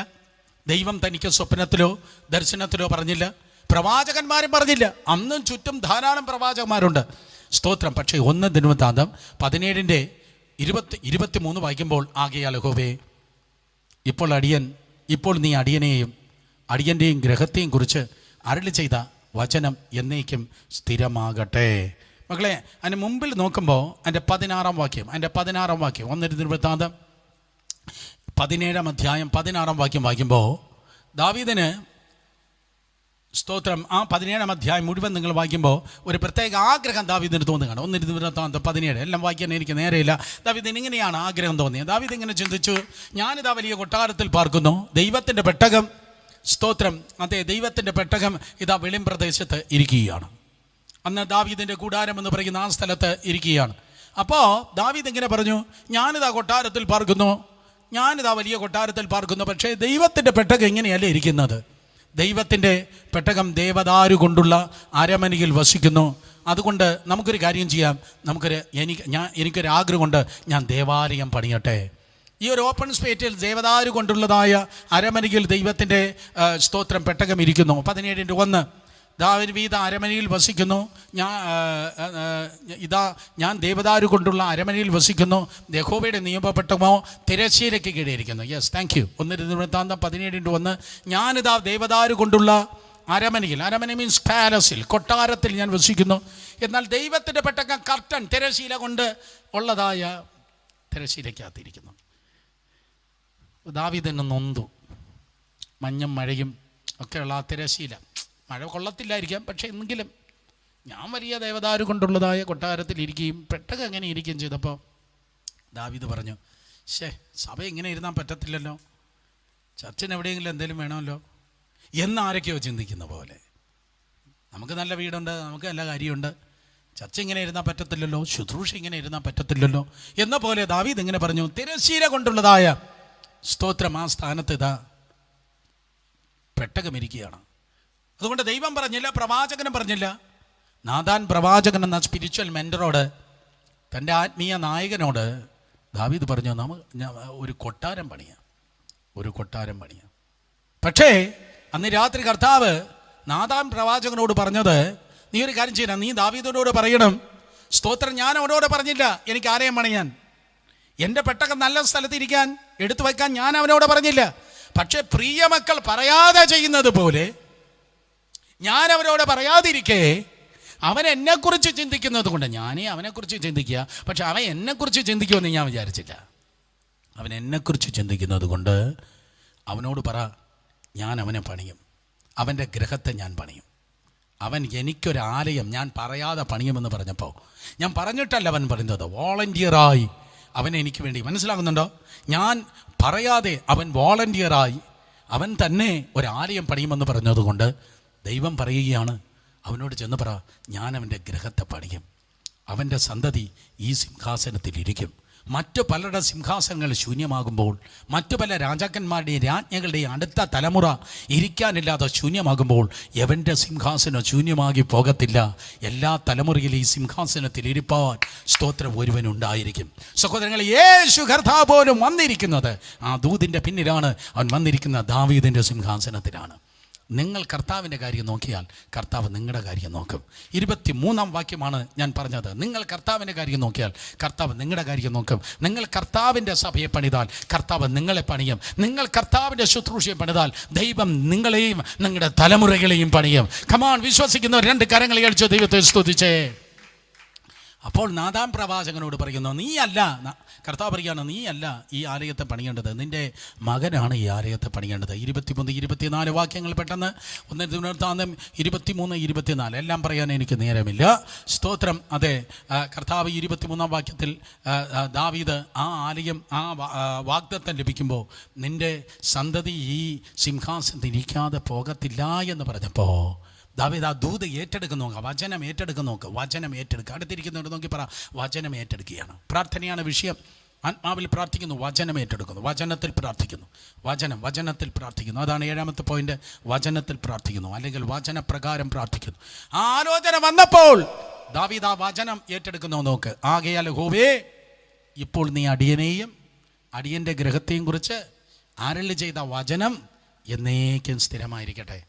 ദൈവം തനിക്ക് സ്വപ്നത്തിലോ ദർശനത്തിലോ പറഞ്ഞില്ല, പ്രവാചകന്മാരും പറഞ്ഞില്ല. അന്നും ചുറ്റും ധാരാളം പ്രവാചകന്മാരുണ്ട്. സ്തോത്രം. പക്ഷേ 1 ദിനവൃത്താന്തം 17-23 വായിക്കുമ്പോൾ, ആകയാൽ യഹോവേ, ഇപ്പോൾ നീ അടിയനെയും അടിയൻ്റെയും ഗ്രഹത്തെയും കുറിച്ച് അരുളി ചെയ്ത വചനം എന്നേക്കും സ്ഥിരമാകട്ടെ. മക്കളെ, അതിന് മുമ്പിൽ നോക്കുമ്പോൾ അതിൻ്റെ 16-ാം വാക്യം 1 ദിനവൃത്താന്തം 17-ാം അധ്യായം 16-ാം വാക്യം വായിക്കുമ്പോൾ, ദാവീദിന് സ്തോത്രം, ആ 17-ാം അധ്യായം മുഴുവൻ നിങ്ങൾ വായിക്കുമ്പോൾ ഒരു പ്രത്യേക ആഗ്രഹം ദാവീദിന് തോന്നുകയാണ്. 1 ദിനവൃത്താന്തം 17 എല്ലാം വായിക്കാൻ എനിക്ക് നേരെയില്ല. ദാവീദിന് ഇങ്ങനെയാണ് ആഗ്രഹം തോന്നിയത്. ദാവീദ് ഇങ്ങനെ ചിന്തിച്ചു, ഞാനിതാ വലിയ കൊട്ടാരത്തിൽ പാർക്കുന്നു, ദൈവത്തിൻ്റെ പെട്ടകം, സ്തോത്രം, അതെ, ദൈവത്തിൻ്റെ പെട്ടകം ഇതാ വെളിം പ്രദേശത്ത് ഇരിക്കുകയാണ്. അന്ന് ദാവീദിൻ്റെ കൂടാരം എന്ന് പറയുന്ന ആ സ്ഥലത്ത് ഇരിക്കുകയാണ്. അപ്പോൾ ദാവീദ് ഇങ്ങനെ പറഞ്ഞു, ഞാനിതാ കൊട്ടാരത്തിൽ പാർക്കുന്നു, ഞാനിതാ വലിയ കൊട്ടാരത്തിൽ പാർക്കുന്നു, പക്ഷേ ദൈവത്തിൻ്റെ പെട്ടകം ഇങ്ങനെയല്ല ഇരിക്കുന്നത്. ദൈവത്തിൻ്റെ പെട്ടകം ദേവദാരു കൊണ്ടുള്ള അരമനയിൽ വസിക്കുന്നു. അതുകൊണ്ട് നമുക്കൊരു കാര്യം ചെയ്യാം, എനിക്കൊരു ആഗ്രഹമുണ്ട്, ഞാൻ ദേവാലയം പണിയട്ടെ. ഈ ഒരു ഓപ്പൺ സ്പേസിൽ ദേവദാരു കൊണ്ടുള്ളതായ അരമനയിൽ ദൈവത്തിൻ്റെ സ്തോത്രം പെട്ടകം ഇരിക്കുന്നു. 17:1 ദാവീദ് അരമനയിൽ വസിക്കുന്നു, ഞാൻ ദേവദാരു കൊണ്ടുള്ള അരമനയിൽ വസിക്കുന്നു, യഹോവയുടെ നിയമപ്പെട്ടമോ തിരശ്ശീലയ്ക്ക് കീഴിയിരിക്കുന്നു. Yes, thank you. 1 ദിനവൃത്താന്തം 17:1 ഞാനിതാ ദേവദാരു കൊണ്ടുള്ള അരമനയിൽ, അരമന മീൻസ് പാലസിൽ, കൊട്ടാരത്തിൽ ഞാൻ വസിക്കുന്നു. എന്നാൽ ദൈവത്തിൻ്റെ പെട്ടകം കർട്ടൻ, തിരശ്ശീല കൊണ്ട് ഉള്ളതായ തിരശ്ശീലയ്ക്കകത്തിരിക്കുന്നു. ദാവീദിന് നൊന്തു. മഞ്ഞും മഴയും ഒക്കെയുള്ള ആ തിരശ്ശീല, മഴ കൊള്ളത്തില്ലായിരിക്കാം, പക്ഷേ എങ്കിലും ഞാൻ വലിയ ദേവദാരു കൊണ്ടുള്ളതായ കൊട്ടാരത്തിൽ ഇരിക്കുകയും പെട്ടകം എങ്ങനെ ഇരിക്കുകയും ചെയ്തപ്പോൾ ദാവീദ് പറഞ്ഞു, സഭ ഇങ്ങനെ ഇരുന്നാൽ പറ്റത്തില്ലല്ലോ, ചർച്ചിന് എവിടെയെങ്കിലും എന്തെങ്കിലും വേണമല്ലോ എന്നാരൊക്കെയോ ചിന്തിക്കുന്ന പോലെ. നമുക്ക് നല്ല വീടുണ്ട്, നമുക്ക് നല്ല കാര്യമുണ്ട്, ചർച്ച ഇങ്ങനെ ഇരുന്നാൽ പറ്റത്തില്ലല്ലോ, ശുശ്രൂഷ ഇങ്ങനെ ഇരുന്നാൽ പറ്റത്തില്ലല്ലോ എന്ന പോലെ ദാവീദ് ഇങ്ങനെ പറഞ്ഞു, തിരശ്ശീല കൊണ്ടുള്ളതായ സ്തോത്രം ആ സ്ഥാനത്ത് ഇതാ പെട്ടകമിരിക്കുകയാണ്. അതുകൊണ്ട് ദൈവം പറഞ്ഞില്ല, പ്രവാചകനും പറഞ്ഞില്ല. നാഥാൻ പ്രവാചകൻ എന്ന സ്പിരിച്വൽ മെൻറ്ററോട്, തൻ്റെ ആത്മീയ നായകനോട് ദാവീദ് പറഞ്ഞു ഒരു കൊട്ടാരം പണിയാം. പക്ഷേ അന്ന് രാത്രി കർത്താവ് നാഥാൻ പ്രവാചകനോട് പറഞ്ഞത്, നീ ഒരു കാര്യം ചെയ്യണം, നീ ദാവീദിനോട് പറയണം, സ്തോത്രം, ഞാൻ അവനോട് പറഞ്ഞില്ല എനിക്ക് ആലയം പണിയാൻ, എൻ്റെ പെട്ടകം നല്ല സ്ഥലത്ത് ഇരിക്കാൻ എടുത്തു വയ്ക്കാൻ ഞാൻ അവനോട് പറഞ്ഞില്ല. പക്ഷെ പ്രിയ മക്കൾ പറയാതെ ചെയ്യുന്നത് പോലെ ഞാൻ അവനോട് പറയാതിരിക്കെ അവൻ എന്നെക്കുറിച്ച് ചിന്തിക്കുന്നത് കൊണ്ട് ഞാനേ അവനെക്കുറിച്ച് ചിന്തിക്കുക, പക്ഷെ അവൻ എന്നെക്കുറിച്ച് ചിന്തിക്കുമെന്ന് ഞാൻ വിചാരിച്ചില്ല. അവൻ എന്നെക്കുറിച്ച് ചിന്തിക്കുന്നത് കൊണ്ട് അവനോട് പറ, ഞാൻ അവനെ പണിയും, അവൻ്റെ ഗ്രഹത്തെ ഞാൻ പണിയും. അവൻ എനിക്കൊരാലയം ഞാൻ പറയാതെ പണിയുമെന്ന് പറഞ്ഞപ്പോൾ, ഞാൻ പറഞ്ഞിട്ടല്ല അവൻ പറയുന്നത്, വോളണ്ടിയറായി അവൻ എനിക്ക് വേണ്ടി, മനസ്സിലാകുന്നുണ്ടോ? ഞാൻ പറയാതെ അവൻ വോളണ്ടിയറായി അവൻ തന്നെ ഒരാലയം പണിയുമെന്ന് പറഞ്ഞതുകൊണ്ട് ദൈവം പറയുകയാണ്, അവനോട് ചെന്ന് പറ, ഞാൻ അവൻ്റെ ഗ്രഹത്തെ പണിയും, അവൻ്റെ സന്തതി ഈ സിംഹാസനത്തിലിരിക്കും. മറ്റു പലരുടെ സിംഹാസനങ്ങൾ ശൂന്യമാകുമ്പോൾ, മറ്റു പല രാജാക്കന്മാരുടെയും രാജ്ഞകളുടെയും അടുത്ത തലമുറ ഇരിക്കാനില്ലാതെ ശൂന്യമാകുമ്പോൾ എവൻ്റെ സിംഹാസനം ശൂന്യമാകി പോകത്തില്ല. എല്ലാ തലമുറയിലും ഈ സിംഹാസനത്തിൽ ഇരിപ്പാൻ സ്തോത്രം ഒരുവനുണ്ടായിരിക്കും. സഹോദരങ്ങളെ, യേശു കർത്താവ് പോലും വന്നിരിക്കുന്നത് ആ ദൂതിൻ്റെ പിന്നിലാണ്. അവൻ വന്നിരിക്കുന്ന ദാവീദിൻ്റെ സിംഹാസനത്തിലാണ്. നിങ്ങൾ കർത്താവിൻ്റെ കാര്യം നോക്കിയാൽ കർത്താവ് നിങ്ങളുടെ കാര്യം നോക്കും. 23-ാം വാക്യമാണ് ഞാൻ പറഞ്ഞത്. നിങ്ങൾ കർത്താവിൻ്റെ കാര്യം നോക്കിയാൽ കർത്താവ് നിങ്ങളുടെ കാര്യം നോക്കും. നിങ്ങൾ കർത്താവിൻ്റെ സഭയെ പണിതാൽ കർത്താവ് നിങ്ങളെ പണിയും. നിങ്ങൾ കർത്താവിൻ്റെ ശുശ്രൂഷയെ പണിതാൽ ദൈവം നിങ്ങളെയും നിങ്ങളുടെ തലമുറകളെയും പണിയും. കമാൻ, വിശ്വസിക്കുന്നവർ 2 കരങ്ങളെ അടിച്ച് ദൈവത്തെ സ്തുതിച്ചേ. അപ്പോൾ നാഥാൻ പ്രവാചകനോട് പറയുന്നു, നീയല്ല, കർത്താവ് പറയുകയാണ്, നീയല്ല ഈ ആലയത്തെ പണിയേണ്ടത്, നിൻ്റെ മകനാണ് ഈ ആലയത്തെ പണിയേണ്ടത്. 23, 24 വാക്യങ്ങൾ പെട്ടെന്ന് 1 ദിനവൃത്താന്തം 23, 24 എല്ലാം പറയാൻ എനിക്ക് നേരമില്ല. സ്തോത്രം. അതെ, കർത്താവ് 23-ാം വാക്യത്തിൽ ദാവീദ് ആ ആലയം, ആ വാഗ്ദത്തം ലഭിക്കുമ്പോൾ നിൻ്റെ സന്തതി ഈ സിംഹാസനത്തിൽ ഇരിക്കാതെ പോകത്തില്ല എന്ന് പറഞ്ഞപ്പോൾ ദാവീദ് ആ ദൂത് ഏറ്റെടുക്കുന്ന നോക്കുക, വചനം ഏറ്റെടുക്കുന്ന നോക്കുക, വചനം ഏറ്റെടുക്കുക. അടുത്തിരിക്കുന്നവർ നോക്കി പറ, വചനം ഏറ്റെടുക്കുകയാണ്. പ്രാർത്ഥനയാണ് വിഷയം. ആത്മാവിൽ പ്രാർത്ഥിക്കുന്നു, വചനം ഏറ്റെടുക്കുന്നു, വചനത്തിൽ പ്രാർത്ഥിക്കുന്നു, വചനത്തിൽ പ്രാർത്ഥിക്കുന്നു. അതാണ് 7-ാമത്തെ പോയിന്റ്, വചനത്തിൽ പ്രാർത്ഥിക്കുന്നു, അല്ലെങ്കിൽ വചനപ്രകാരം പ്രാർത്ഥിക്കുന്നു. ആ ആലോചന വന്നപ്പോൾ ദാവീദ് ആ വചനം ഏറ്റെടുക്കുന്നു നോക്ക്. ആകയാൽ യഹോവേ, ഇപ്പോൾ നീ അടിയനെയും അടിയൻ്റെ ഗ്രഹത്തെയും കുറിച്ച് അരുളി ചെയ്ത വചനം എന്നേക്കും സ്ഥിരമായിരിക്കട്ടെ.